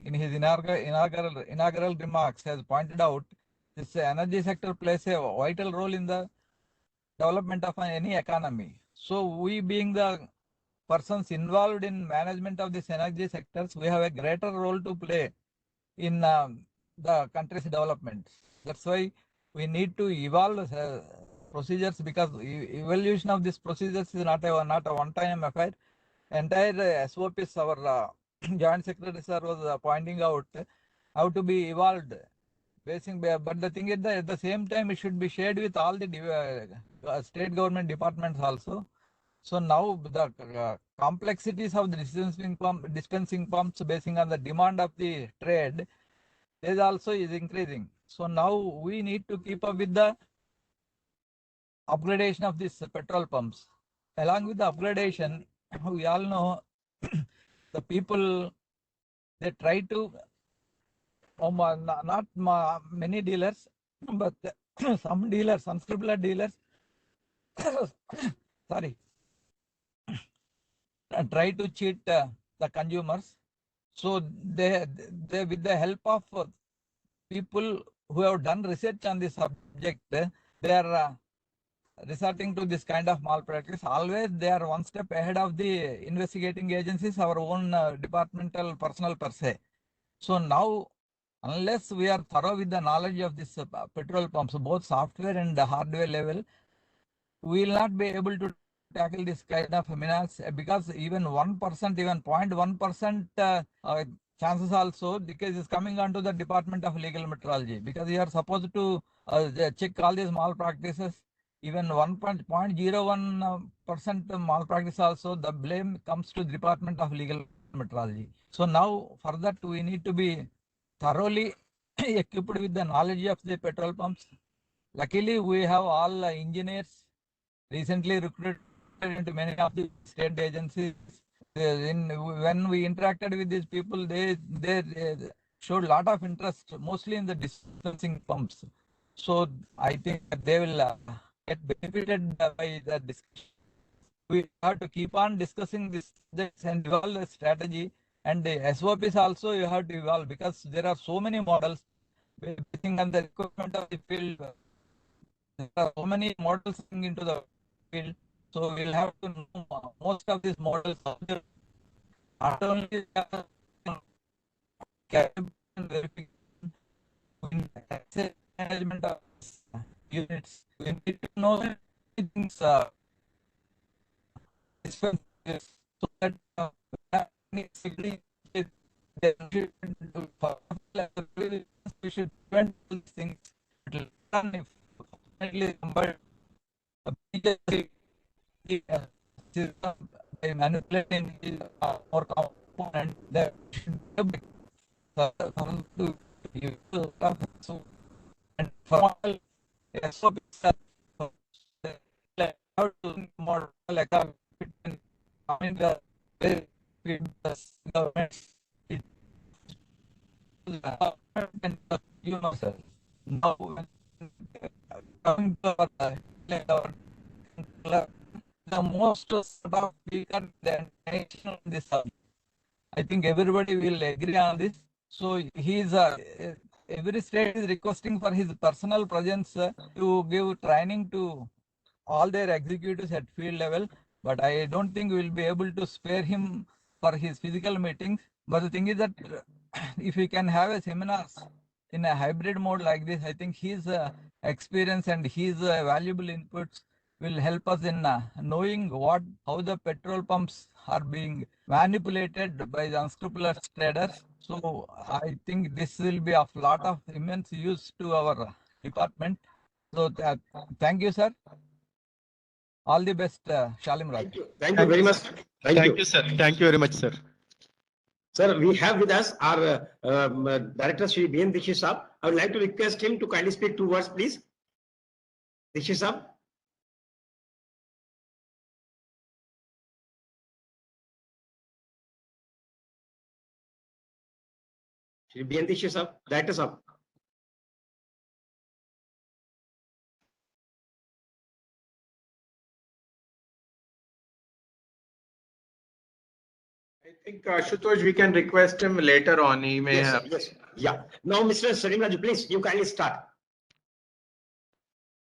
in his inaugural remarks has pointed out, this energy sector plays a vital role in the development of any economy. So we being the persons involved in management of this energy sectors, we have a greater role to play in the country's development. That's why we need to evolve procedures, because evolution of these procedures is not a one-time affair. Entire SOPs our joint secretary sir was pointing out how to be evolved. But the thing is that at the same time it should be shared with all the state government departments also. So now the complexities of the dispensing pumps basing on the demand of the trade is also increasing. So now we need to keep up with the upgradation of these petrol pumps. Along with the upgradation, we all know the people, they try to, not many dealers, but some dealers, unscrupulous dealers, sorry, try to cheat the consumers. So they with the help of people who have done research on this subject, they are resorting to this kind of malpractice. Always they are one step ahead of the investigating agencies, our own departmental personnel per se. So now, unless we are thorough with the knowledge of this petrol pumps, both software and hardware level, we will not be able to tackle this kind of menace, because even 1%, even 0.1% chances also, because it's coming onto the Department of Legal Metrology, because you are supposed to check all these malpractices. Even 1.01% malpractice also, the blame comes to the Department of Legal Metrology. So now for that we need to be thoroughly equipped with the knowledge of the petrol pumps. Luckily we have all engineers recently recruited into many of the state agencies. When we interacted with these people, they showed a lot of interest, mostly in the dispensing pumps. So I think they will get benefited by the discussion. We have to keep on discussing this and evolve the strategy, and the SOPs also you have to evolve, because there are so many models basing on the requirement of the field. There are so many models into the field, so we'll have to know most of these models. Not only verification, asset management of units, we need to know many things so that we should prevent these things. If definitely somebody system by manipulating more component, that should be to use so, and for all SOPs how to more like between the government, and you know, sir. Now coming to the most sort of weaker than nation on this subject. I think everybody will agree on this. So he is every state is requesting for his personal presence to give training to all their executives at field level. But I don't think we will be able to spare him for his physical meetings. But the thing is that if we can have a seminars in a hybrid mode like this, I think his experience and his valuable inputs will help us in knowing how the petrol pumps are being manipulated by the unscrupulous traders. So I think this will be of lot of immense use to our department. So thank you, sir. All the best, Shalim Raj. Thank you very much. Thank you, sir. Thank you very much, sir. Sir, we have with us our Director, Shri B.N. Dikshit Saab. I would like to request him to kindly speak 2 words, please. Dikshit Saab. Shri B.N. Dikshit Saab, Director Saab. think Ashutosh, we can request him later on. He may Yes, sir, have. yes. Yeah. Now, Mr. Salim Raju, please, you kindly start.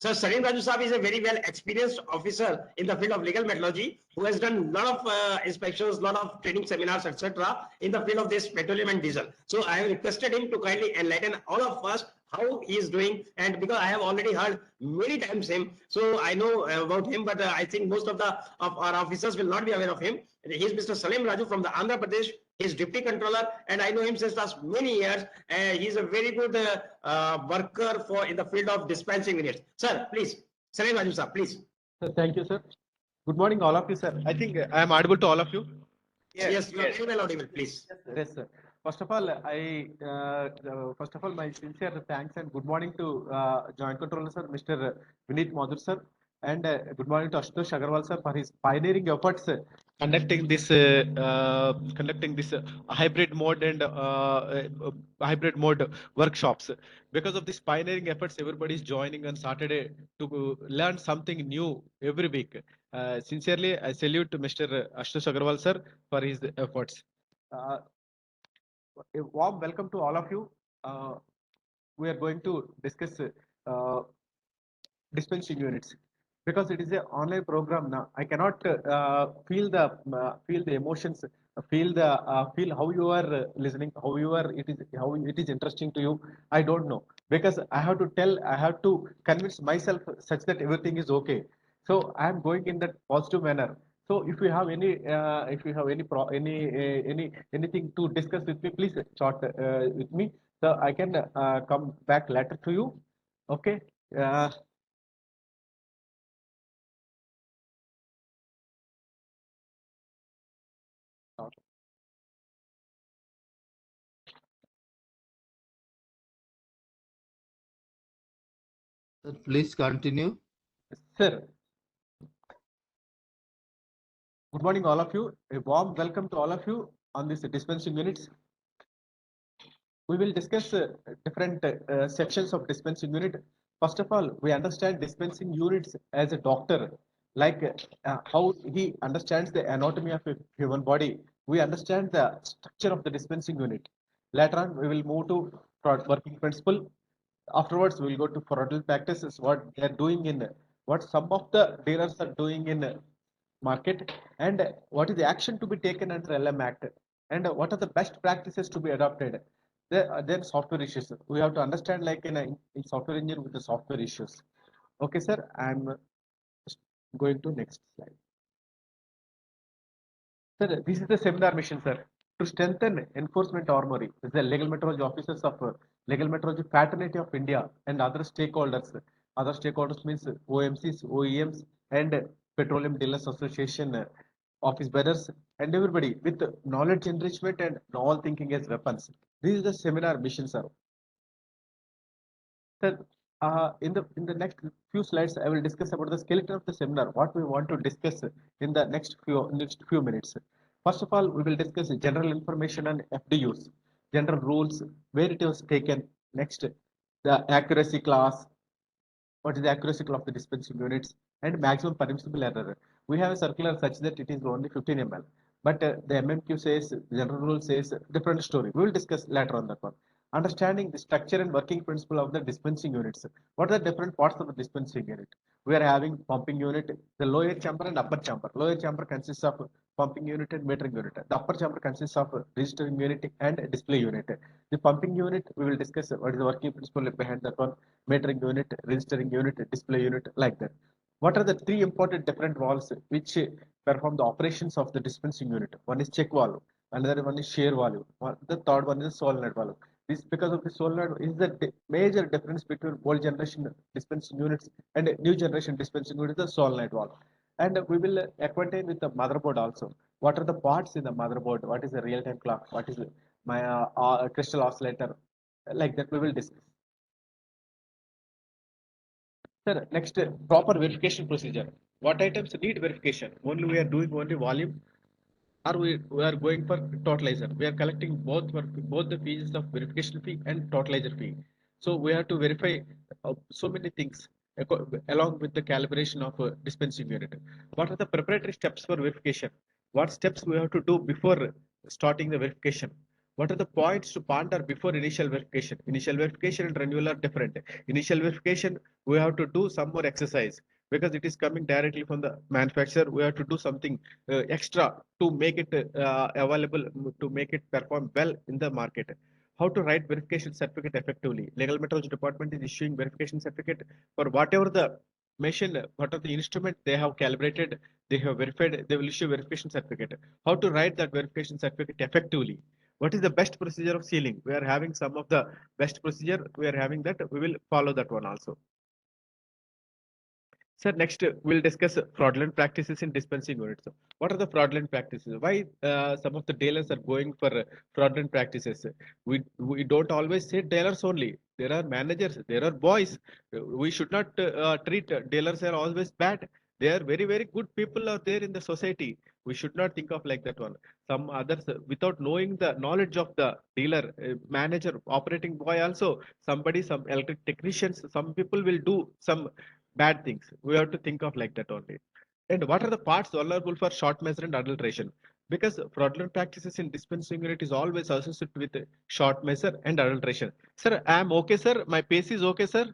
Sir, Salim Raju Saab is a very well experienced officer in the field of legal metrology who has done a lot of inspections, lot of training seminars, etc. in the field of this petroleum and diesel. So I have requested him to kindly enlighten all of us how he is doing, and because I have already heard many times him, so I know about him, but I think most of our officers will not be aware of him. He is Mr. Salim Raju from the Andhra Pradesh. He is deputy controller, and I know him since last many years. He is a very good worker for in the field of dispensing units. Sir, please, Salim Raju sir, please. Sir, thank you, sir. Good morning, all of you, sir. I think I am audible to all of you. Yes, you are very well audible, please. Yes, sir. First of all, my sincere thanks and good morning to Joint Controller, sir, Mr. Vineet Madhur, sir, and good morning to Ashutosh Agarwal, sir, for his pioneering efforts conducting this hybrid mode and hybrid mode workshops. Because of these pioneering efforts, everybody is joining on Saturday to learn something new every week. Sincerely, I salute to Mr. Ashutosh Agarwal, sir, for his efforts. A warm welcome to all of you. We are going to discuss dispensing units because it is an online program now. I cannot feel the emotions, feel how you are listening, how it is interesting to you. I don't know because I have to convince myself such that everything is okay. So I am going in that positive manner. So if you have anything to discuss with me, please chat with me. So I can come back later to you. Okay. Uh, Sir, please continue. Sir, good morning, all of you. A warm welcome to all of you on this dispensing units. We will discuss different sections of dispensing unit. First of all, we understand dispensing units as a doctor, like how he understands the anatomy of a human body. We understand the structure of the dispensing unit. Later on, we will move to working principle. Afterwards, we will go to fraudulent practices, what they are doing in, what some of the dealers are doing in market, and what is the action to be taken under LM Act, and what are the best practices to be adopted. Then software issues. We have to understand like in software engineering with the software issues. Okay, sir. I'm going to next slide. Sir, this is the seminar mission, sir. To strengthen enforcement armory, the legal metrology officers of legal metrology fraternity of India and other stakeholders. Other stakeholders means OMCs, OEMs, and Petroleum Dealers Association office bearers and everybody with knowledge enrichment and novel thinking as weapons. This is the seminar mission, sir. Sir, in the next few slides, I will discuss about the skeleton of the seminar. What we want to discuss in the next few minutes. First of all, we will discuss general information on FDUs, general rules, where it was taken. Next, the accuracy class, what is the accuracy of the dispensing units, and maximum permissible error. We have a circular such that it is only 15 ml, but the MMQ says, general rule says different story. We will discuss later on that one. Understanding the structure and working principle of the dispensing units. What are the different parts of the dispensing unit? We are having pumping unit, the lower chamber and upper chamber. Lower chamber consists of pumping unit and metering unit. The upper chamber consists of registering unit and display unit. The pumping unit, we will discuss what is the working principle behind that one, metering unit, registering unit, display unit, like that. What are the three important different valves which perform the operations of the dispensing unit? One is check valve, another one is shear valve, the third one is solenoid valve. This because of the solenoid is the major difference between old generation dispensing units and new generation dispensing units, the solenoid valve. And we will acquaint with the motherboard also. What are the parts in the motherboard? What is the real-time clock? What is my crystal oscillator? Like that we will discuss. Sir, next proper verification procedure. What items need verification? Only we are doing only volume, or we are going for totalizer. We are collecting both the fees of verification fee and totalizer fee. So we have to verify so many things along with the calibration of dispensing unit. What are the preparatory steps for verification? What steps we have to do before starting the verification. What are the points to ponder before initial verification? Initial verification and renewal are different. Initial verification, we have to do some more exercise because it is coming directly from the manufacturer. We have to do something extra to make it available, to make it perform well in the market. How to write verification certificate effectively? Legal metrology department is issuing verification certificate for whatever the machine, what are the instrument they have calibrated, they have verified, they will issue verification certificate. How to write that verification certificate effectively? What is the best procedure of sealing? We are having some of the best procedure. We are having that. We will follow that one also. Sir, next we'll discuss fraudulent practices in dispensing units. What are the fraudulent practices? Why some of the dealers are going for fraudulent practices? We don't always say dealers only. There are managers, there are boys. We should not treat dealers are always bad. They are very, very good people out there in the society. We should not think of like that one. Some others, without knowing the knowledge of the dealer, manager, operating boy also, somebody, some electric technicians, some people will do some bad things. We have to think of like that only. And what are the parts vulnerable for short measure and adulteration? Because fraudulent practices in dispensing unit is always associated with short measure and adulteration. Sir, I am okay, sir. My pace is okay, sir.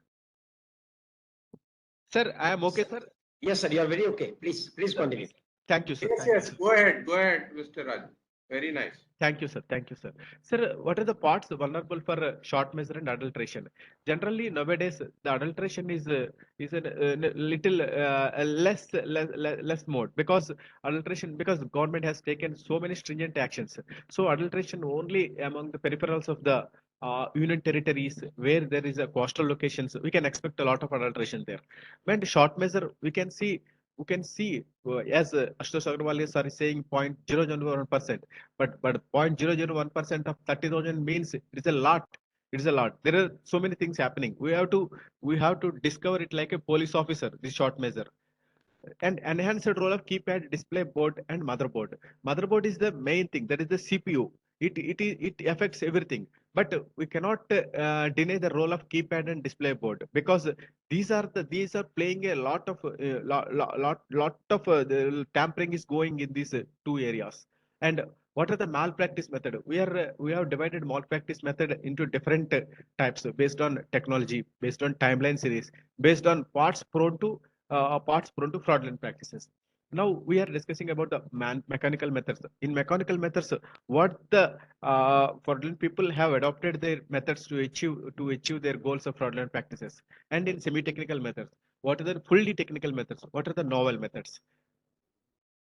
Sir, I am okay, sir. Yes, sir, you are very okay. Please continue. Thank you, sir. Yes, Thank you, yes, sir. go ahead, Mr. Raj. Very nice. Thank you, sir. Thank you, sir. Sir, what are the parts vulnerable for short measure and adulteration? Generally, nowadays, the adulteration is a little less mode because adulteration, because the government has taken so many stringent actions. So adulteration only among the peripherals of the union territories where there is a coastal locations, we can expect a lot of adulteration there. When short measure, we can see as Ashutosh Agarwal is sorry, saying 0.001%, but 0.001% of 30,000 means it is a lot. It is a lot. There are so many things happening. We have to discover it like a police officer. This short measure and enhanced role of keypad, display board, and motherboard. Motherboard is the main thing. That is the CPU. It affects everything. But we cannot deny the role of keypad and display board because these are playing a lot of the tampering is going in these two areas. And what are the malpractice method? We have divided malpractice method into different types based on technology, based on timeline series, based on parts prone to fraudulent practices. Now we are discussing about the mechanical methods. In mechanical methods, what the fraudulent people have adopted their methods to achieve their goals of fraudulent practices. And in semi-technical methods, what are the fully technical methods? What are the novel methods?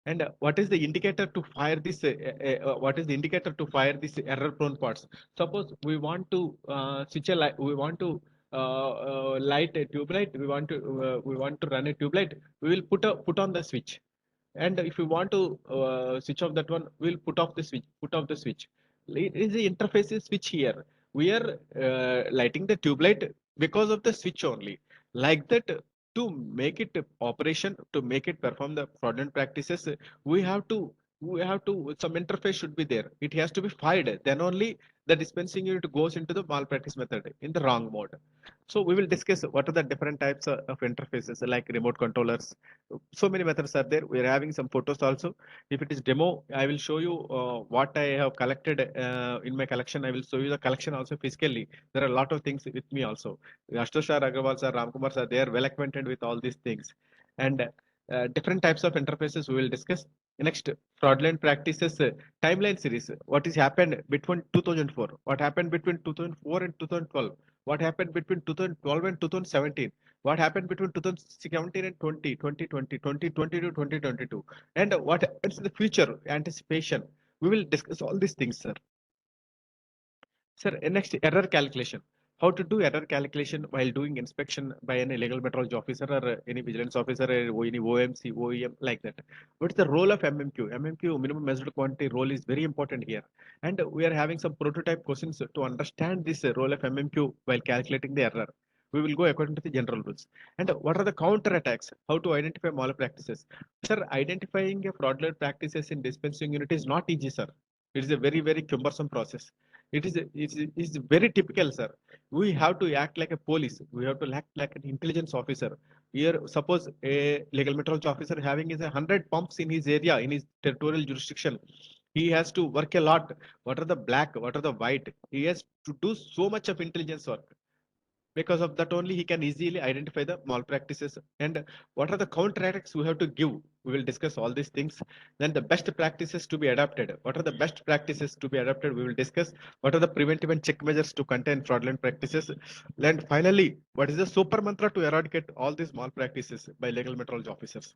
And what is the indicator to fire this? What is the indicator to fire this error-prone parts? Suppose we want to switch a light. We want to light a tube light. We want to run a tube light. We will put on the switch. And if you want to switch off that one, we'll put off the switch. Put off the switch. It is the interface switch here. We are lighting the tube light because of the switch only. Like that, to make it operation, to make it perform the fraudulent practices, we have to some interface should be there. It has to be fired. Then only the dispensing unit goes into the malpractice method in the wrong mode. So we will discuss what are the different types of interfaces like remote controllers. So many methods are there. We are having some photos also. If it is demo, I will show you what I have collected in my collection. I will show you the collection also physically. There are a lot of things with me also. Ashutosh sir, Agarwal sir, Ramkumar sir, they are well acquainted with all these things. And different types of interfaces we will discuss. Next, fraudulent practices timeline series. What has happened between 2004? What happened between 2004 and 2012? What happened between 2012 and 2017? What happened between 2017 and 2020 to 2022? And what happens in the future? Anticipation. We will discuss all these things, sir. Sir, next, error calculation. How to do error calculation while doing inspection by any legal metrology officer or any vigilance officer or any OMC, OEM like that. What's the role of MMQ? MMQ, minimum measured quantity role, is very important here. And we are having some prototype questions to understand this role of MMQ while calculating the error. We will go according to the general rules. And what are the counter attacks? How to identify malpractices? Sir, identifying a fraudulent practices in dispensing unit is not easy, sir. It is a very, very cumbersome process. It is very typical, sir. We have to act like a police. We have to act like an intelligence officer. Here, suppose a legal metrology officer having is 100 pumps in his area, in his territorial jurisdiction. He has to work a lot. What are the black? What are the white? He has to do so much of intelligence work. Because of that only he can easily identify the malpractices and what are the counteracts we have to give. We will discuss all these things. Then the best practices to be adopted. What are the best practices to be adopted? We will discuss. What are the preventive and check measures to contain fraudulent practices? Then finally, what is the super mantra to eradicate all these malpractices by legal metrology officers?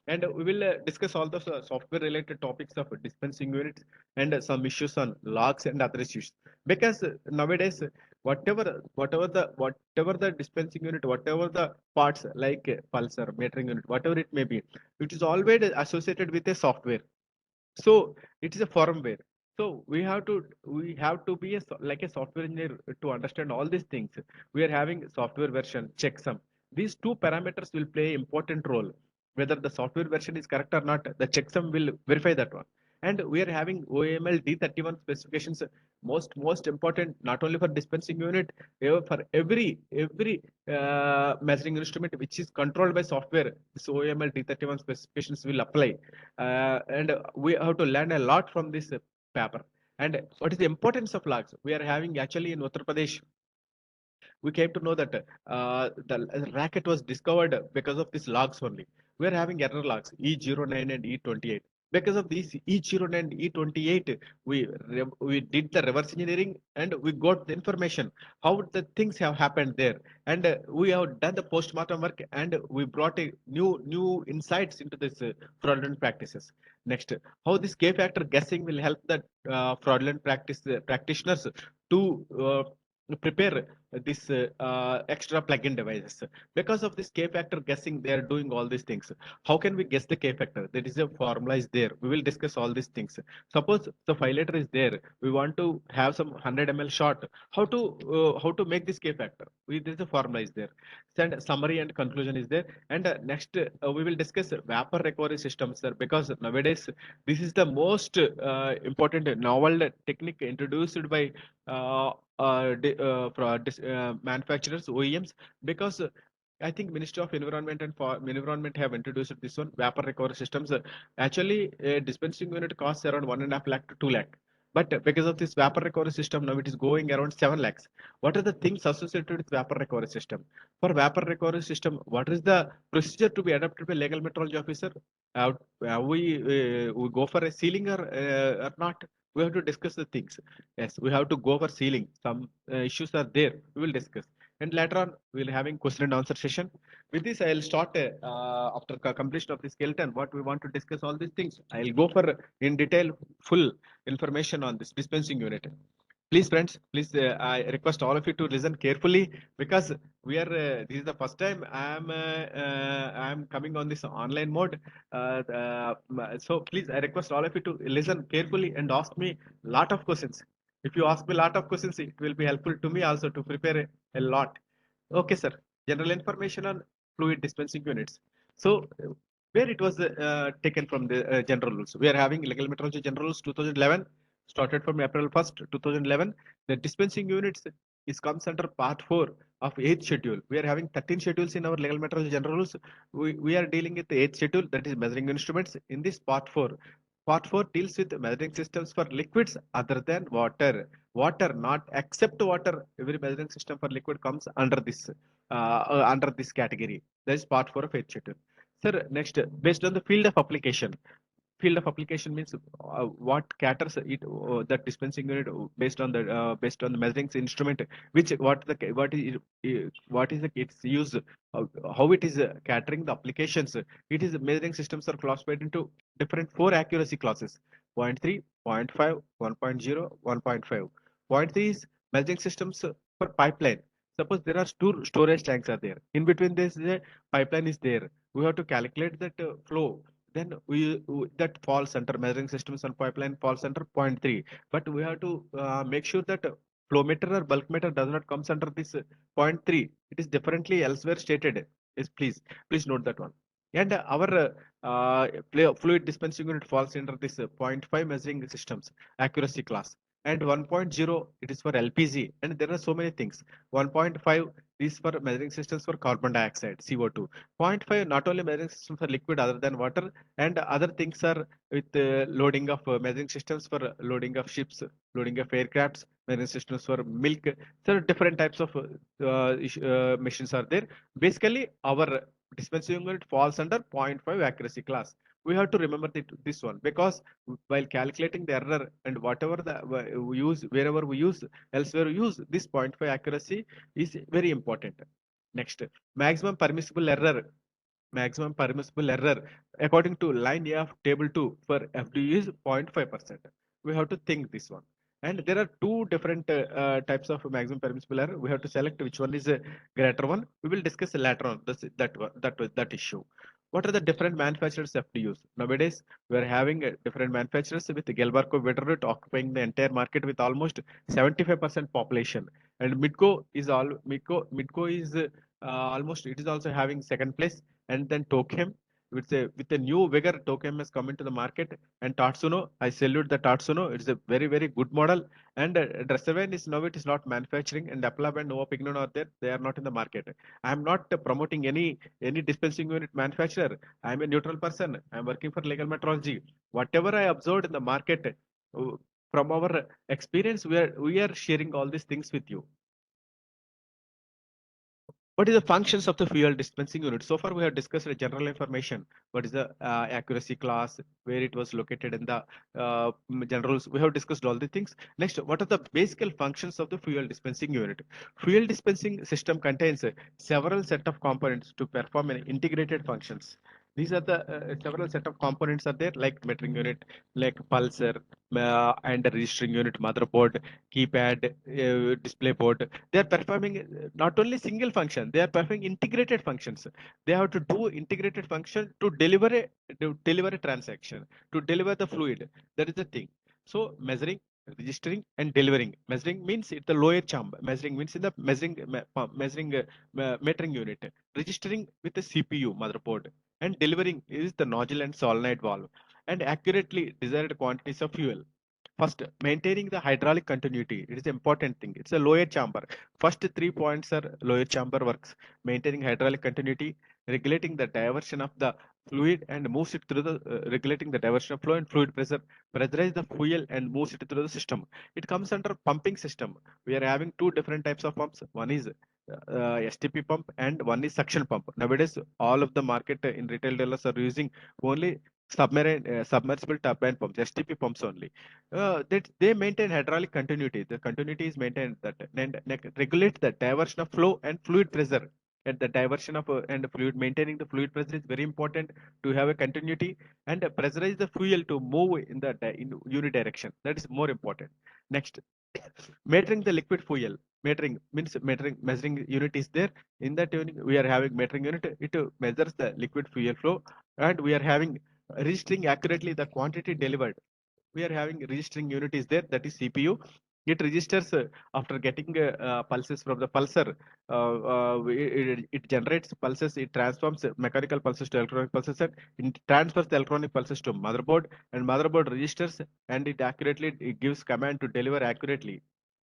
And we will discuss all the software related topics of dispensing units and some issues on logs and other issues. Because nowadays, whatever the dispensing unit, whatever the parts like pulsar, metering unit, whatever it may be, it is always associated with a software. So it is a firmware. So we have to be like a software engineer to understand all these things. We are having software version, checksum. These two parameters will play important role. Whether the software version is correct or not, the checksum will verify that one. And we are having OML D31 specifications, most important not only for dispensing unit, for every measuring instrument which is controlled by software. This OML D31 specifications will apply, and we have to learn a lot from this paper. And what is the importance of logs? We are having actually in Uttar Pradesh, we came to know that the racket was discovered because of these logs only. We are having error logs E09 and E28. Because of these E09 and E28, we did the reverse engineering and we got the information how the things have happened there, and we have done the post-mortem work and we brought a new insights into this fraudulent practices. Next, how this K factor guessing will help the fraudulent practitioners to prepare this extra plugin devices. Because of this K factor guessing, they are doing all these things. How can we guess the K factor? That is a formula is there. We will discuss all these things. Suppose the filator is there. We want to have some 100 ml shot. How to make this K factor? There is a formula is there. And summary and conclusion is there. And next we will discuss vapor recovery systems, sir. Because nowadays this is the most important novel technique introduced by uh, manufacturers, OEMs, because I think Ministry of Environment and for Environment have introduced this one vapor recovery systems. Actually, a dispensing unit costs around 1.5 lakh to 2 lakh. But because of this vapor recovery system, now it is going around 7 lakhs. What are the things associated with vapor recovery system? For vapor recovery system, what is the procedure to be adopted by legal metrology officer? We go for a sealing or not? We have to discuss the things. Yes, we have to go for sealing. Some issues are there. We will discuss. And later on, we'll having question and answer session. With this, I'll start after completion of the skeleton. What we want to discuss all these things. I'll go for in detail, full information on this dispensing unit. Please, friends, please, I request all of you to listen carefully because we are. This is the first time I'm coming on this online mode. So please, I request all of you to listen carefully and ask me lot of questions. If you ask me a lot of questions, it will be helpful to me also to prepare a lot. Okay, sir. General information on fluid dispensing units. So, where it was taken from the general rules. We are having legal metrology general rules 2011, started from April 1st, 2011. The dispensing units is comes under part 4 of 8th schedule. We are having 13 schedules in our legal metrology general rules. We are dealing with the 8th schedule, that is measuring instruments. In this part 4, part 4 deals with measuring systems for liquids other than water. Water, not except water. Every measuring system for liquid comes under this category. That is part 4 of 8th schedule. Sir, next, based on the field of application. Field of application means what caters it that dispensing unit based on the measuring instrument, which what is the its use, how it is catering the applications. It is measuring systems are classified into different 4 accuracy classes: zero point 0.3, 0.5, 1.0, 1.5. 0.3 is measuring systems for pipeline. Suppose there are two storage tanks are there. In between this, a pipeline is there. We have to calculate that flow. Then that falls under measuring systems and pipeline falls under 0.3. But we have to make sure that flow meter or bulk meter does not comes under this 0.3. It is differently elsewhere stated. Yes, please note that one. And our fluid dispensing unit falls under this 0.5 measuring systems accuracy class. And 1.0 it is for LPG, and there are so many things. 1.5 These for measuring systems for carbon dioxide, CO2. 0.5 not only measuring system for liquid other than water, and other things are with loading of measuring systems for loading of ships, loading of aircrafts, measuring systems for milk. So different types of machines are there. Basically, our dispensing unit falls under 0.5 accuracy class. We have to remember this one, because while calculating the error and whatever we use, wherever we use, elsewhere we use, this 0.5 accuracy is very important. Next, maximum permissible error. Maximum permissible error according to line A of table 2 for FD is 0.5%. We have to think this one. And there are two different types of maximum permissible error. We have to select which one is a greater one. We will discuss later on that issue. What are the different manufacturers FDUs? Nowadays, we are having different manufacturers with Gelbarco Veterant occupying the entire market with almost 75% population. And Midco is almost, it is also having second place. And then Tokem, with a new vigor, Tokem has come into the market. And Tatsuno, I salute the Tatsuno. It's a very, very good model. And Dresseven is now, it is not manufacturing, and Aplab and Nova Pignon are there. They are not in the market. I am not promoting any dispensing unit manufacturer. I am a neutral person. I am working for legal metrology. Whatever I observed in the market, uh, from our experience, we are sharing all these things with you. What is the functions of the fuel dispensing unit? So far, we have discussed the general information. What is the accuracy class, where it was located in the generals. We have discussed all the things. Next, what are the basic functions of the fuel dispensing unit? Fuel dispensing system contains several set of components to perform an integrated functions. These are the several set of components are there, like metering unit, like pulser, and the registering unit, motherboard, keypad, display board. They are performing not only single function, they are performing integrated functions. They have to do integrated function to deliver a transaction, to deliver the fluid. That is the thing. So measuring, registering, and delivering. Measuring means it's the lower chamber. Measuring means in the metering unit. Registering with the CPU motherboard, and delivering is the nozzle and solenoid valve, and accurately desired quantities of fuel. First, maintaining the hydraulic continuity. It is important thing. It's a lower chamber. First 3 points are lower chamber works. Maintaining hydraulic continuity, regulating the diversion of the fluid and moves it through the regulating the diversion of flow and fluid pressure, pressurize the fuel and moves it through the system. It comes under pumping system. We are having two different types of pumps. One is STP pump and one is suction pump. Nowadays, all of the market in retail dealers are using only submersible turbine pumps, STP pumps only. That they maintain hydraulic continuity. The continuity is maintained that and regulate the diversion of flow and fluid pressure. And the diversion of and fluid, maintaining the fluid pressure is very important to have a continuity, and pressurize the fuel to move in the in unidirection. That is more important. Next, metering the liquid fuel. Metering means measuring unit is there. In that unit, we are having metering unit. It measures the liquid fuel flow, and we are having registering accurately the quantity delivered. We are having registering unit is there, that is CPU. It registers after getting pulses from the pulsar. It generates pulses. It transforms mechanical pulses to electronic pulses, and it transfers the electronic pulses to motherboard, and motherboard registers, and it gives command to deliver accurately.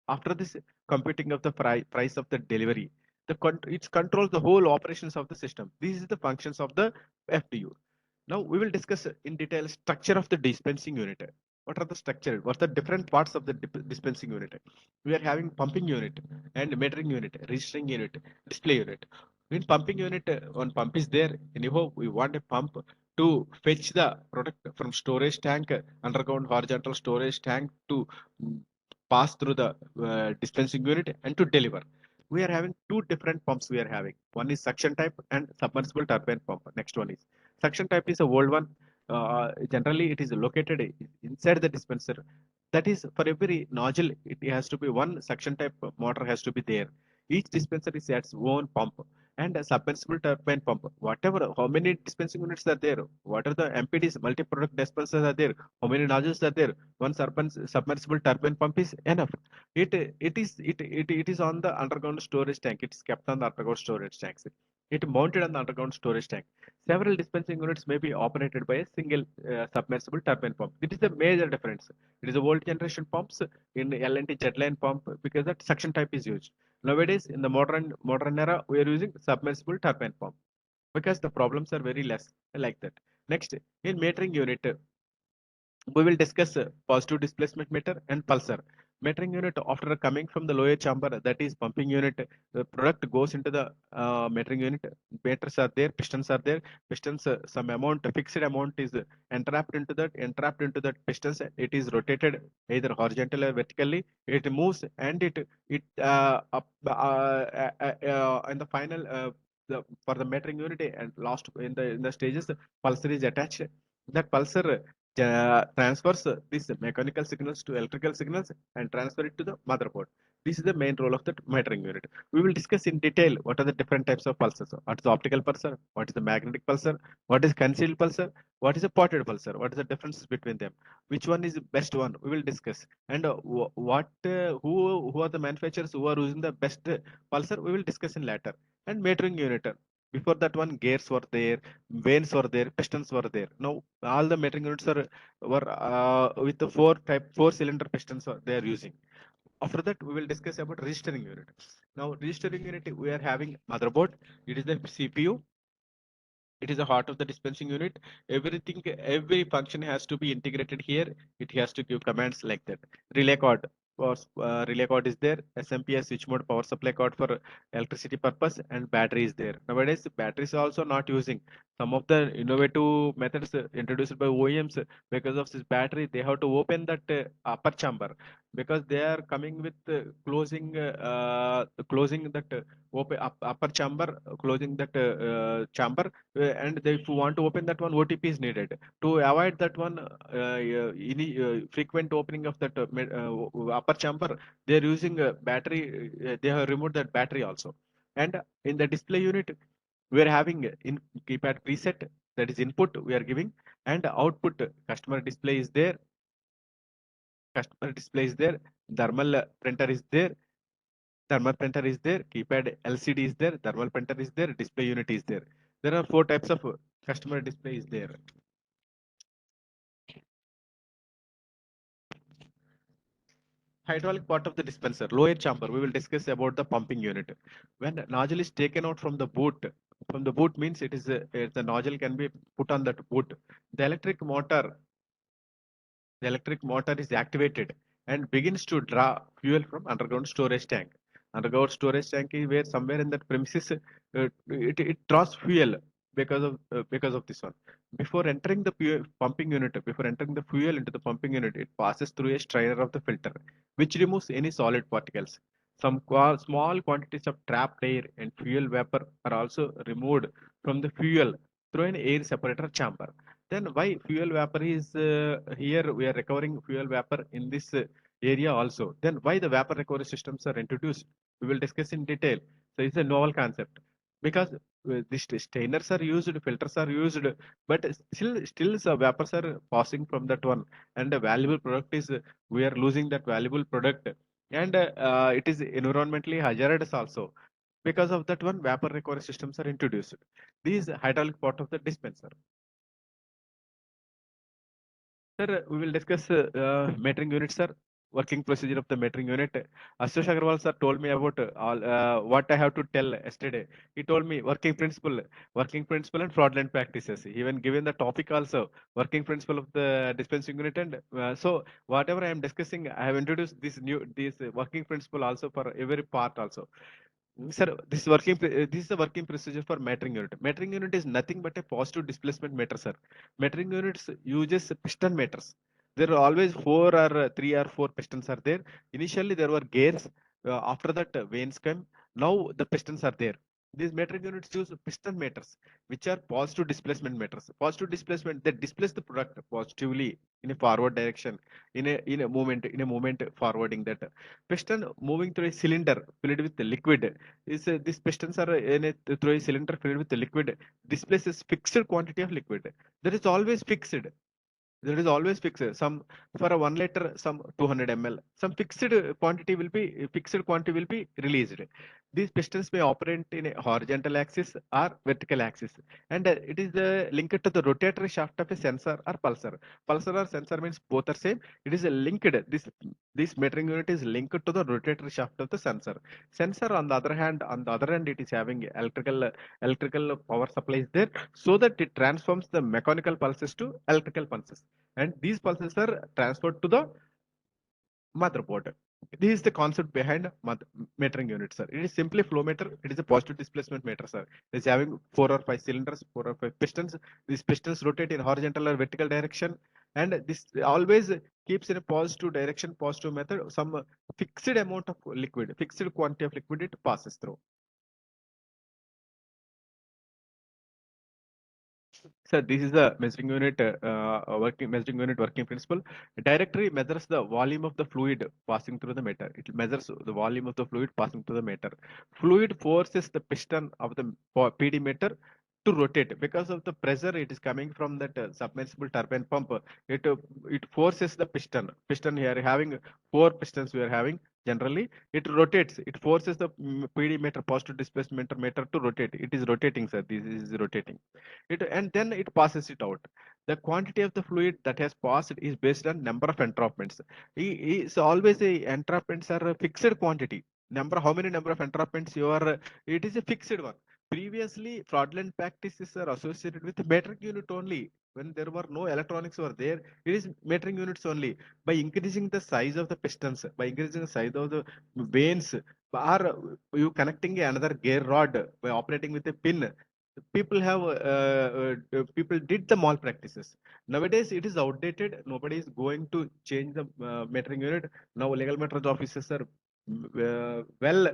After this computing of the price of the delivery, it controls the whole operations of the system. These are the functions of the FDU. Now we will discuss in detail structure of the dispensing unit. What are the structure? What are the different parts of the dispensing unit? We are having pumping unit and metering unit, registering unit, display unit. In pumping unit, one pump is there. Anyhow, we want a pump to fetch the product from storage tank, underground horizontal storage tank, to pass through the dispensing unit and to deliver. We are having two different pumps we are having. One is suction type and submersible turbine pump. Next one is suction type is a old one. Generally, it is located inside the dispenser. That is, for every nozzle, it has to be one suction type motor has to be there. Each dispenser is its own pump, and a submersible turbine pump. Whatever, how many dispensing units are there? What are the MPDs, multi-product dispensers are there? How many nozzles are there? One submersible turbine pump is enough. It is on the underground storage tank. It is kept on the underground storage tanks. It mounted on the underground storage tank. Several dispensing units may be operated by a single submersible turbine pump. It is a major difference. It is a old generation pumps in LNT jetline pump, because that suction type is used. Nowadays, in the modern era, we are using submersible turbine pump because the problems are very less like that. Next, in metering unit, we will discuss positive displacement meter and pulsar. Metering unit, after coming from the lower chamber, that is pumping unit, the product goes into the metering unit. Meters are there, pistons are there. Pistons, some amount, fixed amount is entrapped into that pistons. It is rotated either horizontal or vertically. It moves and it up in the final for the metering unit and last in the stages, pulsar is attached. That pulsar transfers these mechanical signals to electrical signals and transfer it to the motherboard. This is the main role of the metering unit. We will discuss in detail what are the different types of pulsars. What is the optical pulsar? What is the magnetic pulsar? What is concealed pulsar? What is a potted pulsar? What is the difference between them? Which one is the best one? We will discuss. And who are the manufacturers who are using the best pulsar? We will discuss in later. And metering unit. Before that one, gears were there, vanes were there, pistons were there. Now all the metering units are were with the four cylinder pistons they are using. After that, we will discuss about registering unit. Now, registering unit, we are having motherboard. It is the CPU. It is the heart of the dispensing unit. Everything, every function has to be integrated here. It has to give commands like that. Relay cord. Relay cord is there. SMPS switch mode power supply cord for electricity purpose, and battery is there. Nowadays, batteries are also not using. Some of the innovative methods introduced by OEMs, because of this battery, they have to open that upper chamber because they are coming with closing that upper chamber, closing that chamber, and if you want to open that one, OTP is needed. To avoid that one, frequent opening of that upper chamber, they are using battery. They have removed that battery also. And in the display unit, we are having in keypad preset, that is input we are giving, and output customer display is there. Customer display is there. Thermal printer is there. Thermal printer is there, keypad LCD is there, thermal printer is there, display unit is there. There are four types of customer display is there. Hydraulic part of the dispenser, lower chamber, we will discuss about the pumping unit. When nozzle is taken out from the boot means it is the nozzle can be put on that boot. The electric motor is activated and begins to draw fuel from underground storage tank. Underground storage tank is where somewhere in that premises it draws fuel because of this one. Before entering the pumping unit, before entering the fuel into the pumping unit, it passes through a strainer of the filter, which removes any solid particles. Some small quantities of trapped air and fuel vapor are also removed from the fuel through an air separator chamber. Then why fuel vapor is here? We are recovering fuel vapor in this area also. Then why the vapor recovery systems are introduced? We will discuss in detail. So it's a novel concept because these strainers are used, filters are used, but still the vapors are passing from that one, and the valuable product is we are losing that valuable product, and it is environmentally hazardous also. Because of that one, vapor recovery systems are introduced. These hydraulic part of the dispenser. Sir, we will discuss metering unit, sir. Working procedure of the metering unit. Ashutosh Agarwal sir told me about all what I have to tell yesterday. He told me working principle and fraudulent practices. Even given the topic also, working principle of the dispensing unit, and so whatever I am discussing, I have introduced this working principle also for every part also. Sir, this is a working procedure for metering unit. Metering unit is nothing but a positive displacement meter, sir. Metering units uses piston meters. There are always four or three or four pistons are there. Initially, there were gears. After that, vanes came. Now the pistons are there. These metering units use piston meters, which are positive displacement meters. Positive displacement, they displace the product positively in a forward direction, in a movement forwarding that. Piston moving through a cylinder filled with liquid is these pistons are through a cylinder filled with liquid displaces fixed quantity of liquid. That is always fixed. That is always fixed. Some for a 1 liter, some 200 ml. Some fixed quantity will be released. These pistons may operate in a horizontal axis or vertical axis, and it is linked to the rotatory shaft of a sensor or pulsar. Pulsar or sensor means both are same. It is linked. This metering unit is linked to the rotatory shaft of the sensor. Sensor on the other hand, it is having electrical power supply is there, so that it transforms the mechanical pulses to electrical pulses, and these pulses are transferred to the motherboard. This is the concept behind metering unit, sir. It is simply flow meter. It is a positive displacement meter, sir. It is having 4 or 5 cylinders, 4 or 5 pistons. These pistons rotate in horizontal or vertical direction, and this always keeps in a positive direction, positive method. Some fixed amount of liquid, fixed quantity of liquid it passes through. So this is the measuring unit working principle. Directory measures the volume of the fluid passing through the meter. It measures the volume of the fluid passing through the meter. Fluid forces the piston of the PD meter to rotate because of the pressure it is coming from that submersible turbine pump. It uh, it forces the piston. Piston here having 4 pistons we are having. Generally, it rotates. It forces the PD meter, positive displacement meter, to rotate. It is rotating, sir. This is rotating and then it passes it out. The quantity of the fluid that has passed is based on number of entrapments. It's always a entrapments are a fixed quantity. How many number of entrapments you are, it is a fixed one. Previously, fraudulent practices are associated with metric unit only. When there were no electronics were there, it is metering units only. By increasing the size of the pistons, by increasing the size of the vanes, or you connecting another gear rod by operating with a pin, people did the malpractices. Nowadays it is outdated. Nobody is going to change the metering unit. Now legal metrology officers are well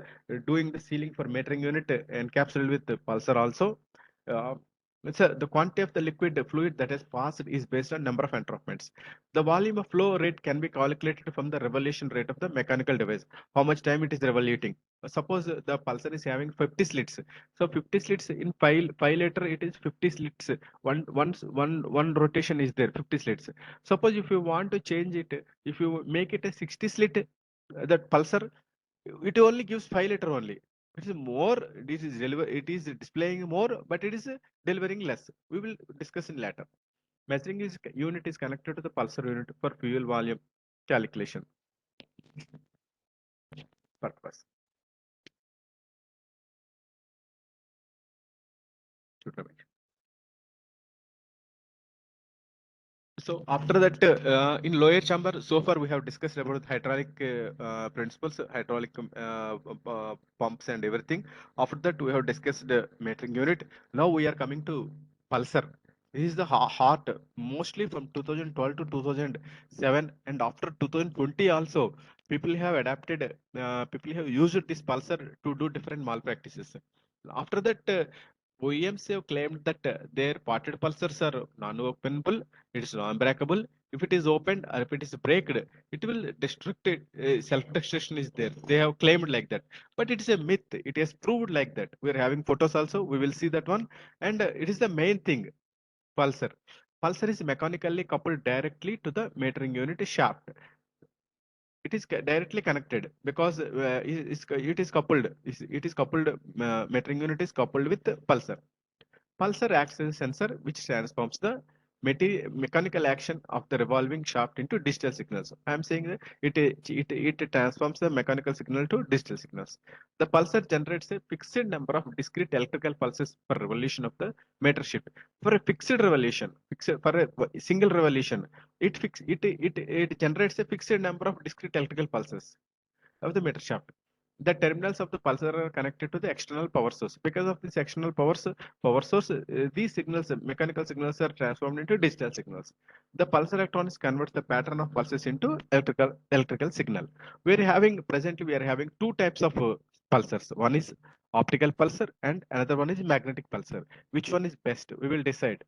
doing the sealing for metering unit encapsulated with the pulsar also. uh, the quantity of the liquid fluid that has passed is based on number of entrapments. The volume of flow rate can be calculated from the revolution rate of the mechanical device, how much time it is revoluting. Suppose the pulsar is having 50 slits, so 50 slits in 5 liter, it is 50 slits. One rotation is there, 50 slits. Suppose if you want to change it, if you make it a 60 slit, that pulsar, it only gives 5 liter only. It is more, it is displaying more, but it is delivering less. We will discuss in later. Measuring unit is connected to the pulsar unit for fuel volume calculation purpose. So after that, in lower chamber, so far we have discussed about hydraulic principles, hydraulic pumps and everything. After that, we have discussed the metering unit. Now we are coming to pulsar. This is the heart, mostly from 2012 to 2007, and after 2020 also, people have adapted, people have used this pulsar to do different malpractices. After that, OEMs have claimed that their parted pulsars are non-openable, it is non-breakable. If it is opened or if it is breaked, it will destruct it. Self-destruction is there. They have claimed like that, but it is a myth. It is proved like that. We are having photos also. We will see that one, and it is the main thing. Pulsar. Pulsar is mechanically coupled directly to the metering unit shaft. It is directly connected because it is coupled. It is coupled. Metering unit is coupled with the pulsar. Pulsar acts as a sensor which transforms the mechanical action of the revolving shaft into digital signals. I am saying that it transforms the mechanical signal to digital signals. The pulsar generates a fixed number of discrete electrical pulses per revolution of the meter shift. For a fixed revolution, for a single revolution, it generates a fixed number of discrete electrical pulses of the meter shaft. The terminals of the pulsar are connected to the external power source. Because of this external power source, these signals, mechanical signals, are transformed into digital signals. The pulsar electronics converts the pattern of pulses into electrical signal. We are having presently we are having two types of pulsars. One is optical pulsar and another one is magnetic pulsar. Which one is best? We will decide.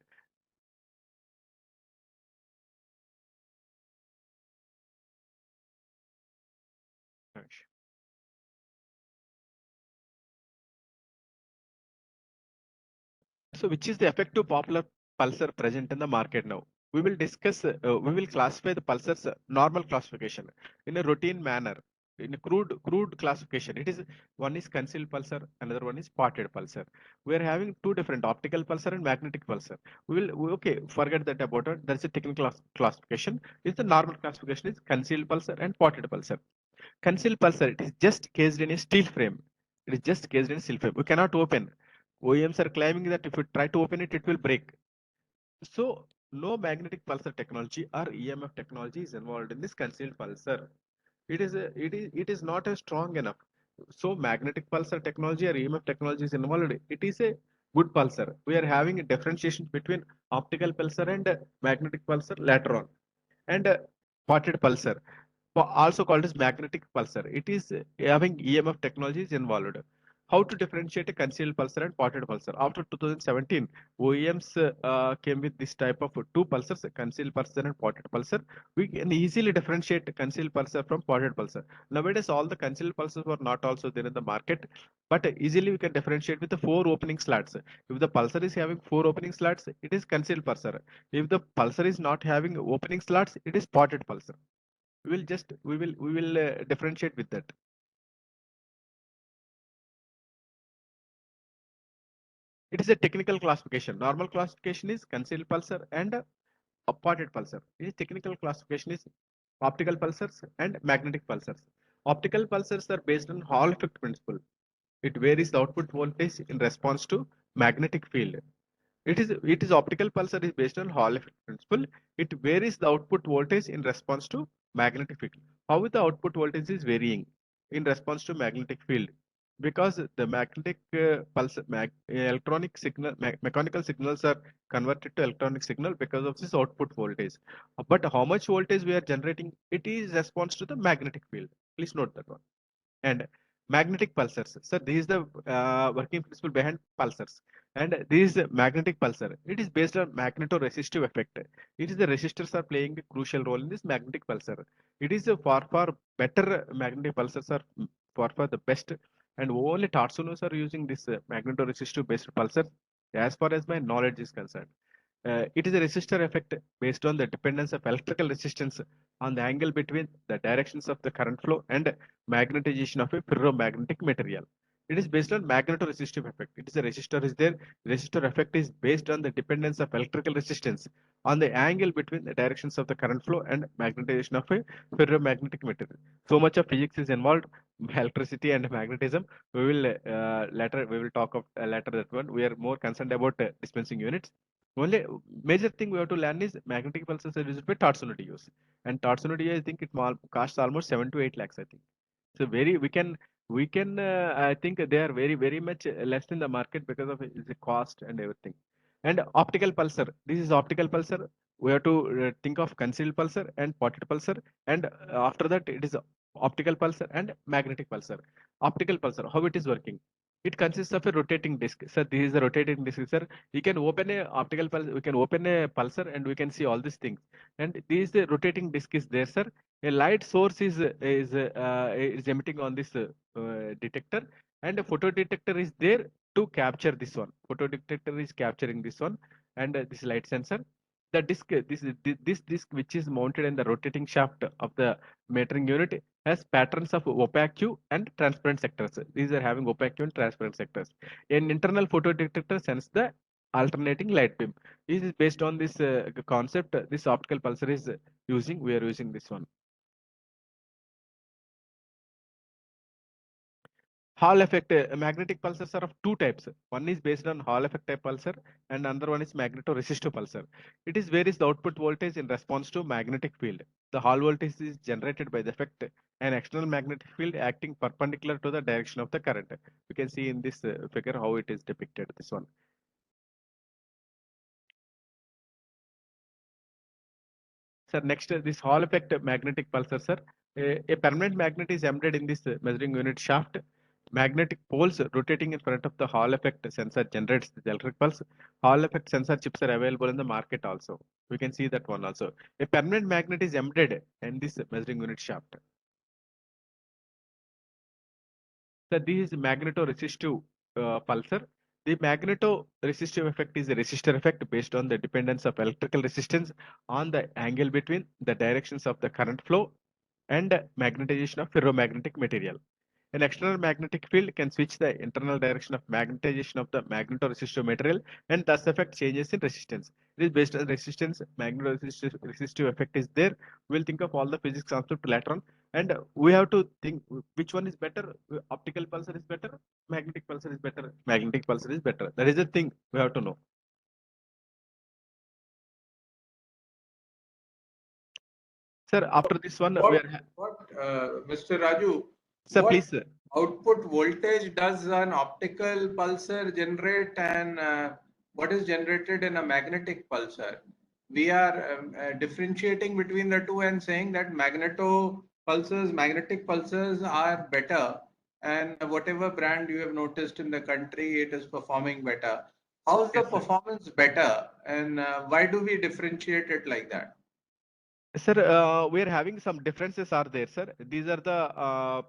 So which is the effective popular pulsar present in the market now? We will discuss, we will classify the pulsars normal classification in a routine manner. in a crude classification, it is one is concealed pulsar, another one is spotted pulsar. We are having two different optical pulsar and magnetic pulsar. Okay, forget that about it. That's a technical classification. Is the normal classification is concealed pulsar and spotted pulsar. Concealed pulsar, it is just cased in a steel frame. It is just cased in a steel frame. We cannot open. OEMs are claiming that if you try to open it, it will break. So no magnetic pulsar technology or EMF technology is involved in this concealed pulsar. It is not as strong enough. So magnetic pulsar technology or EMF technology is involved. It is a good pulsar. We are having a differentiation between optical pulsar and magnetic pulsar later on. And spotted pulsar, also called as magnetic pulsar. It is having EMF technologies involved. How to differentiate a concealed pulsar and spotted pulsar? After 2017, OEMs came with this type of two pulsars, concealed pulsar and spotted pulsar. We can easily differentiate concealed pulsar from spotted pulsar. Nowadays, all the concealed pulsars were not also there in the market, but easily we can differentiate with the four opening slots. If the pulsar is having four opening slots, it is concealed pulsar. If the pulsar is not having opening slots, it is spotted pulsar. We will differentiate with that. It is a technical classification. Normal classification is concealed pulsar and spotted pulsar. This technical classification is optical pulsars and magnetic pulsars. Optical pulsars are based on Hall effect principle. It varies the output voltage in response to magnetic field. It is optical pulsar is based on Hall effect principle. It varies the output voltage in response to magnetic field. How the output voltage is varying in response to magnetic field? Because the magnetic pulse electronic signal mechanical signals are converted to electronic signal because of this output voltage. But how much voltage we are generating? It is response to the magnetic field. Please note that one. And magnetic pulsars. So this is the working principle behind pulsars. And this is magnetic pulsar. It is based on magnetoresistive effect. It is the resistors are playing a crucial role in this magnetic pulsar. It is a far better magnetic pulsars are far the best. And only Tatsunos are using this magnetoresistive based pulsar as far as my knowledge is concerned. It is a resistor effect based on the dependence of electrical resistance on the angle between the directions of the current flow and magnetization of a ferromagnetic material. It is based on magnetoresistive effect. It is a resistor is there. Resistor effect is based on the dependence of electrical resistance on the angle between the directions of the current flow and magnetization of a ferromagnetic material. So much of physics is involved, electricity and magnetism. We will talk of later that one. We are more concerned about dispensing units. Only major thing we have to learn is magnetic pulses are used by Tatsuno use. And Tatsuno I think it costs almost 7 to 8 lakhs, I think. So we can I think they are very much less in the market because of the cost and everything. And optical pulsar. This is optical pulsar. We have to think of concealed pulsar and spotted pulsar. And after that it is optical pulsar and magnetic pulsar. Optical pulsar, how it is working? It consists of a rotating disc. Sir, this is a rotating disc, sir. You can open a optical pulsar, we can open a pulsar and we can see all these things. And this rotating disc is there, sir. A light source is emitting on this detector, and a photo detector is there to capture this one. Photo detector is capturing this one, and this light sensor. The disc, this disc which is mounted in the rotating shaft of the metering unit has patterns of opaque and transparent sectors. These are having opaque and transparent sectors. An internal photo detector sends the alternating light beam. This is based on this concept. This optical pulsar is using. We are using this one. Hall effect magnetic pulsars are of two types. One is based on Hall effect type pulsar and another one is magnetoresistive pulsar. It is varies the output voltage in response to magnetic field. The Hall voltage is generated by the effect an external magnetic field acting perpendicular to the direction of the current. You can see in this figure how it is depicted, this one. Sir, next this Hall effect magnetic pulsar, sir. A permanent magnet is embedded in this measuring unit shaft. Magnetic poles rotating in front of the Hall effect sensor generates the electric pulse. Hall effect sensor chips are available in the market also. We can see that one also. A permanent magnet is embedded in this measuring unit shaft. So this is magnetoresistive pulsar. The magnetoresistive effect is a resistor effect based on the dependence of electrical resistance on the angle between the directions of the current flow and magnetization of ferromagnetic material. An external magnetic field can switch the internal direction of magnetization of the magnetoresistive material and thus affect changes in resistance. It is based on resistance, magnetoresistive effect is there. We'll think of all the physics concept later on. And we have to think which one is better. Optical pulsar is better, magnetic pulsar is better, magnetic pulsar is better. That is the thing we have to know. Sir, after this one, we are. Mr. Raju, Sir, what please. Sir. output voltage does an optical pulsar generate, and what is generated in a magnetic pulsar? We are differentiating between the two and saying that magnetic pulsars are better, and whatever brand you have noticed in the country, it is performing better. How is the Yes, sir. performance better, and why do we differentiate it like that? Sir, we are having some differences are there, sir. These are the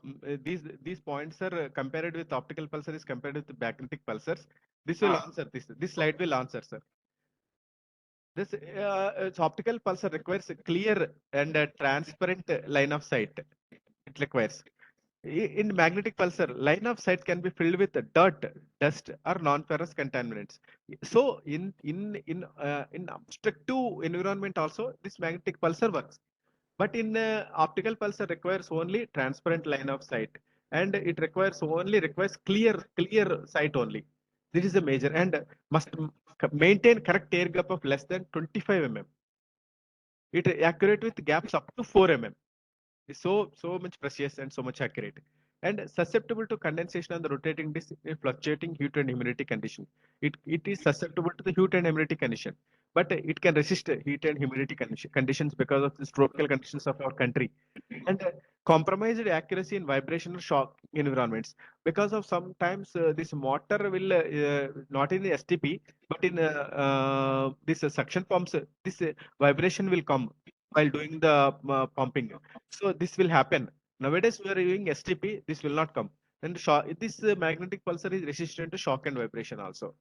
these points are compared with optical pulsar is compared with magnetic pulsars. This will answer this. This slide will answer, sir. This optical pulsar requires a clear and transparent line of sight. It requires. In magnetic pulsar, line of sight can be filled with dirt, dust, or non-ferrous contaminants. So, in obstructive environment also, this magnetic pulsar works. But in optical pulsar requires only transparent line of sight, and it requires clear sight only. This is a major and must maintain correct air gap of less than 25 mm. It accurate with gaps up to 4 mm. Is so much precious and so much accurate, and susceptible to condensation on the rotating disk in fluctuating heat and humidity condition. It is susceptible to the heat and humidity condition, but it can resist heat and humidity conditions because of the tropical conditions of our country, and compromised accuracy in vibrational shock environments because of sometimes this motor will not in the STP but in this suction pumps this vibration will come while doing the pumping. So this will happen. Nowadays we are using STP. This will not come. And this magnetic pulsar is resistant to shock and vibration also.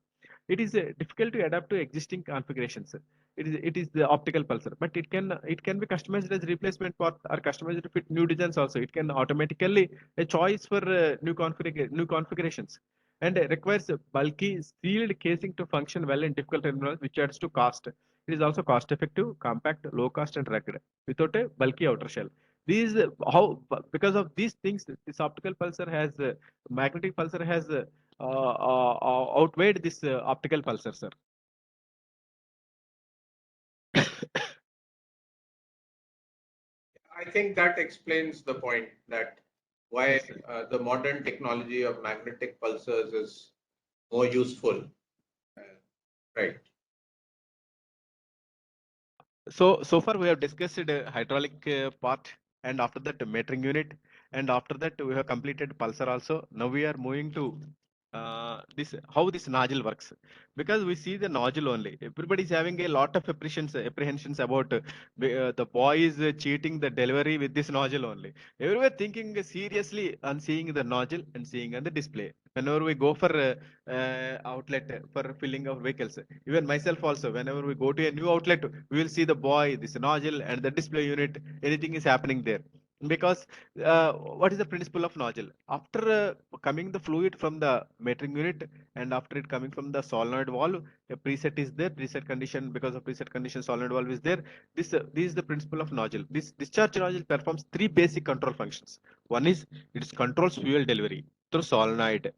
It is difficult to adapt to existing configurations. It is the optical pulsar, but it can be customized as replacement part or customized to fit new designs also. It can automatically a choice for new configurations, and requires a bulky sealed casing to function well in difficult environments, which adds to cost. It is also cost effective, compact, low cost, and rugged without a bulky outer shell. These how because of these things, this optical pulsar has magnetic pulsar has outweighed this optical pulsar, sir. I think that explains the point that why Yes, sir. the modern technology of magnetic pulsars is more useful. Right. So far we have discussed hydraulic part, and after that metering unit, and after that we have completed pulsar also. Now we are moving to this how this nozzle works, because we see the nozzle only. Everybody is having a lot of apprehensions about the boy is cheating the delivery with this nozzle only. Everyone thinking seriously on seeing the nozzle and seeing on the display. Whenever we go for outlet for filling of vehicles, even myself also, whenever we go to a new outlet, we will see the boy, this nozzle, and the display unit. Anything is happening there. Because what is the principle of nozzle? After coming the fluid from the metering unit, and after it coming from the solenoid valve, a preset is there, preset condition, because of preset condition solenoid valve is there. This is the principle of nozzle. This discharge nozzle performs three basic control functions. One is it controls fuel delivery through solenoid,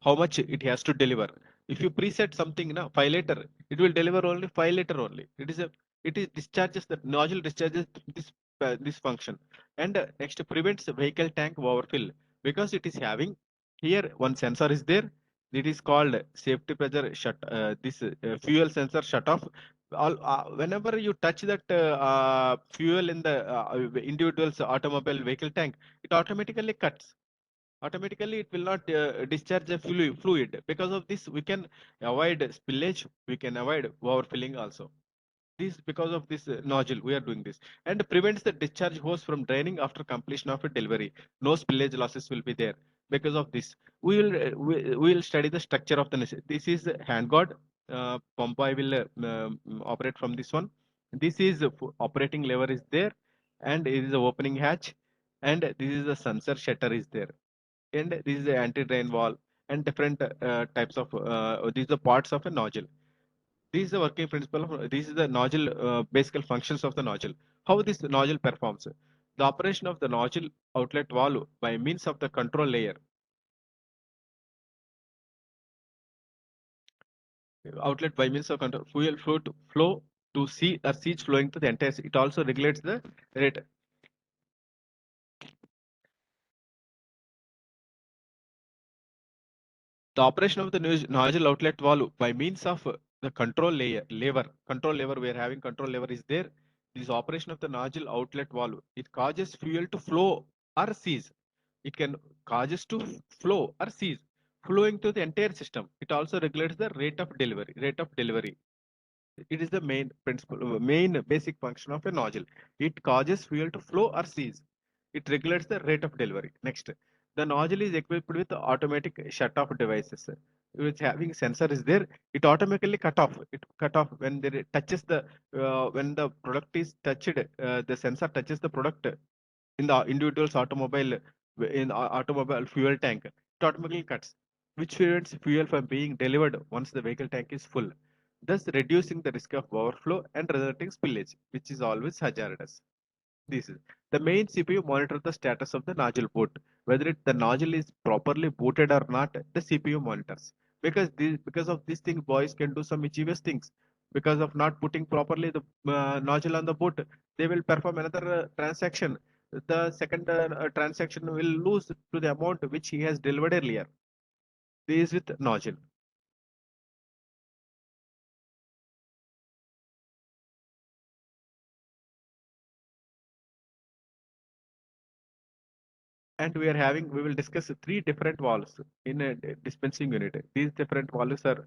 how much it has to deliver. If you preset something now 5 liter, it will deliver only 5 liter only. It is discharges, the nozzle discharges this function. And next prevents the vehicle tank overfill, because it is having here one sensor is there. It is called safety pressure shut. This fuel sensor shut off. Whenever you touch that fuel in the individual's automobile vehicle tank, it automatically cuts. Automatically it will not discharge the fluid. Because of this we can avoid spillage, we can avoid overfilling also. This because of this nozzle we are doing this, and prevents the discharge hose from draining after completion of a delivery. No spillage losses will be there. Because of this we will study the structure of the this is hand guard. Pump I will operate from this one. This is operating lever is there, and it is a opening hatch. and this is the sensor shutter is there, and this is the anti-drain valve and different types of these are parts of a nozzle. This is the working principle of this is the nozzle basic functions of the nozzle. How this nozzle performs? The operation of the nozzle outlet valve by means of the control layer. Outlet by means of control fuel flow to sea or seeds flowing to the entire. It also regulates the rate. The operation of the nozzle outlet valve by means of the control lever we are having control lever is there. This operation of the nozzle outlet valve, it causes fuel to flow or cease. It can causes to flow or cease flowing to the entire system. It also regulates the rate of delivery. It is the main principle, main basic function of a nozzle. It causes fuel to flow or cease. It regulates the rate of delivery. Next, the nozzle is equipped with automatic shut-off devices. Which having sensor is there, it automatically cut off. It cut off when there touches the when the product is touched. The sensor touches the product in the individual's automobile in automobile fuel tank. It automatically cuts, which prevents fuel from being delivered once the vehicle tank is full, thus reducing the risk of overflow and resulting spillage, which is always hazardous. This is the main CPU monitors the status of the nozzle boot, whether the nozzle is properly booted or not. The CPU monitors, because of this thing, boys can do some mischievous things. Because of not putting properly the nozzle on the boot, they will perform another transaction. The second transaction will lose to the amount which he has delivered earlier. This is with nozzle. And we will discuss three different valves in a dispensing unit. These different valves are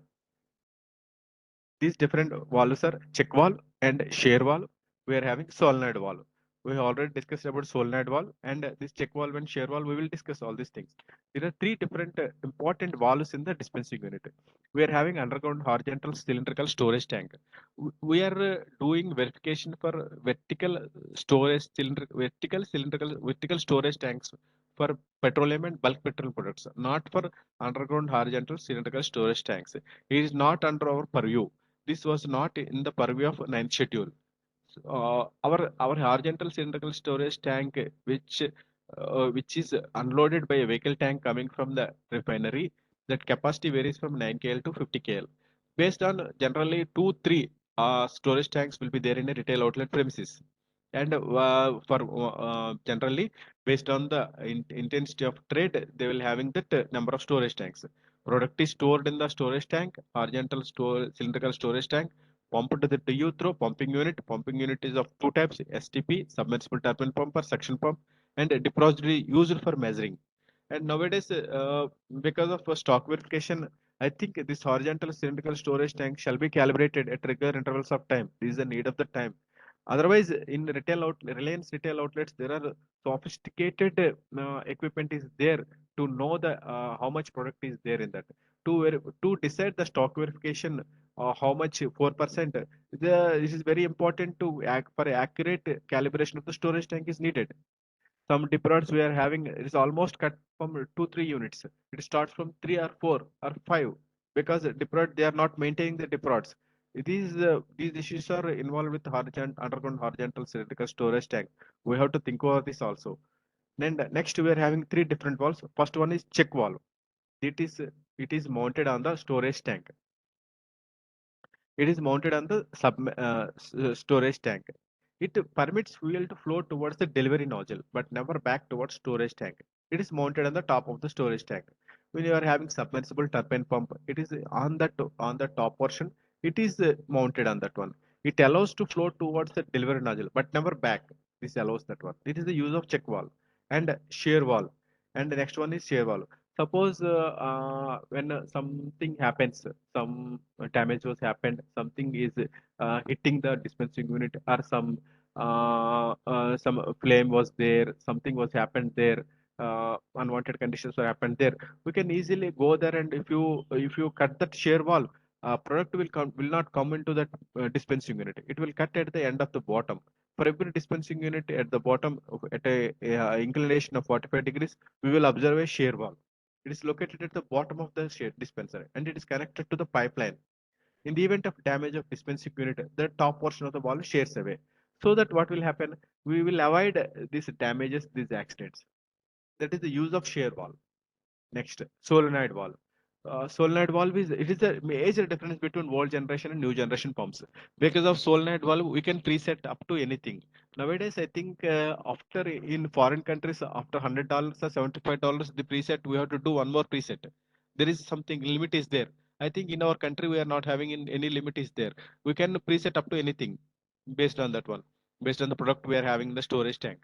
check valve and shear valve. We are having solenoid valve. We have already discussed about solenoid valve, and this check valve and shear valve. We will discuss all these things. There are three different important valves in the dispensing unit. We are having underground horizontal cylindrical storage tank. We are doing verification for vertical storage tanks for petroleum and bulk petrol products, not for underground horizontal cylindrical storage tanks. It is not under our purview. This was not in the purview of ninth schedule. Our horizontal cylindrical storage tank, which is unloaded by a vehicle tank coming from the refinery, that capacity varies from 9 kl to 50 kl. Based on generally 2-3 storage tanks will be there in a retail outlet premises, and for generally based on the intensity of trade, they will having that number of storage tanks. Product is stored in the storage tank, horizontal cylindrical storage tank, pumped to the TU through pumping unit. Pumping unit is of two types: STP, submersible turbine pump or suction pump, and depository used for measuring. And nowadays, because of stock verification, I think this horizontal cylindrical storage tank shall be calibrated at regular intervals of time. This is the need of the time. Otherwise, in Reliance retail outlets, there are sophisticated equipment is there to know the how much product is there in that. To decide the stock verification, how much 4%. This is very important to for accurate calibration of the storage tank is needed. Some deprods we are having, it is almost cut from 2-3 units. It starts from 3 or 4 or 5, because deprod they are not maintaining the deprods. These issues are involved with underground horizontal cylindrical storage tank. We have to think over this also. Then next we are having three different valves. First one is check valve. It is mounted on the storage tank. It is mounted on the storage tank. It permits fuel to flow towards the delivery nozzle, but never back towards storage tank. It is mounted on the top of the storage tank. When you are having submersible turbine pump, it is on the top portion. It is mounted on that one. It allows to flow towards the delivery nozzle, but never back. This allows that one. It is the use of check valve and shear valve. And the next one is shear valve. Suppose when something happens, some damage was happened, something is hitting the dispensing unit, or some flame was there, something was happened there, unwanted conditions were happened there. We can easily go there, and if you cut that shear valve, product will not come into that dispensing unit. It will cut at the end of the bottom. For every dispensing unit at the bottom at a inclination of 45 degrees, we will observe a shear valve. It is located at the bottom of the shear dispenser and it is connected to the pipeline. In the event of damage of dispensing unit, the top portion of the valve shears away. So that what will happen, we will avoid these damages, these accidents. That is the use of shear valve. Next, solenoid valve. Solenoid valve is a major difference between old generation and new generation pumps. Because of solenoid valve, we can preset up to anything. Nowadays, I think after in foreign countries, after $100 or $75, the preset we have to do one more preset. There is something limit is there. I think in our country we are not having any limit is there. We can preset up to anything based on that one, based on the product we are having in the storage tank.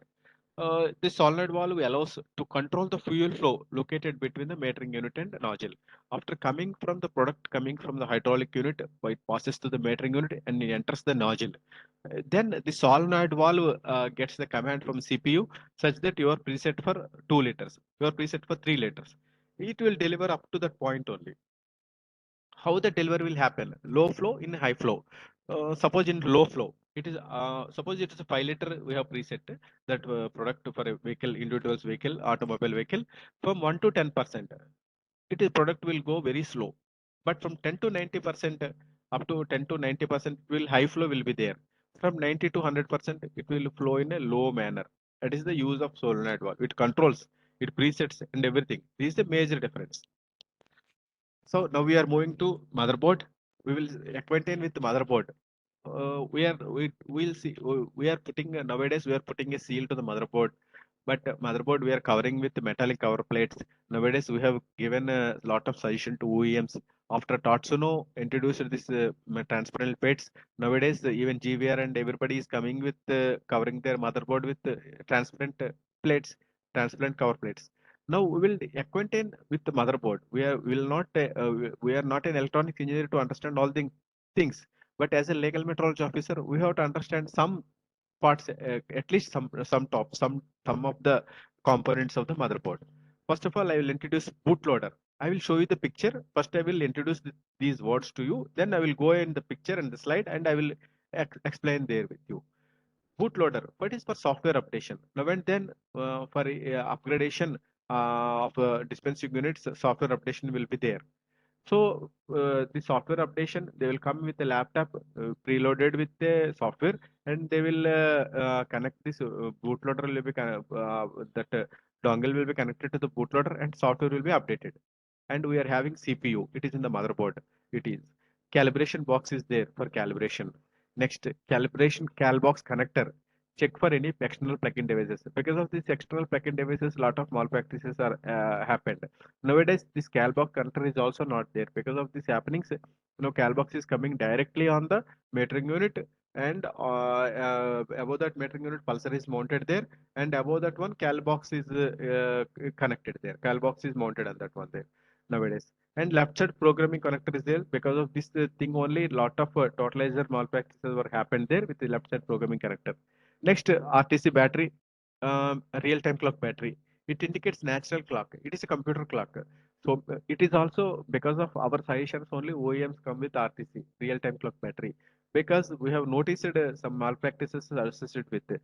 The solenoid valve allows to control the fuel flow located between the metering unit and nozzle. After coming from the product coming from the hydraulic unit, it passes to the metering unit and it enters the nozzle. Then the solenoid valve gets the command from CPU such that you are preset for 2 liters, you are preset for 3 liters. It will deliver up to that point only. How the delivery will happen? Low flow in high flow. Suppose in low flow, it is suppose it is a 5 liter we have preset that product for a vehicle, individual's vehicle, automobile vehicle from 1 to 10%. It is product will go very slow, but from 10 to 90% up to 10 to 90% will high flow will be there. From 90 to 100% it will flow in a low manner. That is the use of solenoid valve. It controls, it presets and everything. This is the major difference. So now we are moving to motherboard. We will acquainted with the motherboard. We will see. We are putting nowadays we are putting a seal to the motherboard, but motherboard we are covering with metallic cover plates. Nowadays we have given a lot of suggestion to OEMs. After Tatsuno introduced this transparent plates, nowadays even GVR and everybody is coming with covering their motherboard with transparent plates, transparent cover plates. Now we will acquainted with the motherboard. We are not an electronic engineer to understand all the things. But as a legal metrology officer, we have to understand some parts, at least some of the components of the motherboard. First of all, I will introduce bootloader. I will show you the picture. First, I will introduce these words to you. Then I will go in the picture and the slide, and I will explain there with you. Bootloader, what is for software updation? Now and then for upgradation of dispensing units, software updation will be there. So the software updation, they will come with a laptop preloaded with the software, and they will connect this bootloader will be that dongle will be connected to the bootloader, and software will be updated. And we are having CPU. It is in the motherboard. It is calibration box is there for calibration. Next, calibration cal box connector. Check for any external plug-in devices. Because of these external plug-in devices, lot of malpractices are happened. Nowadays, this CalBox connector is also not there. Because of these happenings, CalBox is coming directly on the metering unit, and above that metering unit, pulsar is mounted there, and above that one, CalBox is connected there. CalBox is mounted on that one there nowadays. And left side programming connector is there. Because of this thing only, lot of totalizer malpractices were happened there with the left side programming connector. Next, RTC battery, real-time clock battery. It indicates natural clock. It is a computer clock. So it is also because of our suggestions only OEMs come with RTC, real-time clock battery. Because we have noticed some malpractices associated with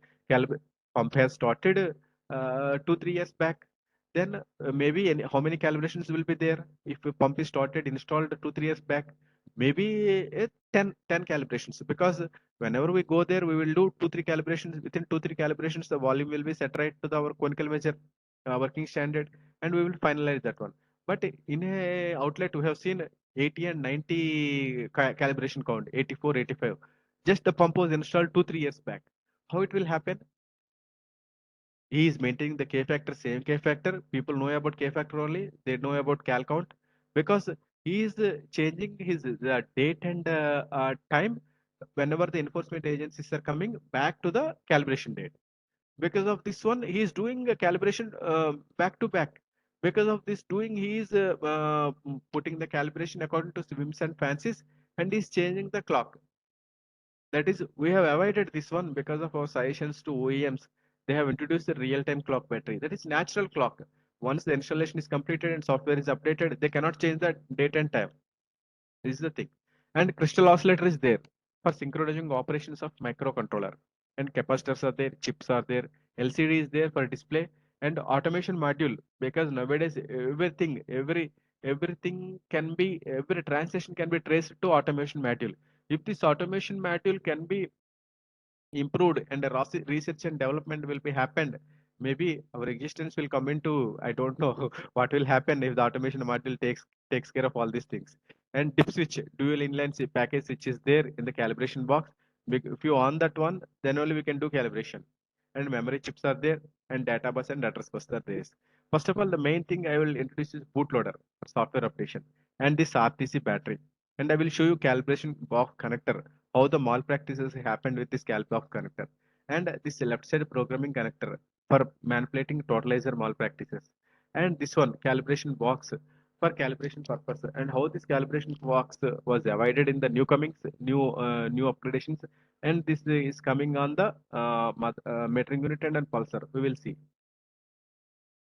pump has started 2-3 years back. Then maybe how many calibrations will be there? If a pump is started installed 2-3 years back, maybe 10 calibrations. Because whenever we go there, we will do 2-3 calibrations. Within 2-3 calibrations, the volume will be set right to our conical measure working standard, and we will finalize that one. But in a outlet, we have seen 80 and 90 calibration count, 84, 85. Just the pump was installed 2-3 years back. How it will happen? He is maintaining the K factor, same K factor. People know about K factor only. They know about cal count because he is changing his date and time whenever the enforcement agencies are coming back to the calibration date. Because of this one, he is doing a calibration back to back. Because of this doing, he is putting the calibration according to whims and fancies, and is changing the clock. That is, we have avoided this one because of our suggestions to OEMs. They have introduced a real-time clock battery. That is natural clock. Once the installation is completed and software is updated, they cannot change the date and time. This is the thing. And crystal oscillator is there for synchronizing operations of microcontroller. and capacitors are there, chips are there, LCD is there for display, and automation module, because nowadays everything can be, every transaction can be traced to automation module. If this automation module can be improved and the research and development will be happened, maybe our existence will come into, I don't know what will happen if the automation module takes care of all these things. And dip switch, dual inline package switch is there in the calibration box. If you on that one, then only we can do calibration. And memory chips are there, and data bus and address bus are there. First of all, the main thing I will introduce is bootloader for software updation, and this RTC battery. And I will show you calibration box connector, how the malpractices happened with this cal box connector, and this left side programming connector for manipulating totalizer malpractices, and this one calibration box for calibration purpose, and how this calibration box was avoided in the new comings, new upgradations, and this is coming on the metering unit and pulsar. We will see.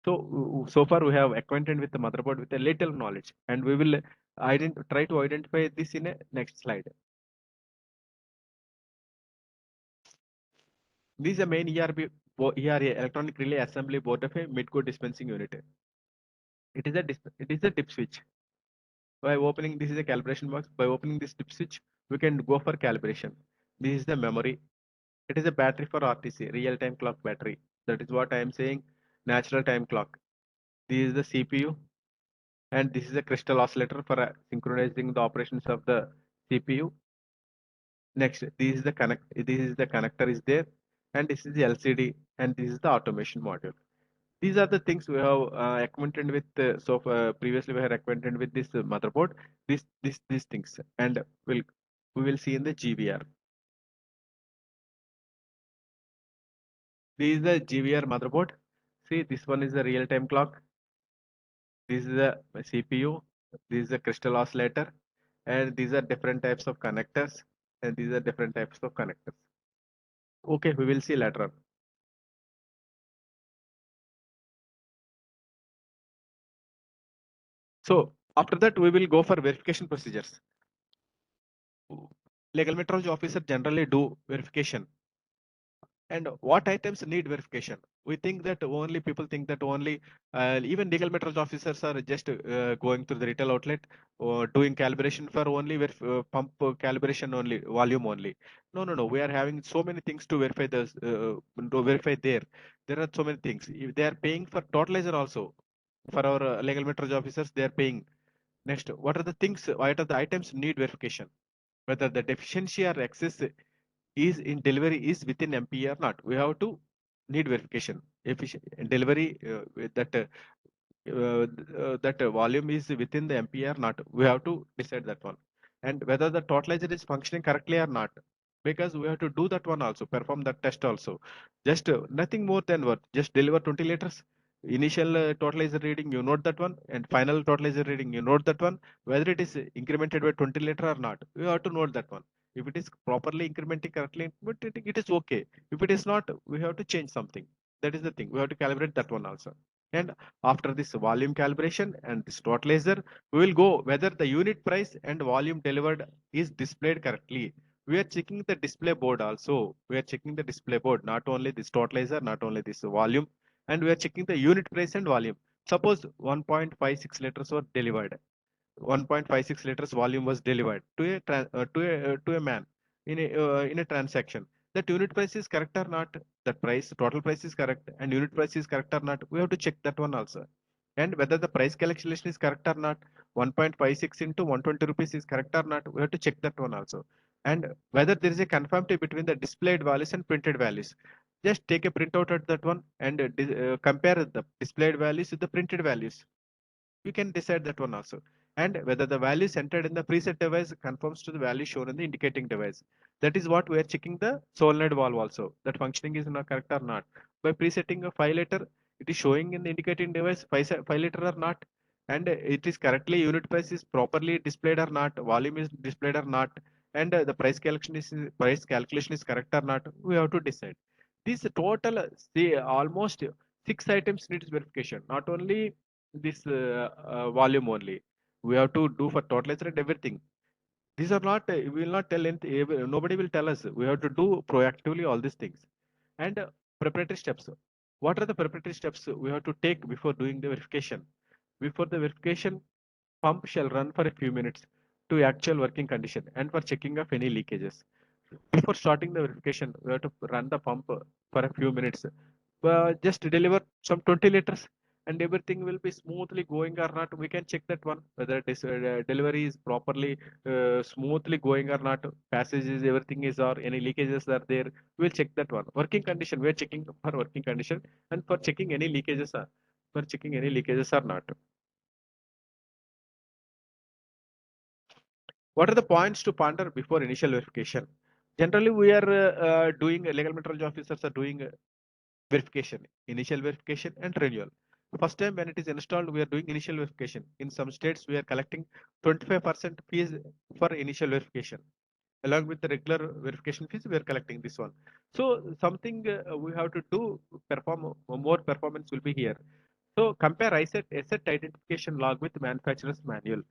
So far we have acquainted with the motherboard with a little knowledge, and we will try to identify this in a next slide. This is the main ERA, electronic relay assembly board of a mid-core dispensing unit. It is a dip switch. By opening, this is a calibration box. By opening this dip switch, we can go for calibration. This is the memory. It is a battery for RTC, real-time clock battery. That is what I am saying, natural time clock. This is the CPU, and this is a crystal oscillator for synchronizing the operations of the CPU. Next, this is the connector is there, and this is the LCD, and this is the automation module. These are the things we have acquainted with. Previously we are acquainted with this motherboard. These things, and we will see in the GVR. This is the GVR motherboard. See, this one is the real-time clock. This is the CPU. This is the crystal oscillator, and these are different types of connectors, and these are different types of connectors. Okay, we will see later on. So after that, we will go for verification procedures. Legal metrology officer generally do verification. And what items need verification? We think that only people think that only even legal metrology officers are just going to the retail outlet or doing calibration for only pump calibration only, volume only. No, no, no. We are having so many things to verify this. To verify there. There are so many things. If they are paying for totalizer also, for our legal metrology officers, they are paying. Next, what are the things? What are the items need verification? Whether the deficiency or excess is in delivery is within MP or not. We have to need verification. Efficient delivery that volume is within the MP or not. We have to decide that one, and whether the totalizer is functioning correctly or not. Because we have to do that one also, perform that test also. Just nothing more than what, just deliver 20 liters. Initial totalizer reading, you note that one, and final totalizer reading, you note that one. Whether it is incremented by 20 liter or not, we have to note that one. If it is properly incrementing correctly, but it is okay. If it is not, we have to change something. That is the thing. We have to calibrate that one also. And after this volume calibration and this totalizer, we will go whether the unit price and volume delivered is displayed correctly. We are checking the display board also. We are checking the display board, not only this totalizer, not only this volume, and we are checking the unit price and volume. Suppose 1.56 liters were delivered. 1.56 liters volume was delivered to a man in a transaction. That unit price is correct or not? That price, total price is correct, and unit price is correct or not? We have to check that one also. And whether the price calculation is correct or not, 1.56 into 120 rupees is correct or not? We have to check that one also. And whether there is a conformity between the displayed values and printed values. Just take a printout at that one and compare the displayed values with the printed values. We can decide that one also. And whether the values entered in the preset device conforms to the value shown in the indicating device. That is what we are checking the solenoid valve also, that functioning is not correct or not. By presetting a 5 liter, it is showing in the indicating device 5 liter or not, and it is correctly, unit price is properly displayed or not, volume is displayed or not, and the price calculation is correct or not. We have to decide. This total, see, almost 6 items needs verification, not only this volume only. We have to do for totalizer and everything. These are not, we will not tell anything, nobody will tell us. We have to do proactively all these things. And preparatory steps. What are the preparatory steps we have to take before doing the verification? Before the verification, pump shall run for a few minutes to actual working condition and for checking of any leakages. Before starting the verification, we have to run the pump for a few minutes. Just deliver some 20 liters and everything will be smoothly going or not. We can check that one whether it is, delivery is properly smoothly going or not. Passages, everything is, or any leakages are there. We'll check that one. Working condition, we are checking for working condition and for checking any leakages are, for checking any leakages or not. What are the points to ponder before initial verification? Generally, we are doing, legal metrology officers are doing verification, initial verification and renewal. First time when it is installed, we are doing initial verification. In some states, we are collecting 25% fees for initial verification. Along with the regular verification fees, we are collecting this one. So something we have to do, perform more performance will be here. So compare asset identification log with manufacturer's manual.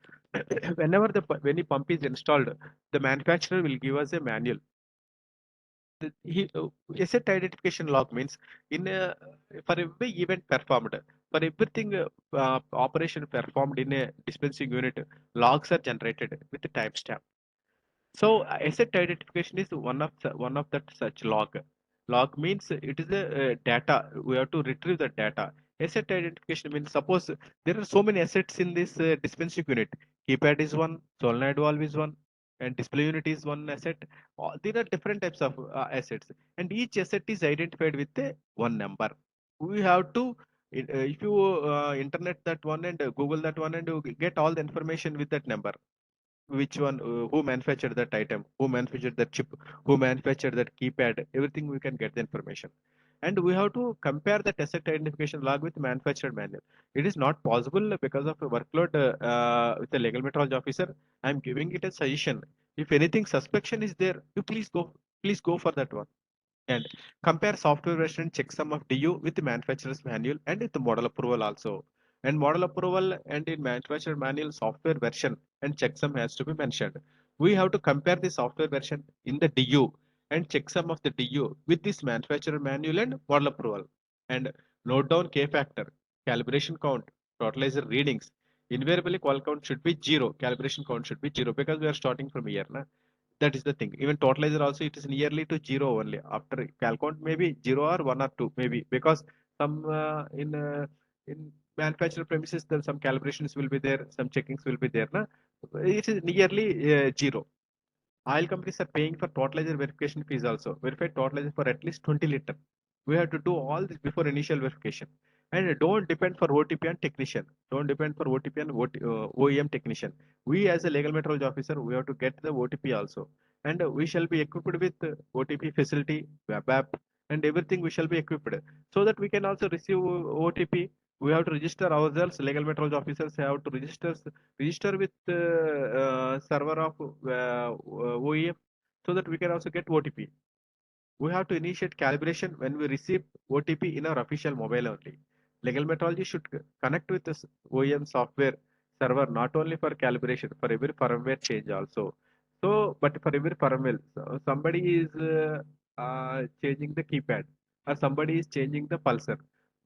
Whenever when the pump is installed, the manufacturer will give us a manual. Asset identification log means in for every event performed, for everything operation performed in a dispensing unit, logs are generated with the timestamp. So asset identification is one of that such log. Log means it is a data. We have to retrieve the data. Asset identification means suppose there are so many assets in this dispensing unit. Keypad is one, solenoid valve is one, and display unit is one asset. There are different types of assets, and each asset is identified with a one number. We have to, if you internet that one and Google that one and you get all the information with that number, which one, who manufactured that item, who manufactured that chip, who manufactured that keypad, everything we can get the information. And we have to compare the asset identification log with manufactured manual. It is not possible because of a workload with the legal metrology officer. I'm giving it a suggestion. If anything suspicion is there, you please go for that one. And compare software version checksum of DU with the manufacturer's manual and with the model approval also. And model approval and in manufacturer manual software version and checksum has to be mentioned. We have to compare the software version in the DU and checksum of the DU with this manufacturer manual and model approval. And note down K factor, calibration count, totalizer readings. Invariably, qual count should be 0. Calibration count should be 0 because we are starting from here. Na? That is the thing. Even totalizer also, it is nearly to 0 only. After cal count maybe 0 or 1 or 2 maybe, because some in manufacturer premises there some calibrations will be there, some checkings will be there. Na? It is nearly 0. Oil companies are paying for totalizer verification fees also. Verified totalizer for at least 20 liter. We have to do all this before initial verification. And don't depend for OTP and technician. Don't depend for OTP and OEM technician. We as a legal metrology officer, we have to get the OTP also. And we shall be equipped with OTP facility, web app, and everything we shall be equipped. So that we can also receive OTP. We have to register ourselves, legal metrology officers have to register with server of OEM, so that we can also get OTP. We have to initiate calibration when we receive OTP in our official mobile only. Legal metrology should connect with this OEM software server not only for calibration, for every firmware change also. So, but for every firmware, so somebody is changing the keypad or somebody is changing the pulsar.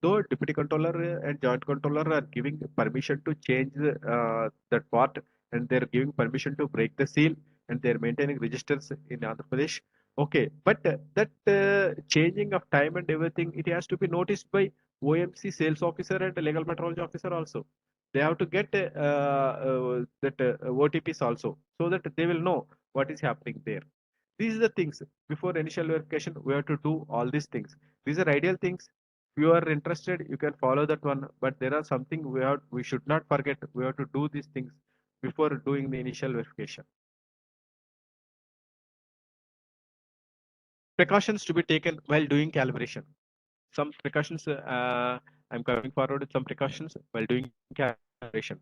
Though deputy controller and joint controller are giving permission to change that part, and they're giving permission to break the seal, and they're maintaining registers in Andhra Pradesh. Okay, but that changing of time and everything, it has to be noticed by OMC sales officer and legal metrology officer also. They have to get that OTPs also, so that they will know what is happening there. These are the things. Before initial verification, we have to do all these things. These are ideal things. If you are interested, you can follow that one. But there are something we should not forget. We have to do these things before doing the initial verification. Precautions to be taken while doing calibration. Some precautions, I'm coming forward with some precautions while doing calibration.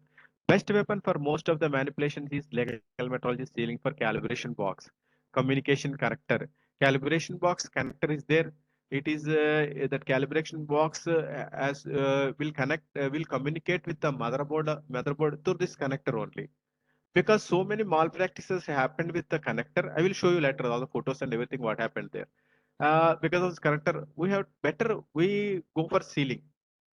Best weapon for most of the manipulations is legal metrology sealing for calibration box. Communication connector. Calibration box connector is there. It is that calibration box as will communicate with the motherboard through this connector only. because so many malpractices happened with the connector. I will show you later all the photos and everything what happened there. Because of this connector, we have better we go for sealing.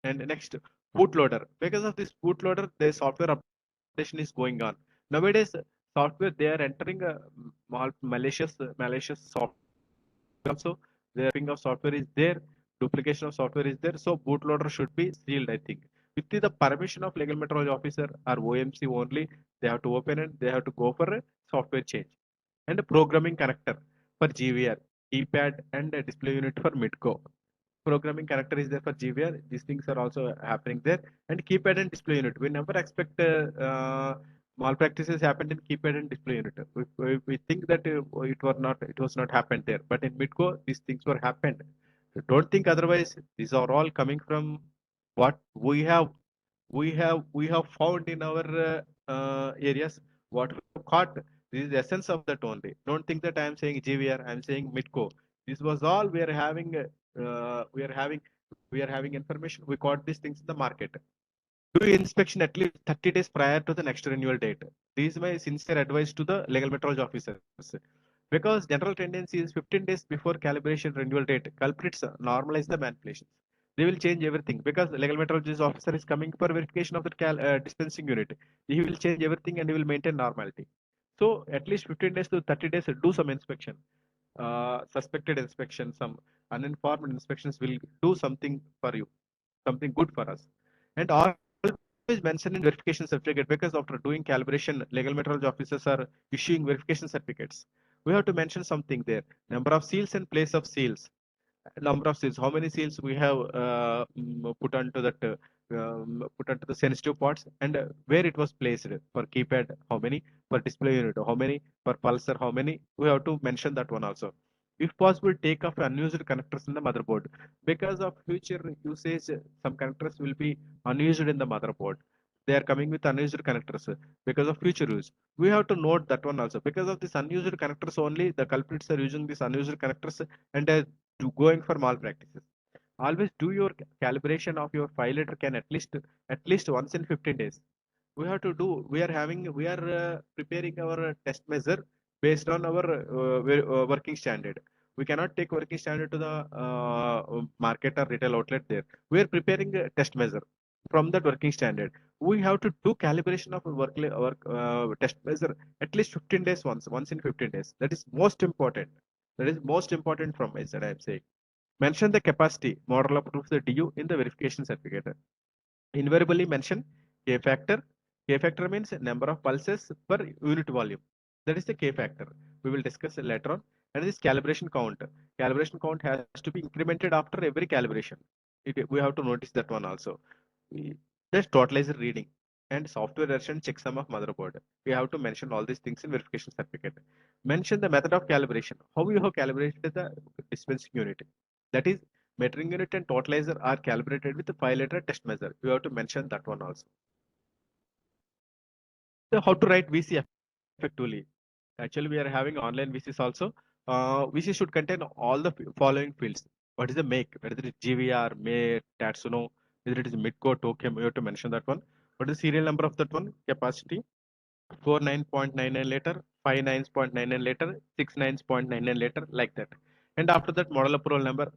And next, bootloader. Because of this bootloader, the software updation is going on. Nowadays, software they are entering a malicious software also. The ping of software is there, duplication of software is there. So bootloader should be sealed, I think. With the permission of legal metrology officer or OMC only, they have to open it, they have to go for a software change. And a programming connector for GVR, keypad and a display unit for Midco. Programming connector is there for GVR. These things are also happening there. And keypad and display unit. We never expect malpractices happened in keypad and display unit. We think that it was not happened there. But in Midco, these things were happened. So don't think otherwise. These are all coming from what we have found in our areas. What we have caught. This is the essence of that only. Don't think that I am saying GVR. I am saying Midco. This was all we are having. We are having information. We caught these things in the market. Do inspection at least 30 days prior to the next renewal date. This is my sincere advice to the legal metrology officers. Because general tendency is 15 days before calibration renewal date, culprits normalize the manipulations. They will change everything because the legal metrology officer is coming for verification of the dispensing unit. He will change everything and he will maintain normality. So at least 15 days to 30 days, do some inspection. Suspected inspection, some uninformed inspections will do something for you, something good for us. And always mention in verification certificate because after doing calibration, legal metrology officers are issuing verification certificates. We have to mention something there. Number of seals and place of seals. Number of seals. How many seals we have put onto that put onto the sensitive parts and where it was placed for keypad. How many for display unit? How many for pulsar? How many? We have to mention that one also. If possible, take off unused connectors in the motherboard. Because of future usage, some connectors will be unused in the motherboard. They are coming with unused connectors because of future use. We have to note that one also. Because of this unused connectors only, the culprits are using these unused connectors and going for malpractices. Always do your calibration of your 5 liter can at least once in 15 days. We have to do. We are preparing our test measure based on our working standard. We cannot take working standard to the market or retail outlet there. We are preparing a test measure from that working standard. We have to do calibration of our test measure at least 15 days once in 15 days. That is most important. That is most important from my side, I am saying. Mention the capacity model of the DU in the verification certificate. Invariably mention K factor. K factor means number of pulses per unit volume. That is the K factor. We will discuss it later on. And this calibration count. Calibration count has to be incremented after every calibration. We have to notice that one also. There's totalizer reading and software version checksum of motherboard. We have to mention all these things in verification certificate. Mention the method of calibration. How you have calibrated the dispensing unit. That is, metering unit and totalizer are calibrated with the 5 liter test measure. You have to mention that one also. So how to write VC effectively? Actually, we are having online VCs also. VC should contain all the following fields. What is the make? Whether it is GVR, May, Tatsuno, whether it is Midco, Tokem, you have to mention that one. What is the serial number of that one? Capacity, 49.99 liter, 59.99 liter, 69.99 liter, like that. And after that, model approval number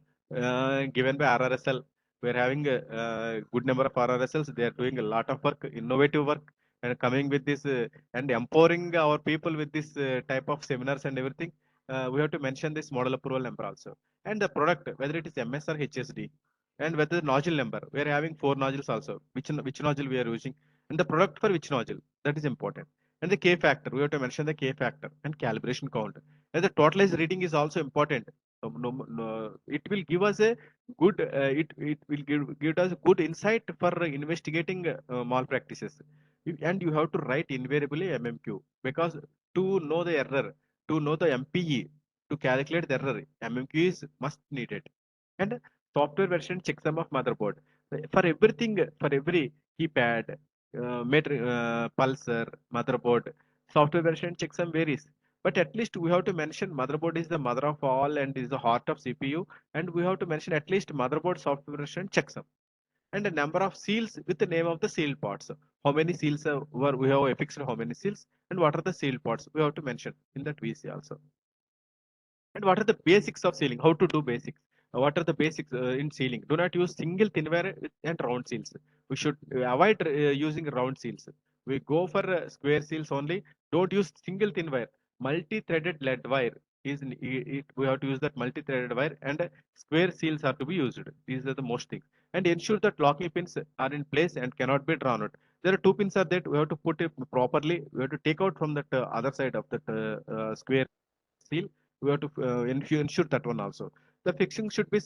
given by RRSL. We're having a good number of RRSLs. They are doing a lot of work, innovative work, and coming with this and empowering our people with this type of seminars and everything. We have to mention this model approval number also. And the product, whether it is MS or HSD, and whether the nozzle number. We are having 4 nozzles also. Which nozzle we are using, and the product for which nozzle. That is important. And the K factor, we have to mention the K factor and calibration count. And the totalized reading is also important. It will give us a good, it will give us good insight for investigating malpractices. And you have to write invariably MMQ because to know the error, to know the MPE, to calculate the error, MMQ is must needed. And software version checksum of motherboard. For everything, for every keypad, pulsar, motherboard, software version checksum varies. But at least we have to mention motherboard is the mother of all and is the heart of CPU. And we have to mention at least motherboard software version checksum. And a number of seals with the name of the seal parts. how many seals were we have affixed, how many seals, and what are the seal parts we have to mention in that VC also. And what are the basics of sealing? How to do basics? What are the basics in sealing? Do not use single thin wire and round seals. We should avoid using round seals. We go for square seals only. Don't use single thin wire. Multi-threaded lead wire is we have to use that multi-threaded wire, and square seals are to be used. These are the most things. And ensure that locking pins are in place and cannot be drawn out. There are two pins are that we have to put it properly. We have to take out from that other side of that square seal. We have to ensure that one also. The fixing should be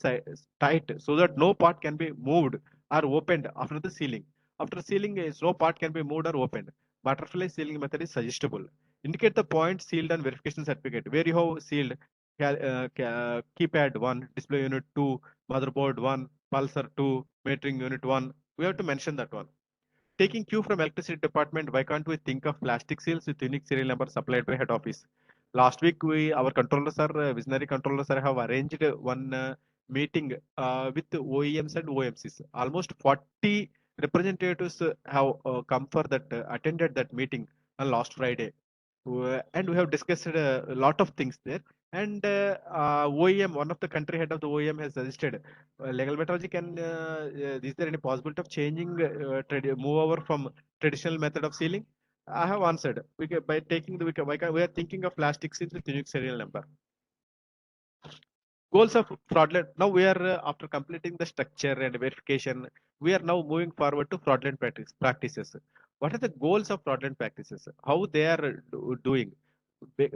tight so that no part can be moved or opened after the sealing. After sealing, no part can be moved or opened. Butterfly sealing method is suggestible. Indicate the point sealed and verification certificate where you have sealed keypad 1, display unit 2, motherboard 1, pulsar 2, metering unit 1. We have to mention that one. Taking cue from electricity department, why can't we think of plastic seals with unique serial number supplied by head office? Last week, our controllers are visionary controllers are have arranged one meeting with OEMs and OMCs. Almost 40 representatives have come for that attended that meeting on last Friday, and we have discussed a lot of things there. And OEM, one of the country head of the OEM has suggested legal metrology can. Is there any possibility of changing move over from traditional method of sealing? I have answered. By taking the we are thinking of plastic seals with unique serial number. Goals of fraudulent. Now we are after completing the structure and verification, we are now moving forward to fraudulent practices. What are the goals of fraudulent practices? How they are doing? They,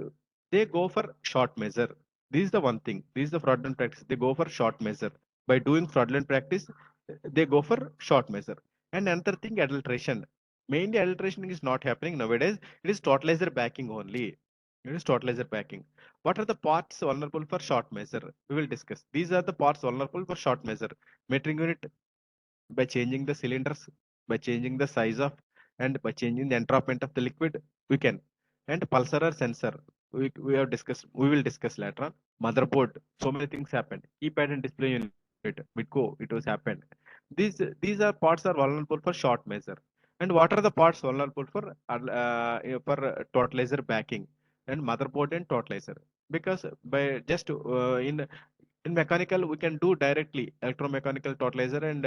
they go for short measure. This is the one thing. This is the fraudulent practice. They go for short measure. By doing fraudulent practice, they go for short measure. And another thing, adulteration. Mainly adulteration is not happening nowadays. It is totalizer backing only. It is totalizer backing. What are the parts vulnerable for short measure? We will discuss. These are the parts vulnerable for short measure. Metering unit, by changing the cylinders, by changing the size of, and by changing the entrapment of the liquid, we can. And pulsar sensor, we have discussed, we will discuss later on. Motherboard, so many things happened. Keypad and display unit, Midco, it was happened. These are parts are vulnerable for short measure. And what are the parts vulnerable for totalizer backing? And motherboard and totalizer. Because by just in mechanical we can do directly electromechanical totalizer and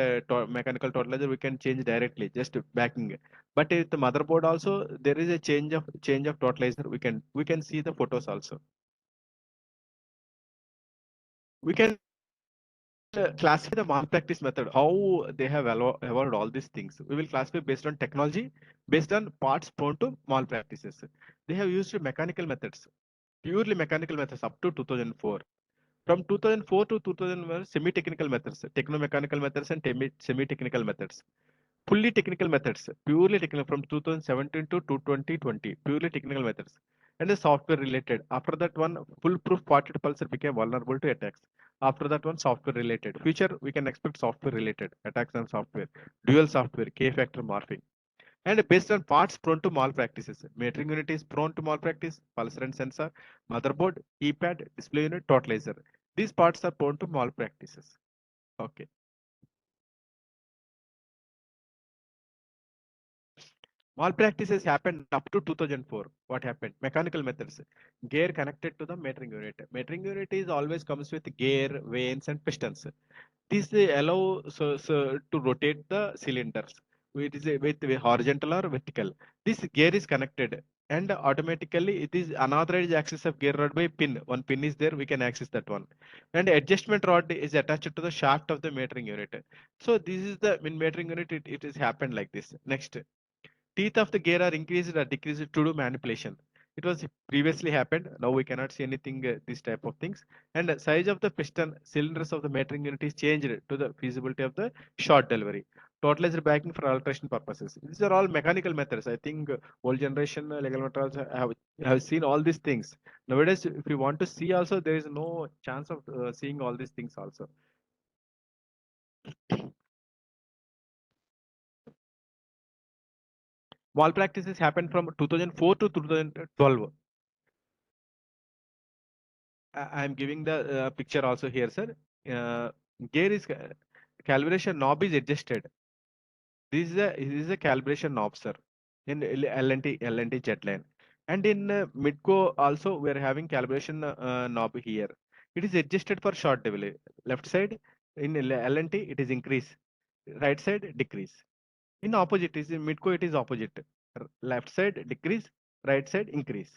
mechanical totalizer we can change directly just backing it. But with the motherboard also there is a change of totalizer. We can see the photos also. We can classify the malpractice method, how they have evolved all these things. We will classify based on technology, based on parts prone to malpractices. They have used mechanical methods, purely mechanical methods up to 2004. From 2004 to 2001, semi-technical methods, techno-mechanical methods, and semi-technical methods. Fully technical methods, purely technical from 2017 to 2020, purely technical methods. And the software related. After that one, foolproof parted pulsar became vulnerable to attacks. After that one, software related. Future, we can expect software related attacks on software, dual software, K-factor morphing. And based on parts prone to malpractices, metering unit is prone to malpractice, pulsar and sensor, motherboard, keypad, display unit, totalizer. These parts are prone to malpractices. Okay. Malpractices happened up to 2004. What happened? Mechanical methods. Gear connected to the metering unit. Metering unit is always comes with gear, vanes, and pistons. This allow to rotate the cylinders. It is with horizontal or vertical. This gear is connected and automatically it is unauthorized access of gear rod by pin. One pin is there, we can access that one. And adjustment rod is attached to the shaft of the metering unit. So this is the in metering unit, it is happened like this. Next, teeth of the gear are increased or decreased to do manipulation. It was previously happened. Now we cannot see anything this type of things. And the size of the piston cylinders of the metering unit is changed to the feasibility of the short delivery. Totalizer backing for alteration purposes. These are all mechanical methods. I think old generation legal methods have seen all these things. Nowadays, if you want to see also, there is no chance of seeing all these things also. Malpractices happened from 2004 to 2012. I am giving the picture also here, sir. Gear is calibration knob is adjusted. This is a calibration knob, sir, in L&T Jetline. And in Midco also we are having calibration knob here. It is adjusted for short delay. Left side in L&T it is increase, right side decrease. In opposite is in Midco it is opposite. Left side decrease, right side increase.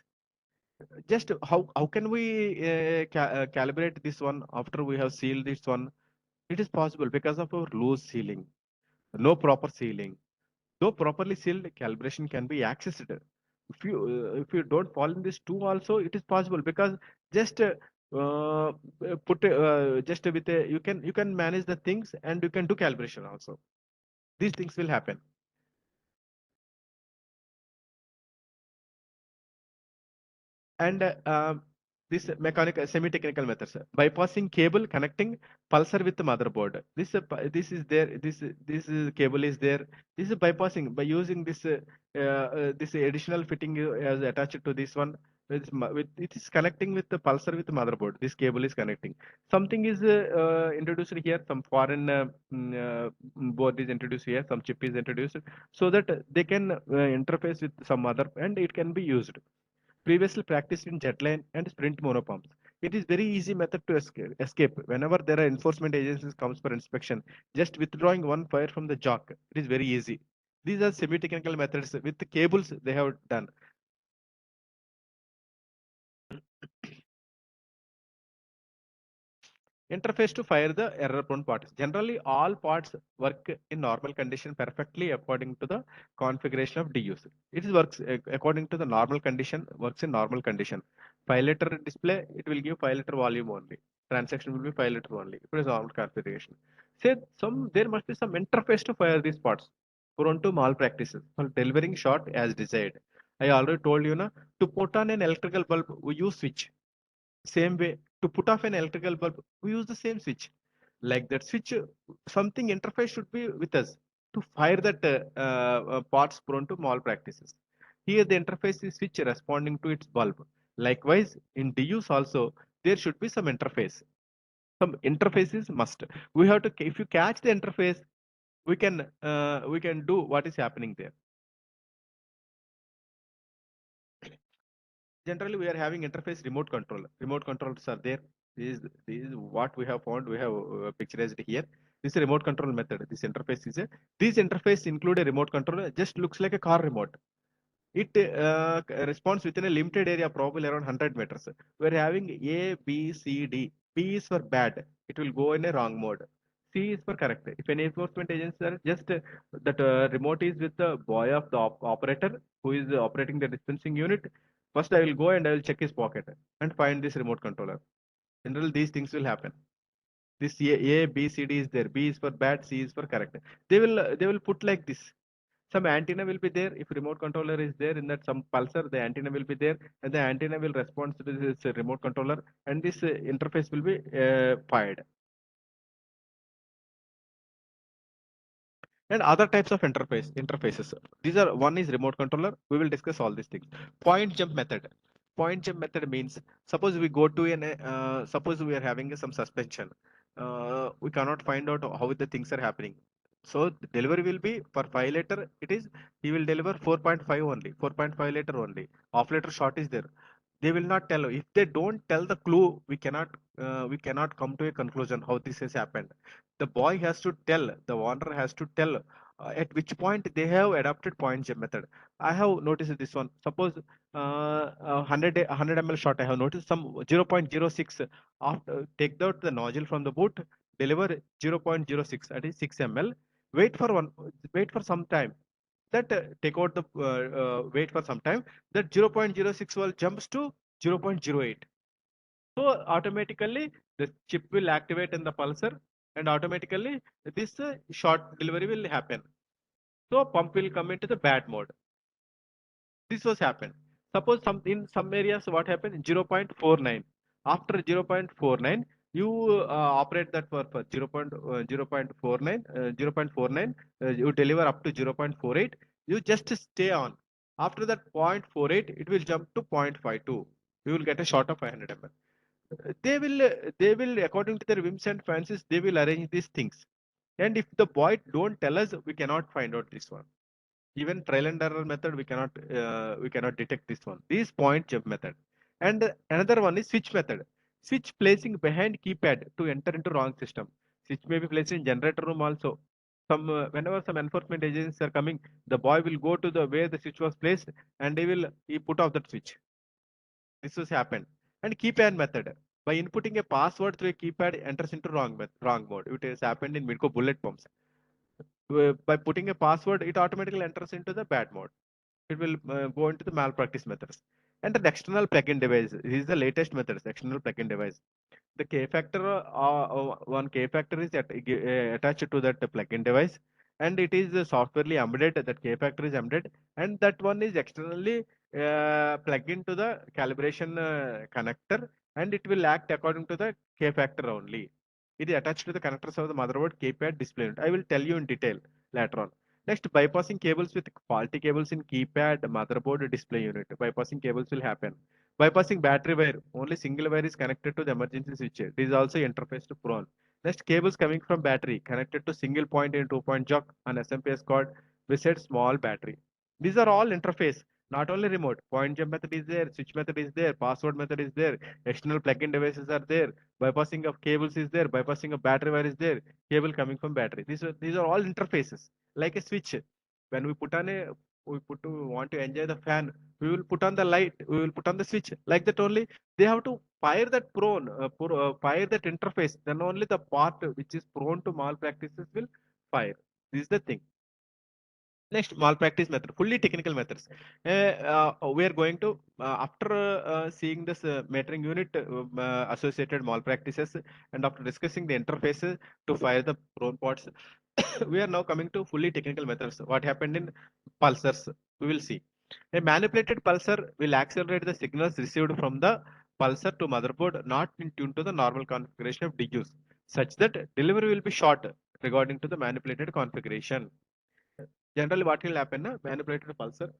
Just how can we calibrate this one after we have sealed this one? It is possible because of our loose sealing, no proper sealing. Though properly sealed, calibration can be accessed. If you don't fall in this two also, it is possible because just put just with a you can manage the things and you can do calibration also. These things will happen. And this mechanical semi-technical methods, bypassing cable connecting pulsar with the motherboard. This is there. Cable is there. This is bypassing by using this additional fitting as attached to this one. With it is connecting with the pulsar with the motherboard. This cable is connecting. Something is introduced here. Some foreign board is introduced here. Some chip is introduced so that they can interface with some other and it can be used. Previously practiced in jetline and sprint monopumps. It is very easy method to escape. Whenever there are enforcement agencies comes for inspection, just withdrawing one fire from the jock. It is very easy. These are semi-technical methods with the cables they have done. Interface to fire the error prone parts. Generally, all parts work in normal condition perfectly according to the configuration of DUs. It is works according to the normal condition, works in normal condition. 5 liter display, it will give 5 liter volume only. Transaction will be 5 liter only. It is normal configuration. Say there must be some interface to fire these parts. Prone to malpractices for delivering short as desired. I already told you na, to put on an electrical bulb, we use switch. Same way, to put off an electrical bulb, we use the same switch. Like that switch, something interface should be with us to fire that parts prone to malpractices. Here, the interface is switch responding to its bulb. Likewise, in DUs also, there should be some interface. Some interfaces must. We have to, if you catch the interface, we can do what is happening there. Generally we are having interface remote controllers are there. This is what we have found. We have picturized here. This is a remote control method. This interface is a This interface include a remote controller, just looks like a car remote. It responds within a limited area, probably around 100 meters. We're having A, B, C, D. B is for bad. It will go in a wrong mode. C is for correct. If any enforcement agents are just that remote is with the boy of the operator who is operating the dispensing unit, first I will go and I will check his pocket and find this remote controller. Generally, these things will happen. This A, B, C, D is there. B is for bad, C is for correct. They will put like this. Some antenna will be there. If remote controller is there in that some pulsar, the antenna will be there, and the antenna will respond to this remote controller, and this interface will be fired. And other types of interfaces. These are one is remote controller. We will discuss all these things. Point jump method. Point jump method means suppose we go to an suppose we are having some suspension. We cannot find out how the things are happening. So the delivery will be for 5 liter. It is he will deliver 4.5 only, 4.5 liter only. Off liter short is there. They will not tell. If they don't tell the clue, we cannot come to a conclusion how this has happened. The boy has to tell, the owner has to tell at which point they have adopted point jump method. I have noticed this one. Suppose 100 ml shot, I have noticed some 0.06 after take out the nozzle from the boot, deliver 0.06, that is 6 ml. Wait for some time. That take out the wait for some time. That 0.06 will jumps to 0.08. So automatically the chip will activate in the pulsar and automatically this short delivery will happen. So pump will come into the bad mode. This was happened. Suppose in some areas what happened 0.49. After 0.49 you operate that for 0.49 0.49 you deliver up to 0.48. You just stay on. After that 0.48 it will jump to 0.52. You will get a shot of 500 ml. They will according to their whims and fancies they will arrange these things. And if the boy don't tell us, we cannot find out this one. Even trial and error method, we cannot detect this one. This point jump method. And another one is switch method. Switch placing behind keypad to enter into wrong system. Switch may be placed in generator room also. Some whenever some enforcement agents are coming, the boy will go to the where the switch was placed and he put off that switch. This has happened. And keypad method. By inputting a password through a keypad enters into wrong mode. It has happened in Midco bullet pumps. By putting a password, it automatically enters into the bad mode. It will go into the malpractice methods. And an external plugin device. This is the latest methods, external plugin device. The K factor, one K factor is attached to that plugin device, and it is softwarely embedded. That K factor is embedded, and that one is externally plugged into the calibration connector, and it will act according to the K factor only. It is attached to the connectors of the motherboard, keypad, display unit. I will tell you in detail later on. Next, bypassing cables with faulty cables in keypad, motherboard, display unit. Bypassing cables will happen. Bypassing battery wire, only single wire is connected to the emergency switch. This is also interface to prone. Next, cables coming from battery connected to single point and 2-point jack on SMPS cord beside small battery. These are all interface, not only remote. Point jump method is there, switch method is there, password method is there, external plug-in devices are there, bypassing of cables is there, bypassing of battery wire is there, cable coming from battery. These are all interfaces, like a switch. When we want to enjoy the fan, we will put on the light, we will put on the switch, like that only. They have to fire that fire that interface, then only the part which is prone to malpractices will fire. This is the thing. Next, malpractice method, fully technical methods. We are going to, after seeing this metering unit associated malpractices, and after discussing the interfaces to fire the prone parts, we are now coming to fully technical methods. What happened in pulsars, we will see. A manipulated pulsar will accelerate the signals received from the pulsar to motherboard not in tune to the normal configuration of DQs, such that delivery will be short regarding to the manipulated configuration. Generally, what will happen? Manipulated pulsar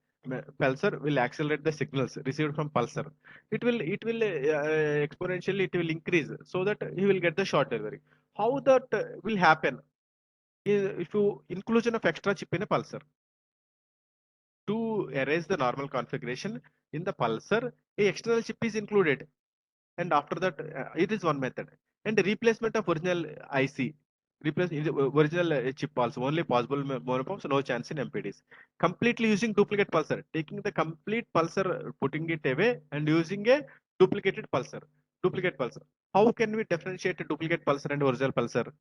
will accelerate the signals received from pulsar. It will exponentially it will increase so that he will get the short delivery. How that will happen? If you inclusion of extra chip in a pulsar to erase the normal configuration in the pulsar, a external chip is included, and after that it is one method. And the replacement of original IC, replace original chip also, only possible monopops, no chance in MPDs. Completely using duplicate pulsar, taking the complete pulsar, putting it away and using a duplicated pulsar. Duplicate pulsar. How can we differentiate a duplicate pulsar and original pulsar?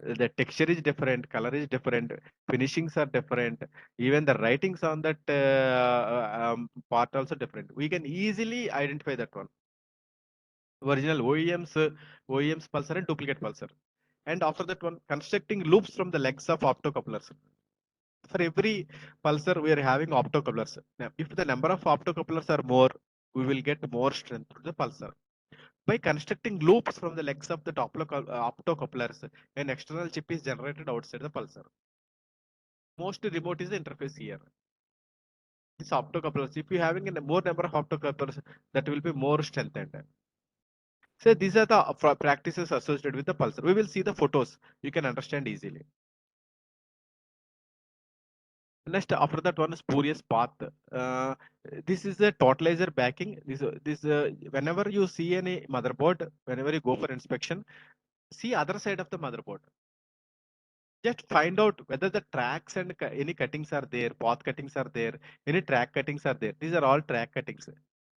The texture is different, color is different, finishings are different, even the writings on that part also different. We can easily identify that one. Original OEM's pulsar and duplicate pulsar. And after that one, constructing loops from the legs of optocouplers. For every pulsar, we are having optocouplers. Now, if the number of optocouplers are more, we will get more strength to the pulsar. By constructing loops from the legs of the optocouplers, an external chip is generated outside the pulsar. Most remote is the interface here. This optocouplers, if you having a more number of optocouplers, that will be more strengthened. So these are the practices associated with the pulsar. We will see the photos. You can understand easily. Next, after that one, spurious path. This is a totalizer backing. Whenever you see any motherboard, whenever you go for inspection, see other side of the motherboard. Just find out whether the tracks and any cuttings are there, path cuttings are there, any track cuttings are there. These are all track cuttings.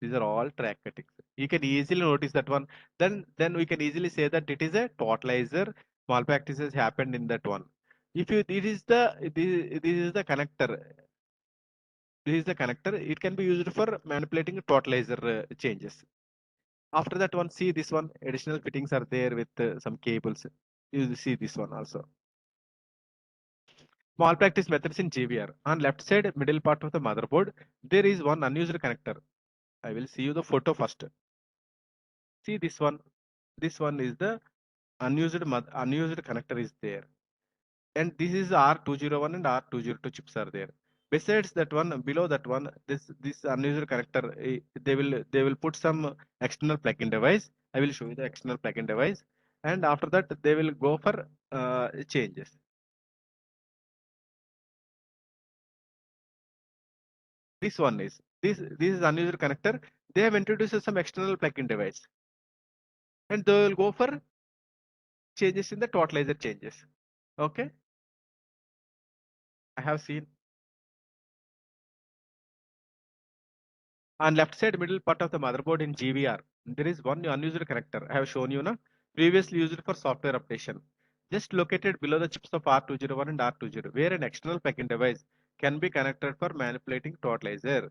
These are all track cuttings. You can easily notice that one. Then we can easily say that it is a totalizer. Malpractices happened in that one. If you this is the connector. This is the connector. It can be used for manipulating totalizer changes. After that one, see this one. Additional fittings are there with some cables. You see this one also. Malpractice methods in GVR. On left side, middle part of the motherboard, there is one unused connector. I will see you the photo first. See this one. This one is the unused connector is there. And this is R201 and R202 chips are there. Besides that one, below that one, this unused connector, they will put some external plug-in device. I will show you the external plug-in device. And after that, they will go for changes. This one is this is unused connector. They have introduced some external plug-in device, and they will go for changes in the totalizer changes. Okay, I have seen. On left side middle part of the motherboard in GVR, there is one unused connector. I have shown you, na, previously used for software updation. Just located below the chips of R201 and R20, where an external plug-in device can be connected for manipulating totalizer.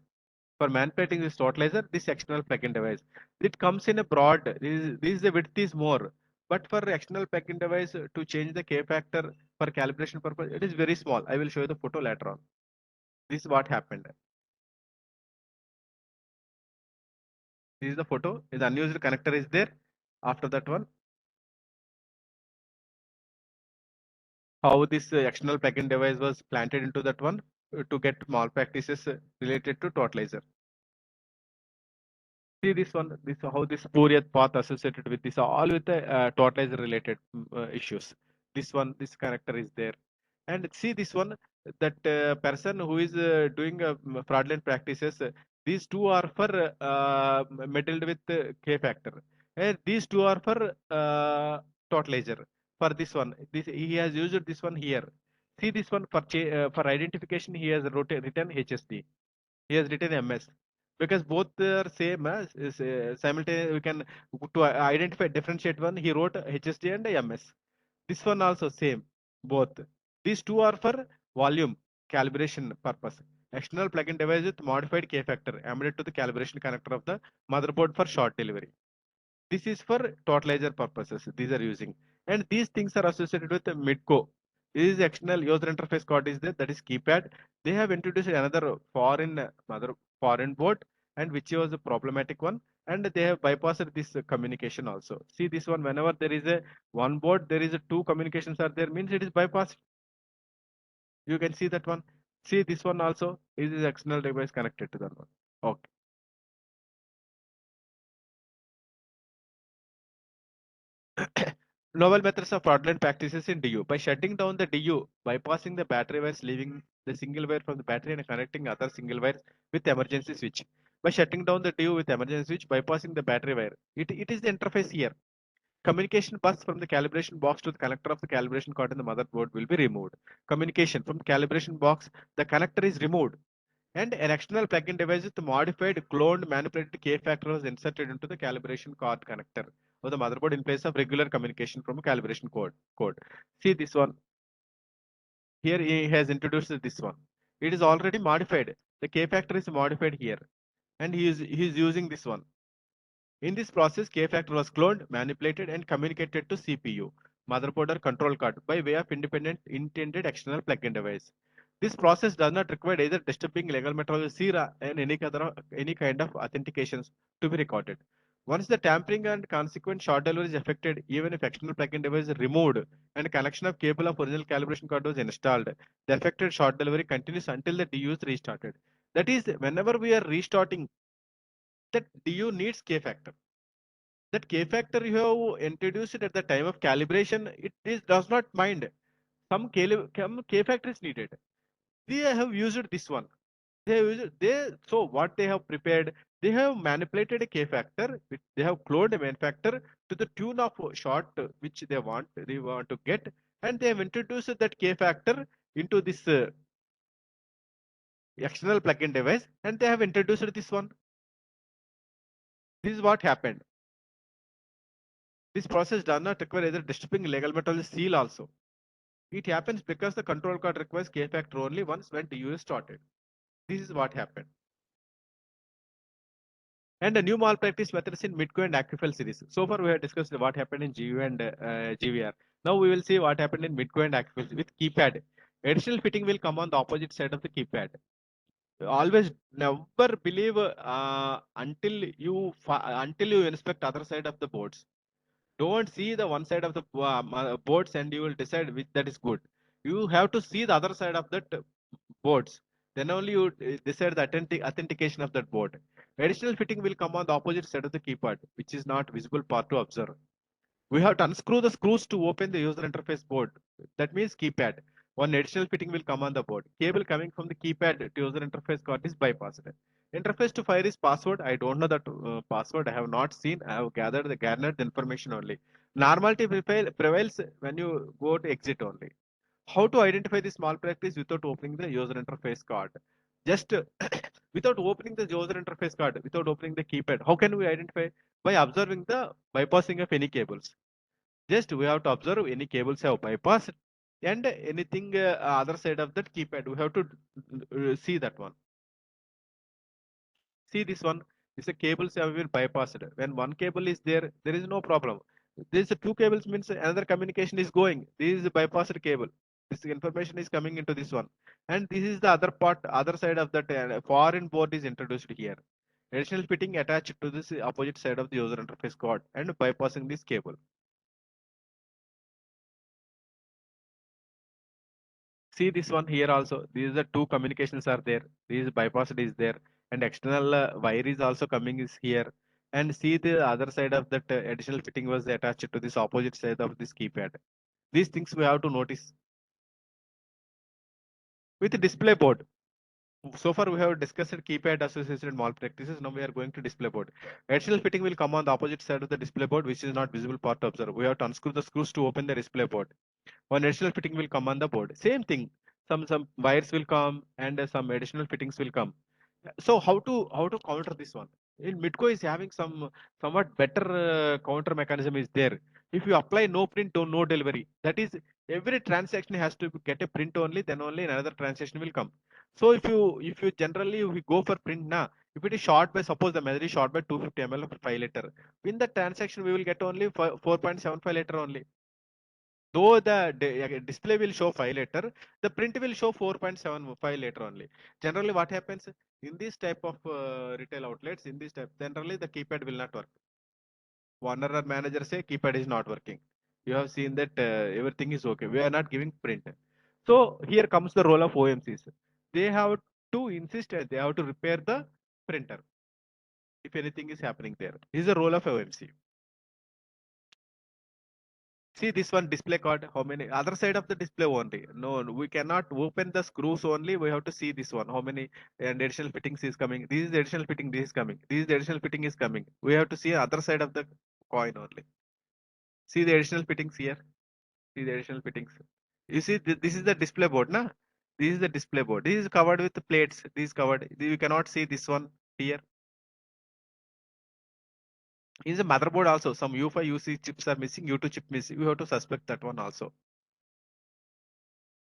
For manipulating this totalizer, this external plug-in device, it comes in a broad. This is the width is more, but for external plug-in device to change the K factor for calibration purpose, it is very small. I will show you the photo later on. This is what happened. This is the photo. The unused connector is there. After that one, how this external plug-in device was planted into that one to get malpractices related to totalizer. See this one, this how this spurious path associated with this, all with the totalizer related issues. This one, this connector is there. And see this one, that person who is doing fraudulent practices, these two are for meddled with K factor. And these two are for totalizer. For this one, this he has used this one here. See this one for identification, he has written HSD. He has written MS because both are same as simultaneous. We can to identify differentiate one. He wrote HSD and MS. This one also same, both. These two are for volume calibration purpose. External plug-in device with modified K factor embedded to the calibration connector of the motherboard for short delivery. This is for totalizer purposes. These are using, and these things are associated with the Midco. This is external user interface card is there. That is keypad. They have introduced another foreign foreign board, and which was a problematic one. And they have bypassed this communication also. See this one. Whenever there is a one board, there is a two communications are there. Means it is bypassed. You can see that one. See this one also. Is this external device connected to that one? Okay. Novel methods of fraudulent practices in DU. By shutting down the DU, bypassing the battery wires, leaving the single wire from the battery and connecting other single wires with emergency switch. By shutting down the DU with emergency switch, bypassing the battery wire. It is the interface here. Communication bus from the calibration box to the connector of the calibration card in the motherboard will be removed. Communication from the calibration box, the connector is removed, and an external plug-in device with modified cloned manipulated K factor was inserted into the calibration card connector of the motherboard in place of regular communication from a calibration code. See this one. Here he has introduced this one. It is already modified. The K factor is modified here, and he is using this one. In this process, K factor was cloned, manipulated, and communicated to CPU, motherboard or control card by way of independent intended external plug-in device. This process does not require either disturbing legal metrology and any kind of authentications to be recorded. Once the tampering and consequent short delivery is affected, even if external plug-in device is removed and connection of cable of original calibration card was installed, the affected short delivery continues until the DU is restarted. That is, whenever we are restarting, that DU needs K factor. That K factor you have introduced it at the time of calibration, it is does not mind. Some K factor is needed. They have used this one. So what they have prepared, they have manipulated a K factor, which they have cloned a main factor to the tune of short which they want to get, and they have introduced that K factor into this external plug-in device, and they have introduced this one. This is what happened. This process does not require either disturbing legal metal seal also. It happens because the control card requires K factor only once when DU is started. This is what happened. And the new malpractice methods in Midco and Aquifel series. So far we have discussed what happened in GU and GVR. Now we will see what happened in Midco and Aquifel with keypad. Additional fitting will come on the opposite side of the keypad. Always never believe until you inspect other side of the boards. Don't see the one side of the boards and you will decide which that is good. You have to see the other side of that boards. Then only you decide the authentication of that board. Additional fitting will come on the opposite side of the keypad, which is not visible part to observe. We have to unscrew the screws to open the user interface board. That means keypad. One additional fitting will come on the board. Cable coming from the keypad to user interface card is bypassed. Interface to fire is password. I don't know that password. I have not seen. I have garnered the information only. Normality prevails when you go to exit only. How to identify the small practice without opening the user interface card? Just without opening the user interface card, without opening the keypad, how can we identify? By observing the bypassing of any cables. Just we have to observe any cables have bypassed and anything other side of that keypad. We have to see that one. See this one. This cables have been bypassed. When one cable is there, there is no problem. This two cables means another communication is going. This is a bypassed cable. This information is coming into this one, and this is the other part, other side of that foreign board is introduced here. Additional fitting attached to this opposite side of the user interface card and bypassing this cable. See this one here also. These are two communications are there. This bypassed is there, and external wire is also coming is here. And see the other side of that additional fitting was attached to this opposite side of this keypad. These things we have to notice. With the display board, so far we have discussed keypad associated malpractices. Now we are going to display board. Additional fitting will come on the opposite side of the display board, which is not visible part to observe. We have to unscrew the screws to open the display board. One additional fitting will come on the board. Same thing. Some wires will come and some additional fittings will come. So how to counter this one? In Midco is having some somewhat better counter mechanism is there. If you apply no print or no delivery, that is every transaction has to get a print only, then only another transaction will come. So if you generally we go for print now, if it is short by suppose the measure is short by 250 ml of 5 liter, in the transaction we will get only 4.75 liter only. Though the display will show 5 liter, the print will show 4.75 liter only. Generally, what happens in this type of retail outlets, in this type, generally the keypad will not work. Owner or manager say keypad is not working. You have seen that everything is okay. We are not giving print. So here comes the role of OMCs. They have to insist, they have to repair the printer if anything is happening there. This is the role of OMC. See this one display card, how many other side of the display only. No, we cannot open the screws only. We have to see this one, how many and additional fittings is coming. This is the additional fitting, this is coming. This is the additional fitting is coming. We have to see other side of the coin only. See the additional fittings here. See the additional fittings. You see, this is the display board, na? This is the display board. This is covered with the plates. This is covered. You cannot see this one here. In the motherboard also, some U5, UC chips are missing, U2 chip missing. We have to suspect that one also.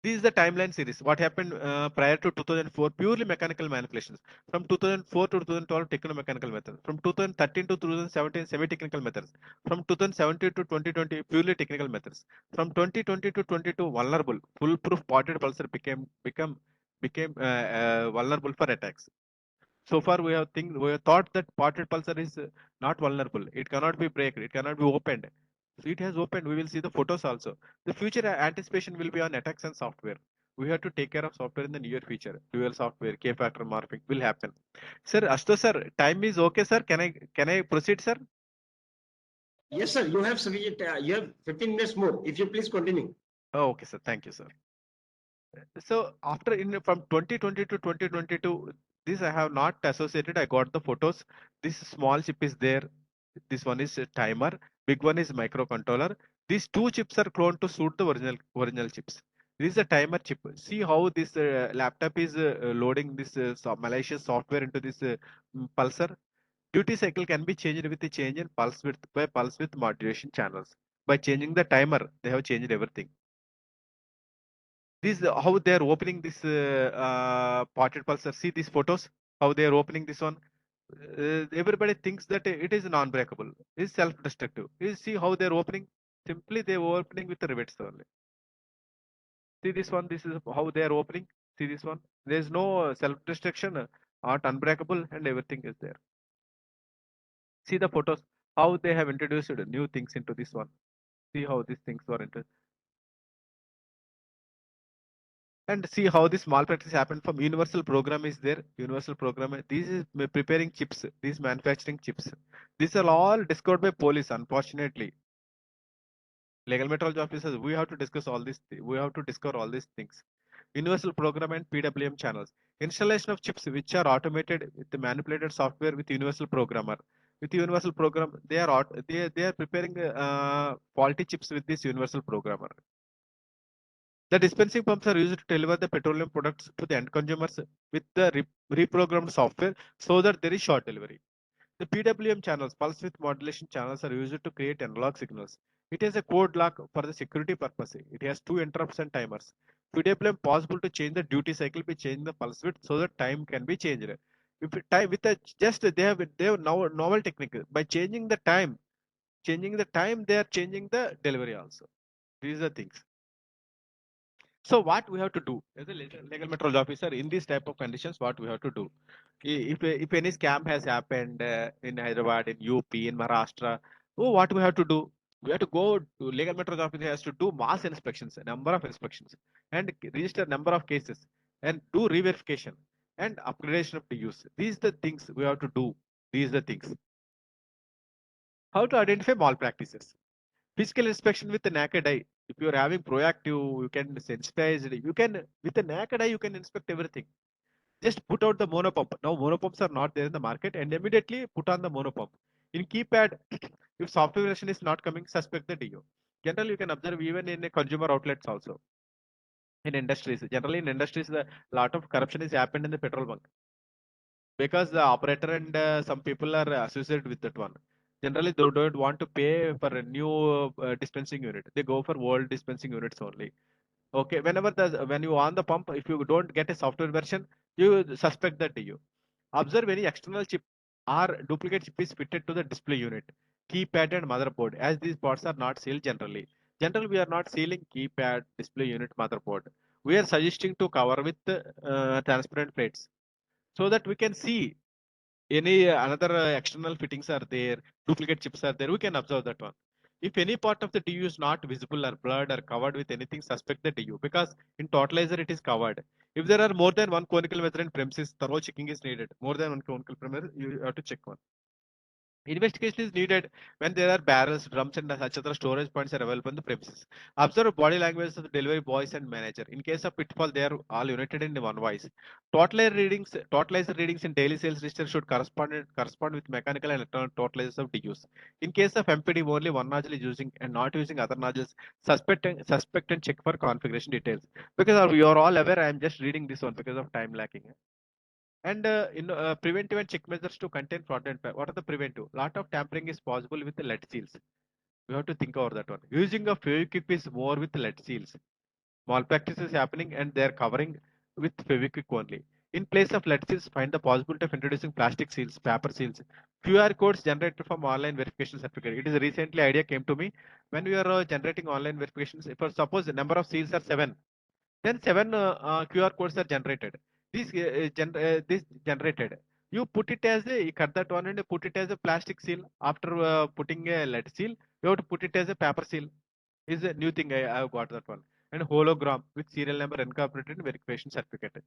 This is the timeline series. What happened prior to 2004, purely mechanical manipulations. From 2004 to 2012, techno-mechanical methods. From 2013 to 2017, semi-technical methods. From 2017 to 2020, purely technical methods. From 2020 to 22, vulnerable. Foolproof potted pulsar became vulnerable for attacks. So far, we have thought that potted pulsar is not vulnerable. It cannot be breaked. It cannot be opened. So it has opened. We will see the photos also. The future anticipation will be on attacks and software. We have to take care of software in the near future. Dual software, K-factor morphing will happen. Sir, Ashutosh sir, time is okay, sir. Can I proceed, sir? Yes, sir. You have sufficient. You have 15 minutes more. If you please continue. Oh, okay, sir. Thank you, sir. So after from 2020 to 2022, this I have not associated. I got the photos. This small chip is there. This one is a timer. Big one is microcontroller. These two chips are cloned to suit the original chips. This is a timer chip. See how this laptop is loading this malicious software into this pulsar. Duty cycle can be changed with the change in pulse width by pulse width modulation channels. By changing the timer, they have changed everything. This how they are opening this potted pulsar. See these photos, how they are opening this one. Everybody thinks that it is non-breakable. It's self-destructive. You see how they are opening. Simply they are opening with the rivets only. See this one. This is how they are opening. See this one. There is no self-destruction, not unbreakable, and everything is there. See the photos. How they have introduced new things into this one. See how these things were introduced. And see how this malpractice happened from universal program is there. Universal program. This is preparing chips. These manufacturing chips. These are all discovered by police, unfortunately. legal metrology officers, we have to discuss all this. We have to discover all these things. Universal program and PWM channels. Installation of chips which are automated with the manipulated software with universal programmer. With universal program, they are preparing faulty chips with this universal programmer. The dispensing pumps are used to deliver the petroleum products to the end consumers with the reprogrammed software so that there is short delivery. The PWM channels, pulse width modulation channels, are used to create analog signals. It has a code lock for the security purpose. It has two interrupts and timers. PWM possible to change the duty cycle by changing the pulse width so that time can be changed. If time with a just they have now novel technique by changing the time they are changing the delivery also. These are things. So what we have to do as a legal metrology officer in these type of conditions, what we have to do? If any scam has happened in Hyderabad, in UP, in Maharashtra, oh, what we have to do? We have to go to legal metrology officer has to do mass inspections, a number of inspections, and register number of cases, and do re-verification and upgradation of the use. These are the things we have to do. These are the things. How to identify malpractices? Physical inspection with the naked eye. If you are having proactive, you can sensitize it. You can with the naked eye you can inspect everything. Just put out the monopump. Now monopumps are not there in the market, and immediately put on the monopump. In keypad, if software version is not coming, suspect the DO. Generally, you can observe even in consumer outlets also. In industries, generally in industries, the lot of corruption is happened in the petrol bunk because the operator and some people are associated with that one. Generally, they don't want to pay for a new dispensing unit. They go for old dispensing units only. Okay, when you on the pump, if you don't get a software version, you suspect that you observe any external chip or duplicate chip is fitted to the display unit, keypad and motherboard, as these parts are not sealed generally. Generally, we are not sealing keypad, display unit, motherboard. We are suggesting to cover with transparent plates so that we can see any another external fittings are there, duplicate chips are there, we can observe that one. If any part of the DU is not visible or blurred or covered with anything, suspect the DU because in totalizer it is covered. If there are more than one conical measurement premises, thorough checking is needed. More than one conical premise, you have to check one. Investigation is needed when there are barrels, drums, and such other storage points are available in the premises. Observe body language of the delivery boys and manager. In case of pitfall, they are all united in one voice. Totalizer readings in daily sales register should correspond with mechanical and electronic totalizers of DUs. In case of MPD, only one nozzle is using and not using other nozzles. Suspect and check for configuration details. Because you are all aware, I am just reading this one because of time lacking. And preventive and check measures to contain fraudulent. What are the preventive? Lot of tampering is possible with the lead seals. We have to think over that one. Using a Fevikwik is more with lead seals. Malpractice is happening and they are covering with Fevikwik only. In place of lead seals, find the possibility of introducing plastic seals, paper seals, QR codes generated from online verification certificate. It is recently idea came to me when we are generating online verifications. If suppose the number of seals are 7, then 7 QR codes are generated. This generated. You put it as a, you cut that one and put it as a plastic seal. After putting a lead seal, you have to put it as a paper seal. Is a new thing I have got that one. And hologram with serial number incorporated in verification certificate.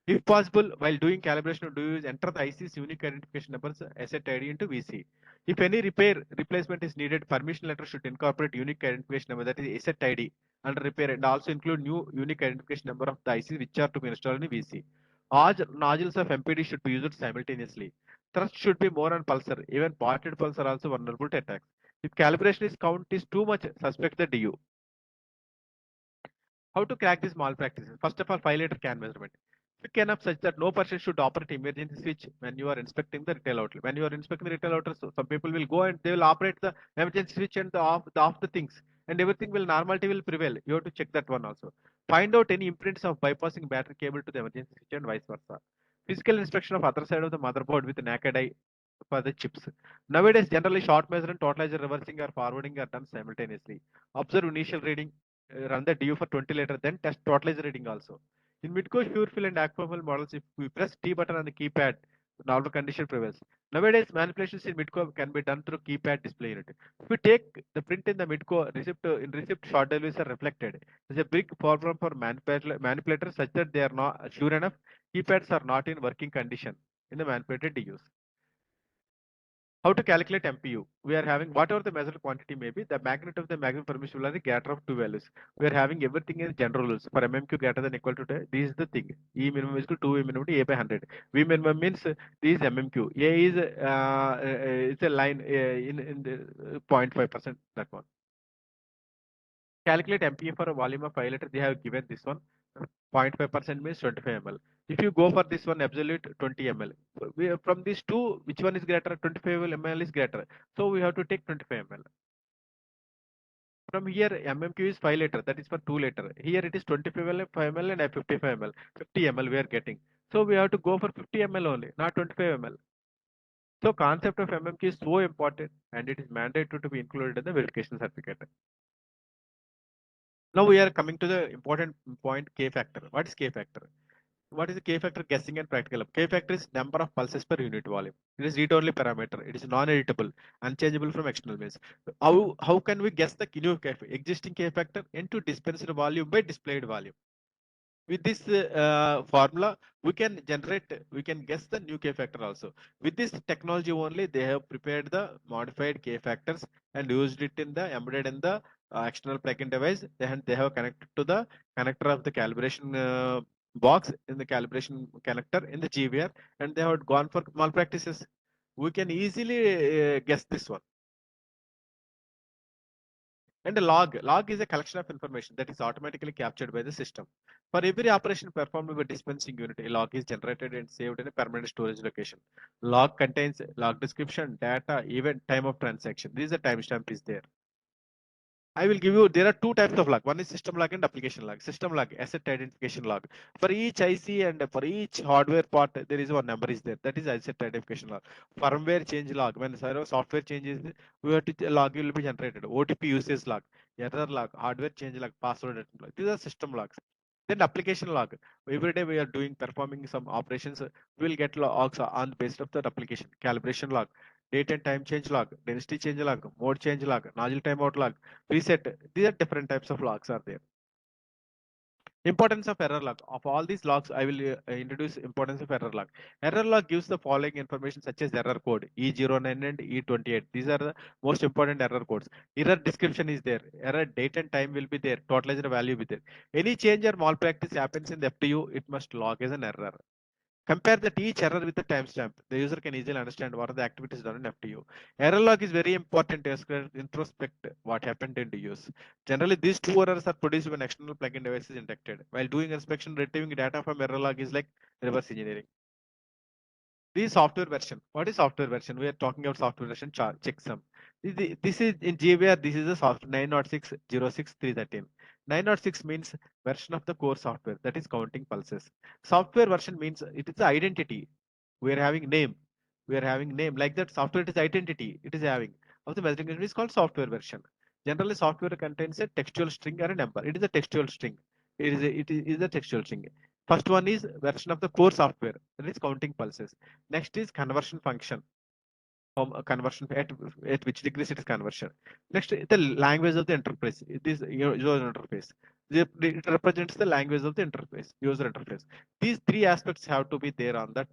If possible, while doing calibration, do use enter the IC's unique identification numbers asset ID into VC. If any replacement is needed, permission letter should incorporate unique identification number, that is asset ID, under repair, and also include new unique identification number of the ICs which are to be installed in VC. All nodules of MPD should be used simultaneously. Thrust should be more on pulsar. Even parted pulsar are also vulnerable to attacks. If calibration is count is too much, suspect the DU. How to crack these malpractices? First of all, 5-liter can measurement. Quick enough such that no person should operate emergency switch when you are inspecting the retail outlet. When you are inspecting the retail outlet, so some people will go and they will operate the emergency switch and the off the things, and everything will normality will prevail. You have to check that one also. Find out any imprints of bypassing battery cable to the emergency switch and vice versa. Physical inspection of other side of the motherboard with the naked eye for the chips. Nowadays, generally short measure and totalizer reversing or forwarding are done simultaneously. Observe initial reading, run the DU for 20 liter, then test totalizer reading also. In Midco, Purefill and Aquafill models, if we press T button on the keypad, normal condition prevails. Nowadays, manipulations in Midco can be done through keypad display unit. If we take the print in the Midco, receipt short deliveries are reflected. There's a big problem for manipulators such that they are not sure enough keypads are not in working condition in the manipulated DUs. How to calculate MPU? We are having whatever the measured quantity may be, the magnet of the magnet permissible are the greater of two values. We are having everything in general rules. For MMQ greater than equal to this is the thing. E minimum is equal to 2 E minimum to A by 100. V minimum means this is MMQ. A is it's a line in the 0.5%, that one. Calculate MPA for a volume of 5 liter. They have given this one. 0.5% means 25 ml. If you go for this one, absolute 20 ml. From these two, which one is greater? 25 ml is greater. So we have to take 25 ml. From here, MMQ is 5 liter. That is for 2 liter. Here it is 25 ml, 5 ml, and 55 ml. 50 ml we are getting. So we have to go for 50 ml only, not 25 ml. So concept of MMQ is so important, and it is mandated to be included in the verification certificate. Now we are coming to the important point, K factor. What is K factor? What is the K factor guessing and practical? K factor is number of pulses per unit volume. It is read-only parameter. It is non-editable, unchangeable from external means. How can we guess the new existing K factor into dispensed volume by displayed volume? With this formula, we can guess the new K factor also. With this technology only, they have prepared the modified K factors and used it in the embedded in the external plug-in device. And they have connected to the connector of the calibration box in the calibration connector in the GVR, and they have gone for malpractices. We can easily guess this one. And a log is a collection of information that is automatically captured by the system. For every operation performed by a dispensing unit, a log is generated and saved in a permanent storage location. Log contains log description, data, event, time of transaction. This is a timestamp is there. I will give you, there are two types of log. One is system log and application log. System log, asset identification log. For each IC and for each hardware part, there is one number is there. That is asset identification log. Firmware change log. When software changes, we have to log will be generated. OTP usage log, error log, hardware change log, password log. These are system logs. Then application log. Every day we are performing some operations. We will get logs on the basis of that application. Calibration log, date and time change log, density change log, mode change log, nozzle timeout log, reset. These are different types of logs are there. Importance of error log. Of all these logs, I will introduce importance of error log. Error log gives the following information such as error code E09 and E28. These are the most important error codes. Error description is there. Error date and time will be there. Totalizer value will be there. Any change or malpractice happens in the FTU, it must log as an error. Compare that each error with the timestamp. The user can easily understand what are the activities done in FTU. Error log is very important to introspect what happened in use. Generally, these two errors are produced when external plugin device is injected. While doing inspection, retrieving data from error log is like reverse engineering. This software version. What is software version? We are talking about software version checksum. This is in GVR. This is a software 906.06.313. 906 means version of the core software, that is counting pulses. Software version means it is the identity. We are having name. We are having name like that. Software it is identity. It is having of the measuring unit is called software version. Generally, software contains a textual string or a number. It is a textual string. It is a textual string. First one is version of the core software, that is counting pulses. Next is conversion function. Conversion at which degrees it is conversion. Next, the language of the interface. This user interface. It represents the language of the interface, user interface. These three aspects have to be there on that.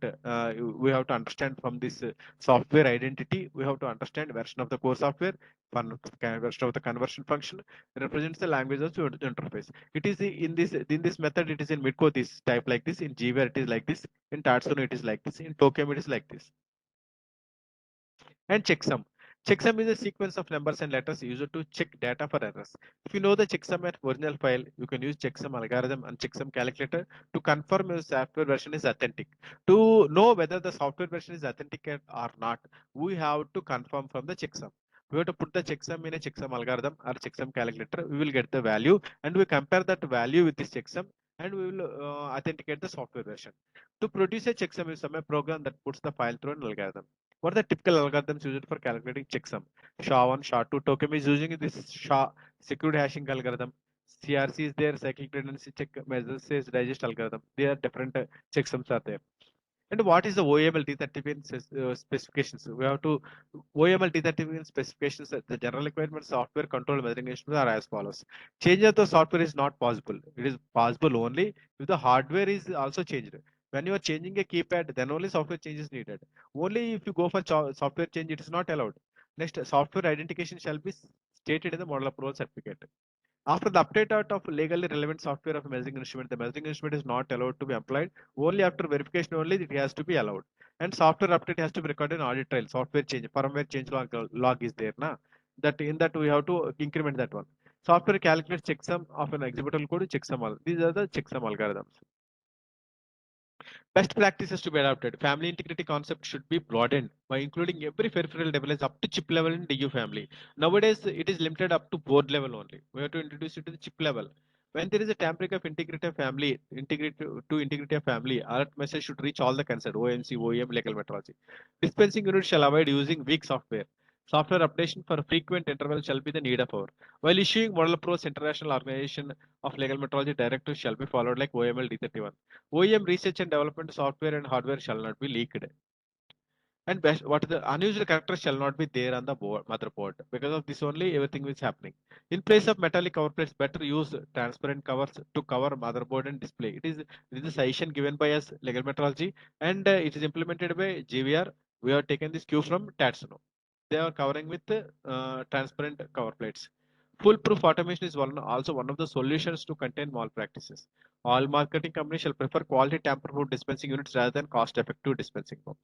We have to understand from this software identity. We have to understand version of the core software, version of the conversion function represents the language of the interface. It is in this method. It is in Midco this type like this. In GWare it is like this. In Tatsuno it is like this. In Tokem it is like this. And checksum. Checksum is a sequence of numbers and letters used to check data for errors. If you know the checksum at original file, you can use checksum algorithm and checksum calculator to confirm your software version is authentic. To know whether the software version is authentic or not, we have to confirm from the checksum. We have to put the checksum in a checksum algorithm or checksum calculator. We will get the value and we compare that value with this checksum and we will authenticate the software version. To produce a checksum is a program that puts the file through an algorithm. What are the typical algorithms used for calculating checksum? SHA-1, SHA-2. Tokem is using this SHA secured hashing algorithm. CRC is there, cyclic redundancy check measures says digest algorithm. There are different checksums are there. And what is the OEML D31 specifications? We have to OEML D31 specifications. The general requirement software control measuring instruments are as follows. Change of the software is not possible. It is possible only if the hardware is also changed. When you are changing a keypad, then only software change is needed. Only if you go for software change, it is not allowed. Next, software identification shall be stated in the model approval certificate. After the update out of legally relevant software of a measuring instrument, the measuring instrument is not allowed to be applied. Only after verification only it has to be allowed. And software update has to be recorded in audit trail. Software change, firmware change log is there. Na? That in that we have to increment that one. Software calculates checksum of an executable code checksum. These are the checksum algorithms. Best practices to be adopted. Family integrity concept should be broadened by including every peripheral device up to chip level in DU family. Nowadays, it is limited up to board level only. We have to introduce it to the chip level. When there is a tampering of integrity of family, integrity of family, alert message should reach all the concerned OMC, OEM, legal metrology. Dispensing units shall avoid using weak software. Software updation for frequent intervals shall be the need of hour. While issuing model approach, International Organization of Legal Metrology directives shall be followed like OML D31. OEM research and development software and hardware shall not be leaked. And best, what the unusual characters shall not be there on the board, motherboard. Because of this only everything is happening. In place of metallic cover plates, better use transparent covers to cover motherboard and display. It is a suggestion given by us legal metrology, and it is implemented by GVR. We have taken this cue from Tatsuno. They are covering with transparent cover plates. Foolproof automation is also one of the solutions to contain malpractices. All marketing companies shall prefer quality tamper-proof dispensing units rather than cost-effective dispensing pumps.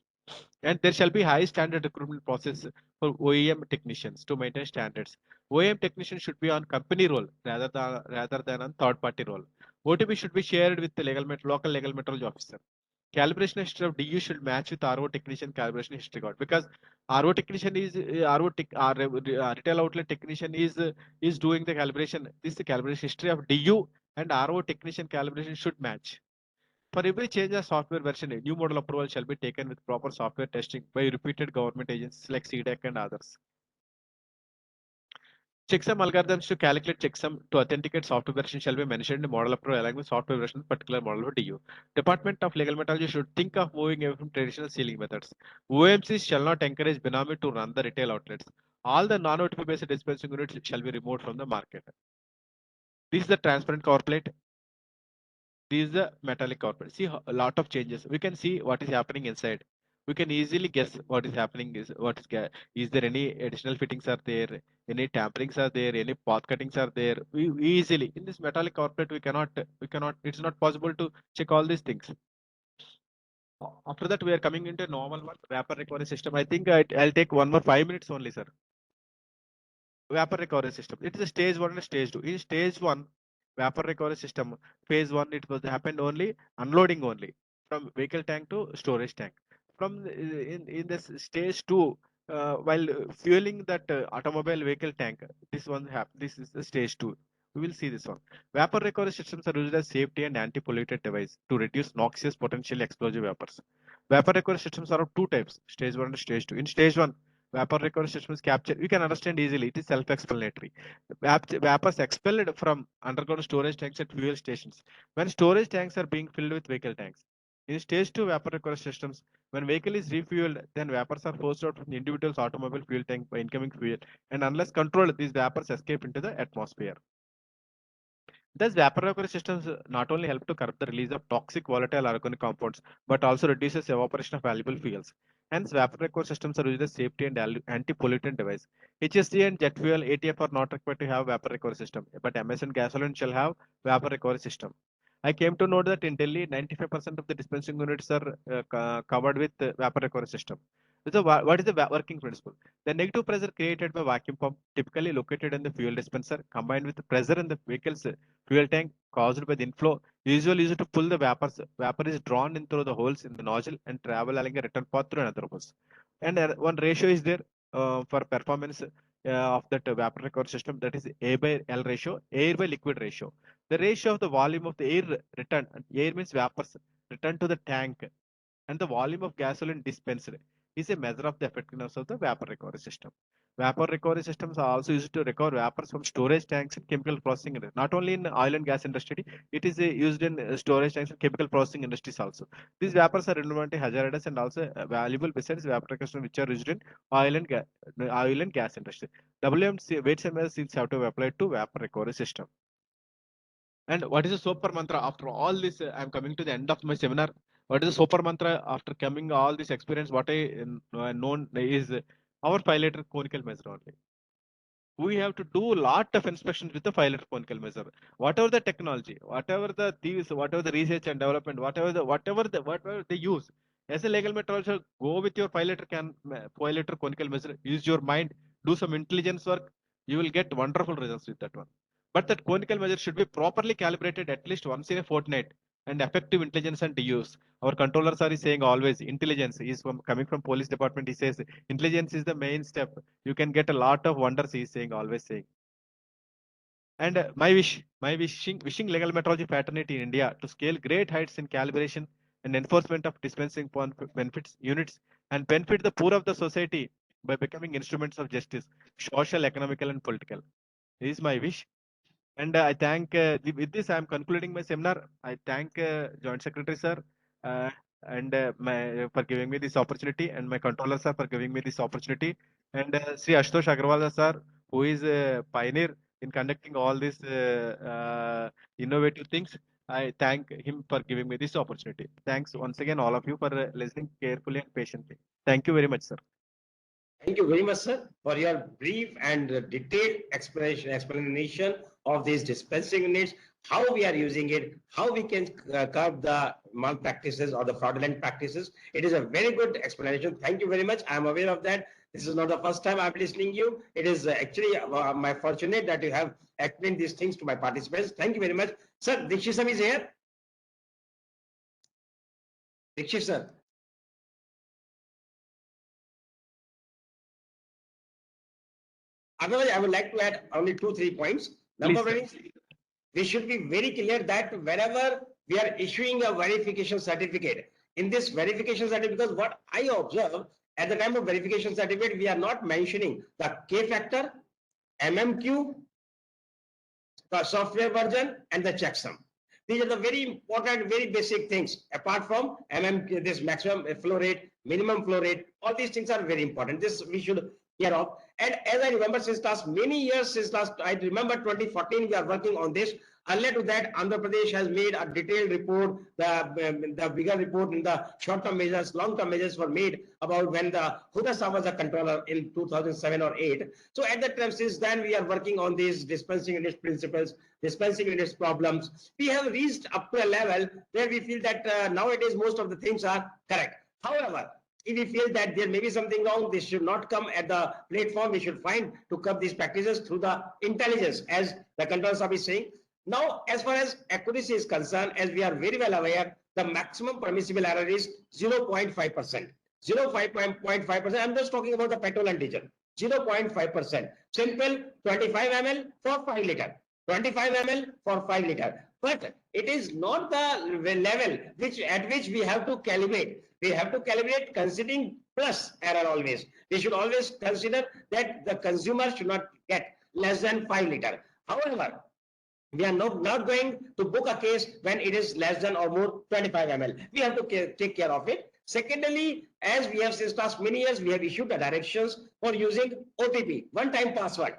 And there shall be high standard recruitment process for OEM technicians to maintain standards. OEM technicians should be on company role rather than on third-party role. OTP should be shared with the local legal metrology officer. Calibration history of DU should match with RO technician calibration history card, because RO technician is retail outlet technician is doing the calibration. This is the calibration history of DU, and RO technician calibration should match. For every change of software version, a new model approval shall be taken with proper software testing by reputed government agencies like CDEC and others. Checksum algorithms to calculate checksum to authenticate software version shall be mentioned in the model approval along with software version of particular model of DU. Department of Legal Metrology should think of moving away from traditional sealing methods. OMCs shall not encourage Benami to run the retail outlets. All the non-OTP based dispensing units shall be removed from the market. This is the transparent cover plate. This is the metallic cover plate. See a lot of changes. We can see what is happening inside. We can easily guess what is happening. Is there any additional fittings are there? Any tamperings are there? Any path cuttings are there? We easily in this metallic cover plate we cannot. It's not possible to check all these things. After that, we are coming into normal one vapor recovery system. I think I'll take 5 minutes only, sir. Vapor recovery system. It is a stage 1 and stage 2. In stage 1, vapor recovery system, phase 1, it was happened only unloading only from vehicle tank to storage tank. From in this stage 2, while fueling that automobile vehicle tank, this is the stage 2. We will see this one. Vapor recovery systems are used as safety and anti-polluted device to reduce noxious potentially explosive vapors. Vapor recovery systems are of two types, stage 1 and stage 2. In stage 1, vapor recovery systems capture, you can understand easily, it is self-explanatory. Vapors expelled from underground storage tanks at fuel stations when storage tanks are being filled with vehicle tanks. In stage 2 vapor recovery systems, when vehicle is refueled, then vapors are forced out from the individual's automobile fuel tank by incoming fuel, and unless controlled, these vapors escape into the atmosphere. Thus, vapor recovery systems not only help to curb the release of toxic volatile organic compounds, but also reduces evaporation of valuable fuels. Hence, vapor recovery systems are used as safety and anti-pollutant device. HSD and jet fuel ATF are not required to have vapor recovery system, but MS and gasoline shall have vapor recovery system. I came to know that in Delhi, 95% of the dispensing units are covered with vapor recovery system. So, what is the working principle? The negative pressure created by vacuum pump, typically located in the fuel dispenser, combined with the pressure in the vehicle's fuel tank caused by the inflow, usually used to pull the vapors. Vapor is drawn in through the holes in the nozzle and travel along a return path through another hose. And one ratio is there for performance of that vapor recovery system, that is A by L ratio, air by liquid ratio. The ratio of the volume of the air return, air means vapors, return to the tank, and the volume of gasoline dispensed is a measure of the effectiveness of the vapor recovery system. Vapor recovery systems are also used to recover vapors from storage tanks and chemical processing industry. Not only in oil and gas industry, it is used in storage tanks and chemical processing industries also. These vapors are environmentally hazardous and also valuable besides vapor recovery systems which are used in oil and gas industry. WMC weights and measures have to be applied to vapor recovery system. And what is the super mantra? After all this, I am coming to the end of my seminar. What is the super mantra after coming all this experience? What I known is our 5 liter conical measure only. We have to do a lot of inspections with the 5 liter conical measure. Whatever the technology, whatever the thieves, whatever the research and development, whatever they use. As a legal metrologist, go with your 5 liter 5 liter conical measure. Use your mind, do some intelligence work. You will get wonderful results with that one. But that conical measure should be properly calibrated at least once in a fortnight, and effective intelligence and use. Our controllers are saying always intelligence is coming from police department. He says intelligence is the main step. You can get a lot of wonders. He's saying always saying. And wishing legal metrology fraternity in India to scale great heights in calibration and enforcement of dispensing benefits units and benefit the poor of the society by becoming instruments of justice, social, economical, and political. This is my wish. And I thank, with this, I am concluding my seminar. I thank Joint Secretary Sir uh, and for giving me this opportunity, and my controller sir for giving me this opportunity, and Sri Ashutosh Agarwal sir, who is a pioneer in conducting all these innovative things. I thank him for giving me this opportunity. Thanks once again, all of you, for listening carefully and patiently. Thank you very much, sir. Thank you very much, sir, for your brief and detailed explanation of these dispensing units, how we are using it, how we can curb the malpractices or the fraudulent practices. It is a very good explanation. Thank you very much. I am aware of that. This is not the first time I'm listening to you. It is actually my fortunate that you have explained these things to my participants. Thank you very much. Sir, Dikshit sir is here. Dikshit sir. Otherwise, I would like to add only 2-3 points. Number one is, we should be very clear that wherever we are issuing a verification certificate, in this verification certificate, because what I observe at the time of verification certificate, we are not mentioning the K factor, MMQ, the software version, and the checksum. These are the very important, very basic things. Apart from MMQ, this maximum flow rate, minimum flow rate, all these things are very important. This we should hear of. And as I remember, since last many years, since last, I remember 2014, we are working on this. Earlier to that, Andhra Pradesh has made a detailed report. The bigger report in the short-term measures, long-term measures were made about when the Huda was a controller in 2007 or 8. So at that time, since then, we are working on these dispensing units principles, dispensing units problems. We have reached up to a level where we feel that nowadays most of the things are correct. However, if we feel that there may be something wrong, this should not come at the platform. We should find to curb these practices through the intelligence, as the control sub is saying. Now, as far as accuracy is concerned, as we are very well aware, the maximum permissible error is 0.5%. 0.5%. I'm just talking about the petrol and diesel. 0.5%. Simple, 25 ml for 5 liter. 25 ml for 5 liter. But it is not the level at which we have to calibrate. We have to calibrate considering plus error always. We should always consider that the consumer should not get less than 5 liter. However, we are not going to book a case when it is less than or more 25 ml. We have to take care of it. Secondly, as we have since last many years, we have issued the directions for using OTP, one-time password.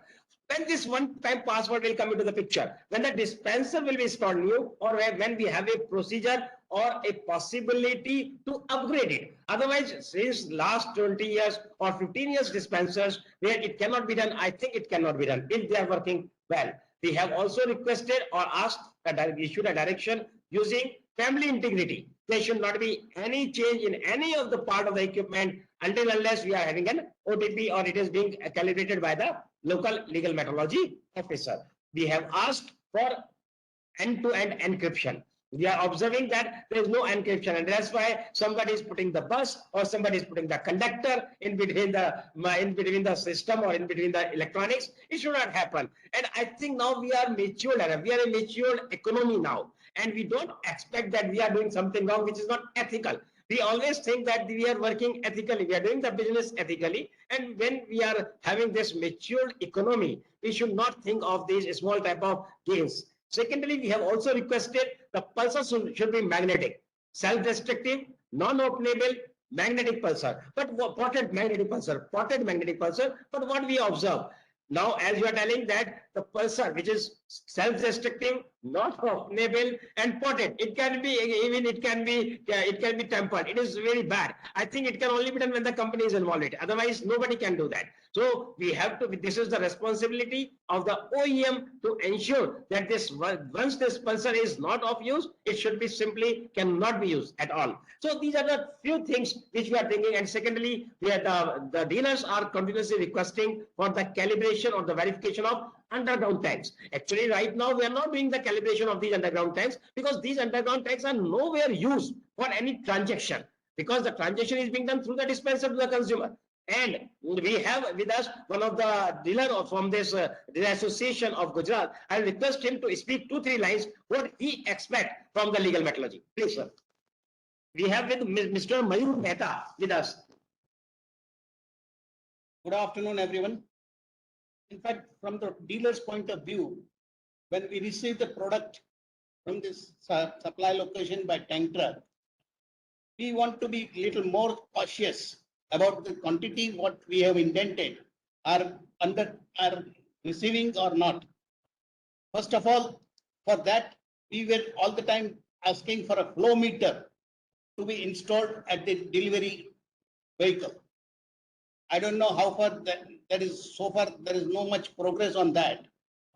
When this one-time password will come into the picture, when the dispenser will be installed new, or when we have a procedure or a possibility to upgrade it. Otherwise, since last 20 years or 15 years dispensers, where it cannot be done, I think it cannot be done if they are working well. We have also requested or asked that we issued a direction using family integrity. There should not be any change in any of the part of the equipment until unless we are having an OTP or it is being calibrated by the local legal metrology officer. We have asked for end-to-end encryption. We are observing that there is no encryption, and that's why somebody is putting the bus or somebody is putting the conductor in between the system or in between the electronics. It should not happen. And I think now we are mature. We are a mature economy now, and we don't expect that we are doing something wrong which is not ethical. We always think that we are working ethically. We are doing the business ethically. And when we are having this matured economy, we should not think of these small type of gains. Secondly, we have also requested the pulsar should be magnetic, self-destructive, non-openable, magnetic pulsar. But potted magnetic pulsar. But what we observe now, as you are telling that the pulsar, which is self-destructive, not openable and potted. It can be even it can be tempered. It is very bad. I think it can only be done when the company is involved in it. Otherwise, nobody can do that. So we have to. This is the responsibility of the OEM to ensure that this once this pulsar is not of use, it should be simply cannot be used at all. So these are the few things which we are thinking. And secondly, the dealers are continuously requesting for the calibration or the verification of underground tanks. Actually, right now we are not doing the calibration of these underground tanks because these underground tanks are nowhere used for any transaction, because the transaction is being done through the dispenser to the consumer. And we have with us one of the dealer from this dealer association of Gujarat. I request him to speak 2-3 lines what he expect from the legal metrology. Please, sir. We have with Mr. Mayur Mehta with us. Good afternoon, everyone. In fact, from the dealer's point of view, when we receive the product from this supply location by tank truck, we want to be a little more cautious about the quantity what we have indented are receiving or not. First of all, for that, we were all the time asking for a flow meter to be installed at the delivery vehicle. I don't know how far that is. So far, there is no much progress on that.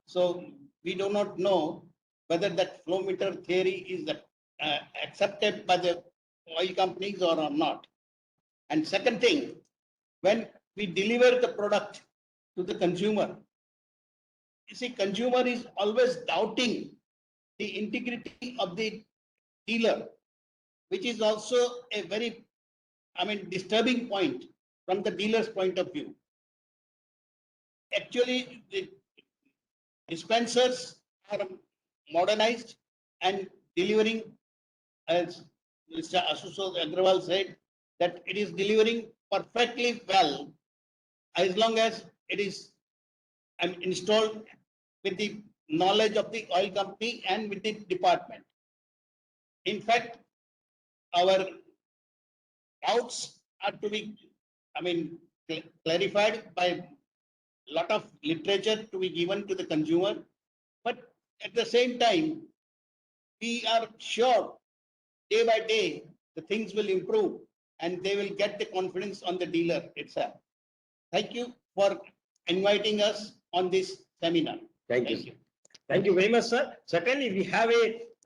So we do not know whether that flow meter theory is accepted by the oil companies or not. And second thing, when we deliver the product to the consumer, you see, consumer is always doubting the integrity of the dealer, which is also a very, disturbing point from the dealer's point of view. Actually, the dispensers are modernized and delivering, as Mr. Ashutosh Agarwal said, that it is delivering perfectly well as long as it is installed with the knowledge of the oil company and with the department. In fact, our doubts are to be, clarified by a lot of literature to be given to the consumer. But at the same time, we are sure day by day the things will improve and they will get the confidence on the dealer itself. Thank you for inviting us on this seminar. Thank you. Thank you very much, sir. Certainly, we have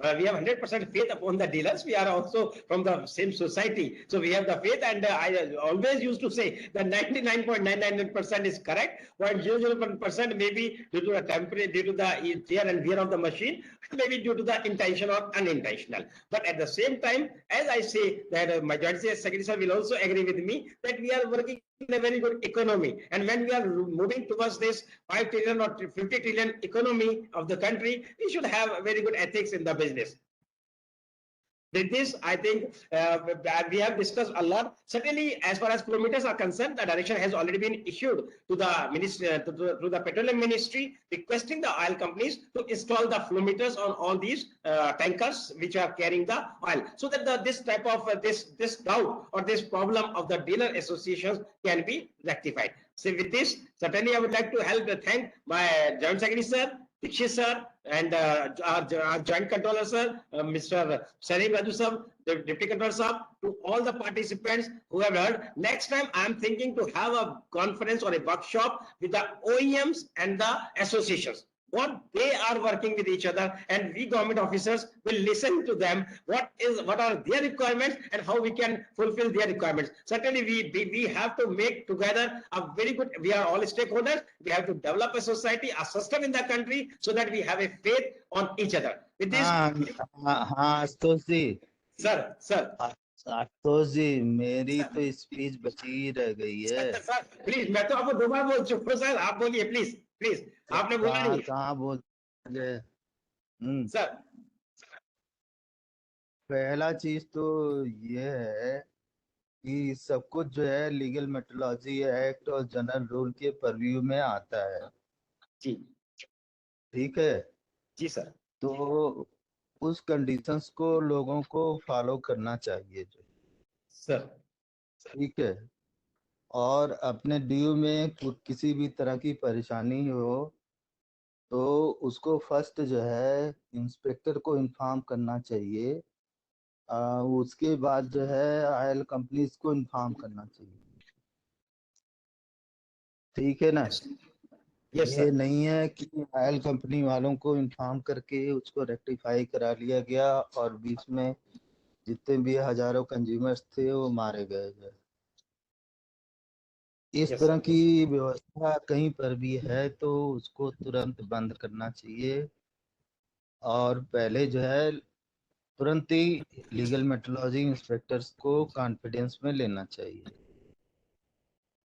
100% faith upon the dealers. We are also from the same society, so we have the faith. And I always used to say that 99.999% is correct. 0.001% maybe due to the temporary, due to the tear and wear of the machine, maybe due to the intentional or unintentional. But at the same time, as I say that my joint secretary sir will also agree with me that we are working in a very good economy, and when we are moving towards this 5 trillion or 50 trillion economy of the country, we should have very good ethics in the business. With this, I think we have discussed a lot. Certainly, as far as flow meters are concerned, the direction has already been issued to the ministry, to the petroleum ministry, requesting the oil companies to install the flow meters on all these tankers which are carrying the oil, so that this type of this doubt or this problem of the dealer associations can be rectified. So with this, certainly I would like to thank my joint secretary sir, Dikshit sir, and our joint controller sir, Mr. Salim Raju sir, the deputy controller sir, to all the participants who have heard. Next time I am thinking to have a conference or a workshop with the OEMs and the associations, what they are working with each other, and we government officers will listen to them, what are their requirements and how we can fulfill their requirements. Certainly we have to make together a very good, we are all stakeholders, we have to develop a society, a system in the country, so that we have a faith on each other. With this, Ashutosh ji, sir, Ashutosh जी, मेरी तो speech बची ही रह गई है। Sir please, मैं तो आपको 2 बार बोल चुका हूं सर, आप बोलिए प्लीज, आपने बोला नहीं। कहाँ बोल सर, पहला चीज तो ये है कि सब कुछ जो है लीगल मेट्रोलॉजी एक्ट और जनरल रूल के परव्यू में आता है। जी ठीक है जी सर, तो उस कंडीशंस को लोगों को फॉलो करना चाहिए जो सर ठीक है। और अपने ड्यू में किसी भी तरह की परेशानी हो तो उसको फर्स्ट जो है इंस्पेक्टर को इन्फॉर्म करना चाहिए। उसके बाद जो है ऑयल कंपनीज को इन्फॉर्म करना चाहिए। ठीक है ना? Yes, ये sir. नहीं है कि ऑयल कंपनी वालों को इन्फॉर्म करके उसको रेक्टिफाई करा लिया गया और बीच में जितने भी हजारों कंज्यूमर्स थे वो मारे गए। इस Yes, तरह sir. की व्यवस्था कहीं पर भी है तो उसको तुरंत बंद करना चाहिए और पहले जो है तुरंत ही लीगल मेट्रोलॉजी इंस्पेक्टर्स को कॉन्फिडेंस में लेना चाहिए।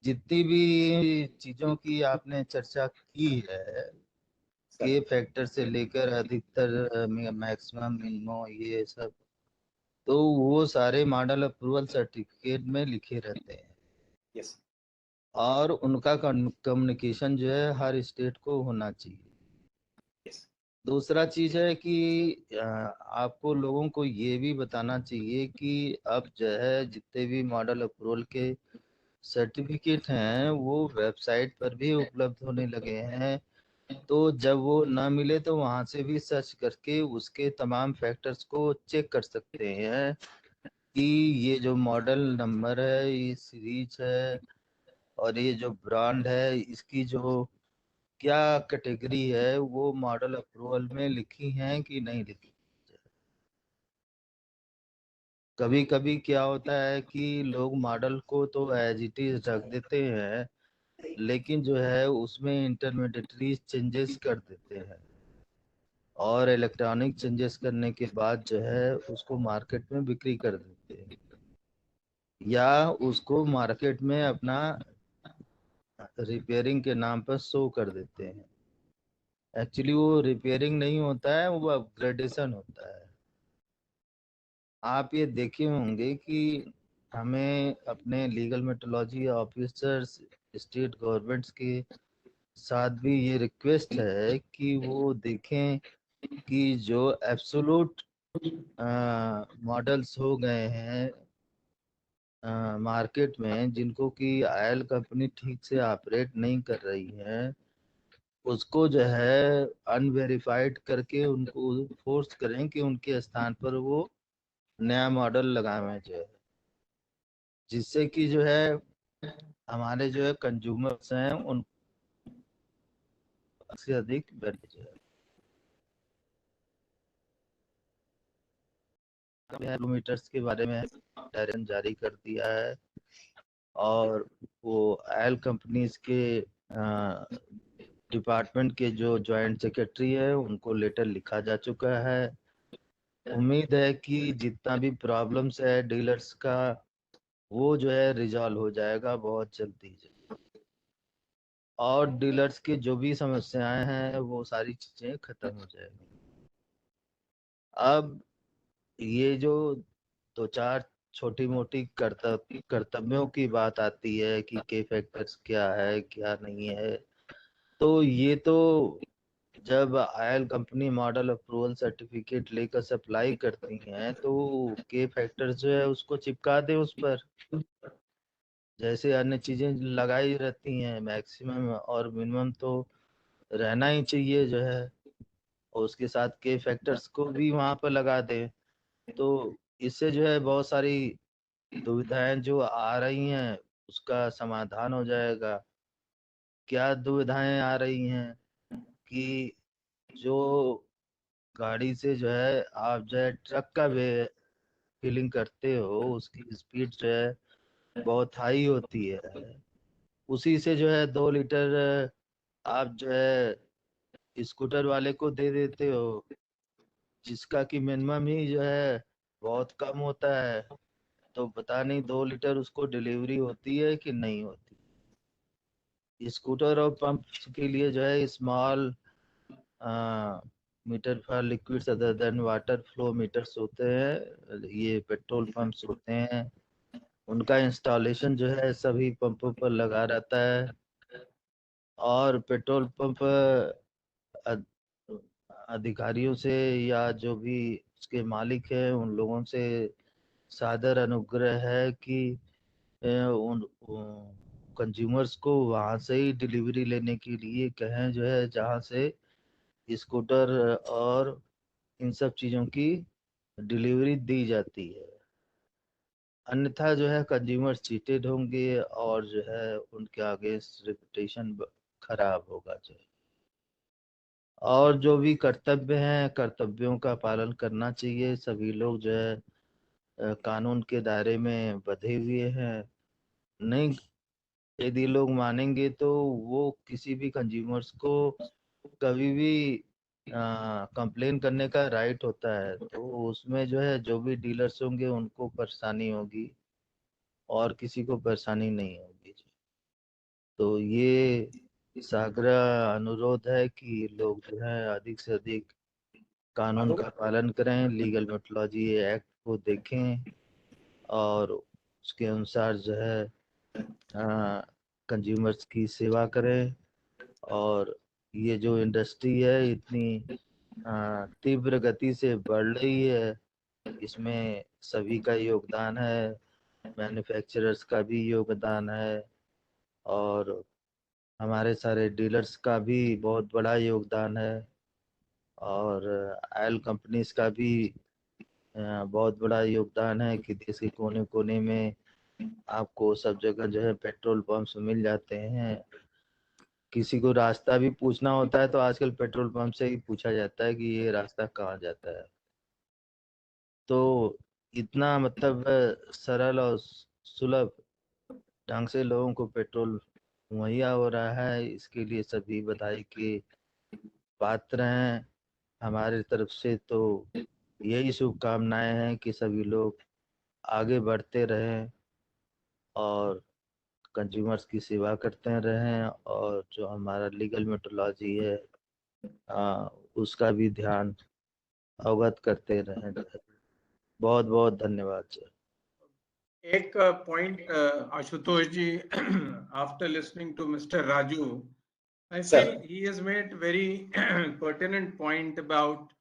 जितनी भी चीजों की आपने चर्चा की है Sir. के फैक्टर से लेकर अधिकतर मैक्सिमम मिनिमम ये सब, तो वो सारे मॉडल अप्रूवल सर्टिफिकेट में लिखे रहते हैं Yes. और उनका कम्युनिकेशन जो है हर स्टेट को होना चाहिए। Yes. दूसरा चीज है कि आपको लोगों को ये भी बताना चाहिए कि अब जो है जितने भी मॉडल अप्रूवल के सर्टिफिकेट हैं वो वेबसाइट पर भी उपलब्ध होने लगे हैं। तो जब वो ना मिले तो वहां से भी सर्च करके उसके तमाम फैक्टर्स को चेक कर सकते हैं कि ये जो मॉडल नंबर है, ये सीरीज है और ये जो ब्रांड है, इसकी जो क्या कैटेगरी है वो मॉडल अप्रूवल में लिखी हैं कि नहीं लिखी। कभी कभी क्या होता है कि लोग मॉडल को तो एज इट इज रख देते हैं लेकिन जो है उसमें इंटरमीडिएटरी चेंजेस कर देते हैं और इलेक्ट्रॉनिक चेंजेस करने के बाद जो है उसको मार्केट में बिक्री कर देते हैं या उसको मार्केट में अपना रिपेयरिंग के नाम पर शो कर देते हैं। एक्चुअली वो रिपेयरिंग नहीं होता है, वो अपग्रेडेशन होता है। आप ये देखे होंगे कि हमें अपने legal metrology officers state governments के साथ भी ये रिक्वेस्ट है कि वो देखें कि जो एब्सोलूट मॉडल्स हो गए हैं मार्केट में जिनको कि ऑयल कंपनी ठीक से ऑपरेट नहीं कर रही है, उसको जो है अनवेरिफाइड करके उनको फोर्स करें कि उनके स्थान पर वो नया मॉडल लगावें जो है, जिससे कि जो है हमारे जो है कंज्यूमर्स हैं उन से अधिक बेनिफिट है। किलोमीटर्स के बारे में डायरेक्शन जारी कर दिया है और वो ऑयल कंपनीज के डिपार्टमेंट के जो जॉइंट सेक्रेटरी है उनको लेटर लिखा जा चुका है। उम्मीद है कि जितना भी प्रॉब्लम्स है डीलर्स का वो जो है रिजॉल्व हो जाएगा बहुत जल्दी और डीलर्स की जो भी समस्याएं हैं वो सारी चीजें खत्म हो जाएंगी। अब ये जो दो चार छोटी मोटी कर्तव्यों की बात आती है कि के फैक्टर्स क्या है क्या नहीं है, तो ये तो जब oil company model approval certificate लेकर सप्लाई करती हैं तो के फैक्टर्स जो है उसको चिपका दे उस पर, जैसे अन्य चीजें लगाई रहती हैं। मैक्सिमम और मिनिमम तो रहना ही चाहिए जो है और उसके साथ के फैक्टर्स को भी वहां पर लगा दे, तो इससे जो है बहुत सारी दुविधाएं जो आ रही हैं उसका समाधान हो जाएगा। क्या दुविधाएं आ रही हैं कि जो गाड़ी से जो है आप जो है ट्रक का फीलिंग करते हो उसकी स्पीड जो है बहुत हाई होती है, उसी से जो है 2 लीटर आप जो है स्कूटर वाले को दे देते हो जिसका कि मिनिमम ही जो है बहुत कम होता है। तो पता नहीं 2 लीटर उसको डिलीवरी होती है कि नहीं होती। स्कूटर और पंप के लिए जो है small meter for liquids other than water flow meters होते हैं, ये पेट्रोल पंप्स होते हैं, उनका इंस्टॉलेशन जो है सभी पंपों पर लगा रहता है और पेट्रोल पंप अधिकारियों से या जो भी उसके मालिक हैं उन लोगों से सादर अनुग्रह है कि उन कंज्यूमर्स को वहां से ही डिलीवरी लेने के लिए कहें जो है जहां से स्कूटर और इन सब चीजों की डिलीवरी दी जाती है। अन्यथा जो है कंज्यूमर चीटेड होंगे और जो है उनके आगे रेपुटेशन खराब होगा जो है। और जो भी कर्तव्य हैं, कर्तव्यों का पालन करना चाहिए। सभी लोग जो है कानून के दायरे में बंधे हुए हैं। नहीं, यदि लोग मानेंगे तो वो किसी भी कंज्यूमर्स को कभी भी कंप्लेन करने का राइट होता है, तो उसमें जो है जो भी डीलर्स होंगे उनको परेशानी होगी और किसी को परेशानी नहीं होगी। तो ये साग्रह अनुरोध है कि लोग जो है अधिक से अधिक कानून का पालन करें, लीगल मेट्रोलॉजी एक्ट को देखें और उसके अनुसार जो है कंज्यूमर्स की सेवा करें। और ये जो इंडस्ट्री है इतनी तीव्र गति से बढ़ रही है, इसमें सभी का योगदान है, मैन्युफैक्चरर्स का भी योगदान है और हमारे सारे डीलर्स का भी बहुत बड़ा योगदान है और ऑयल कंपनीज का भी बहुत बड़ा योगदान है कि देश के कोने कोने में आपको सब जगह जो है पेट्रोल पंप्स मिल जाते हैं। किसी को रास्ता भी पूछना होता है तो आजकल पेट्रोल पंप से ही पूछा जाता है कि ये रास्ता कहाँ जाता है। तो इतना मतलब सरल और सुलभ ढंग से लोगों को पेट्रोल मुहैया हो रहा है, इसके लिए सभी बधाई के पात्र हैं। हमारे तरफ से तो यही शुभकामनाएं हैं कि सभी लोग आगे बढ़ते रहें और कंज्यूमर्स की सेवा करते रहें और जो हमारा लीगल मेट्रोलॉजी है उसका भी ध्यान अवगत करते रहें। बहुत बहुत धन्यवाद सर। एक point, Ashutosh ji, after listening to Mr. Raju, I feel he has made very pertinent point about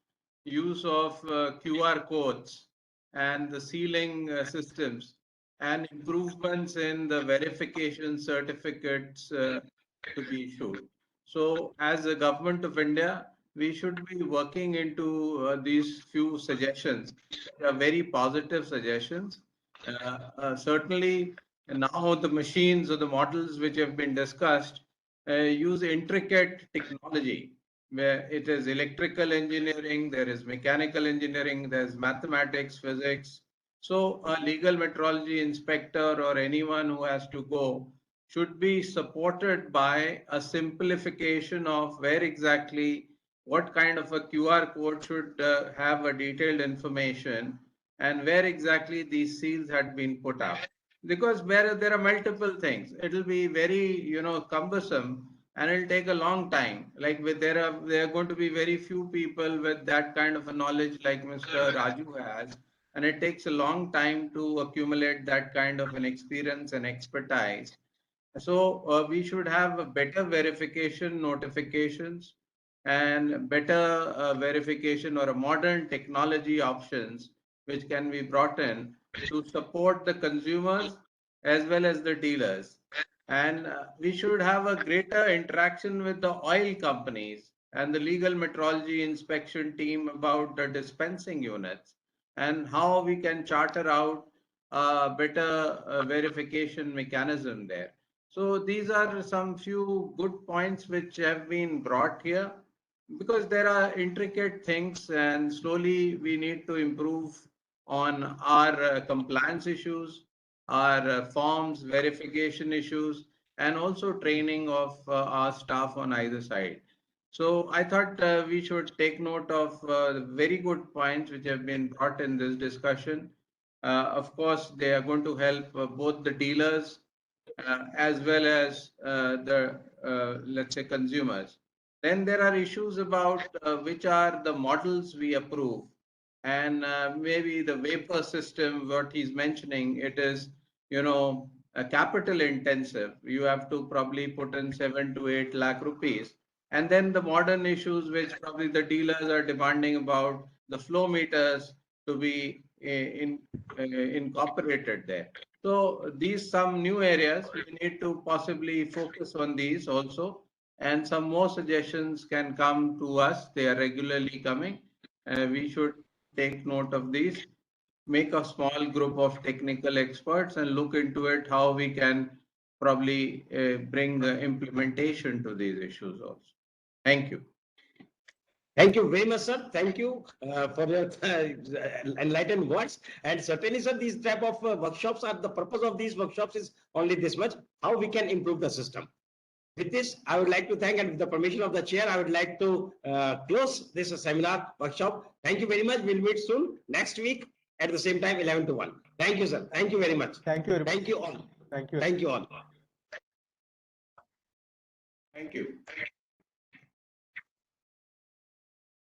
use of QR codes and the sealing systems and improvements in the verification certificates to be issued. So, as a government of India, we should be working into these few suggestions. They are very positive suggestions. Certainly, now the machines or the models which have been discussed use intricate technology where it is electrical engineering, there is mechanical engineering, there's mathematics, physics. So a legal metrology inspector or anyone who has to go should be supported by a simplification of where exactly what kind of a QR code should have a detailed information and where exactly these seals had been put up. Because where there are multiple things, it'll be very, cumbersome and it'll take a long time. Like there are going to be very few people with that kind of a knowledge like Mr. Raju has, and it takes a long time to accumulate that kind of an experience and expertise. So we should have a better verification notifications and better verification or a modern technology options which can be brought in to support the consumers as well as the dealers. And we should have a greater interaction with the oil companies and the legal metrology inspection team about the dispensing units and how we can charter out a better verification mechanism there. So these are some few good points which have been brought here because there are intricate things and slowly we need to improve on our compliance issues, our forms, verification issues, and also training of our staff on either side. So I thought we should take note of very good points which have been brought in this discussion. Of course, they are going to help both the dealers as well as let's say, consumers. Then there are issues about which are the models we approve. And maybe the vapor system, what he's mentioning, it is, a capital intensive. You have to probably put in 7 to 8 lakh rupees. And then the modern issues, which probably the dealers are demanding about the flow meters to be incorporated there. So these some new areas we need to possibly focus on these also. and some more suggestions can come to us. They are regularly coming. We should take note of these, make a small group of technical experts and look into it, how we can probably bring implementation to these issues also. Thank you. Thank you very much, sir. Thank you for your enlightened words. And certainly, sir, these type of workshops are, the purpose of these workshops is only this much, how we can improve the system. With this, I would like to thank, and with the permission of the chair, I would like to close this seminar workshop. Thank you very much. We'll meet soon next week at the same time, 11 to 1. Thank you, sir. Thank you very much. Thank you very much. Thank you all. Thank you. Thank you all. Thank you.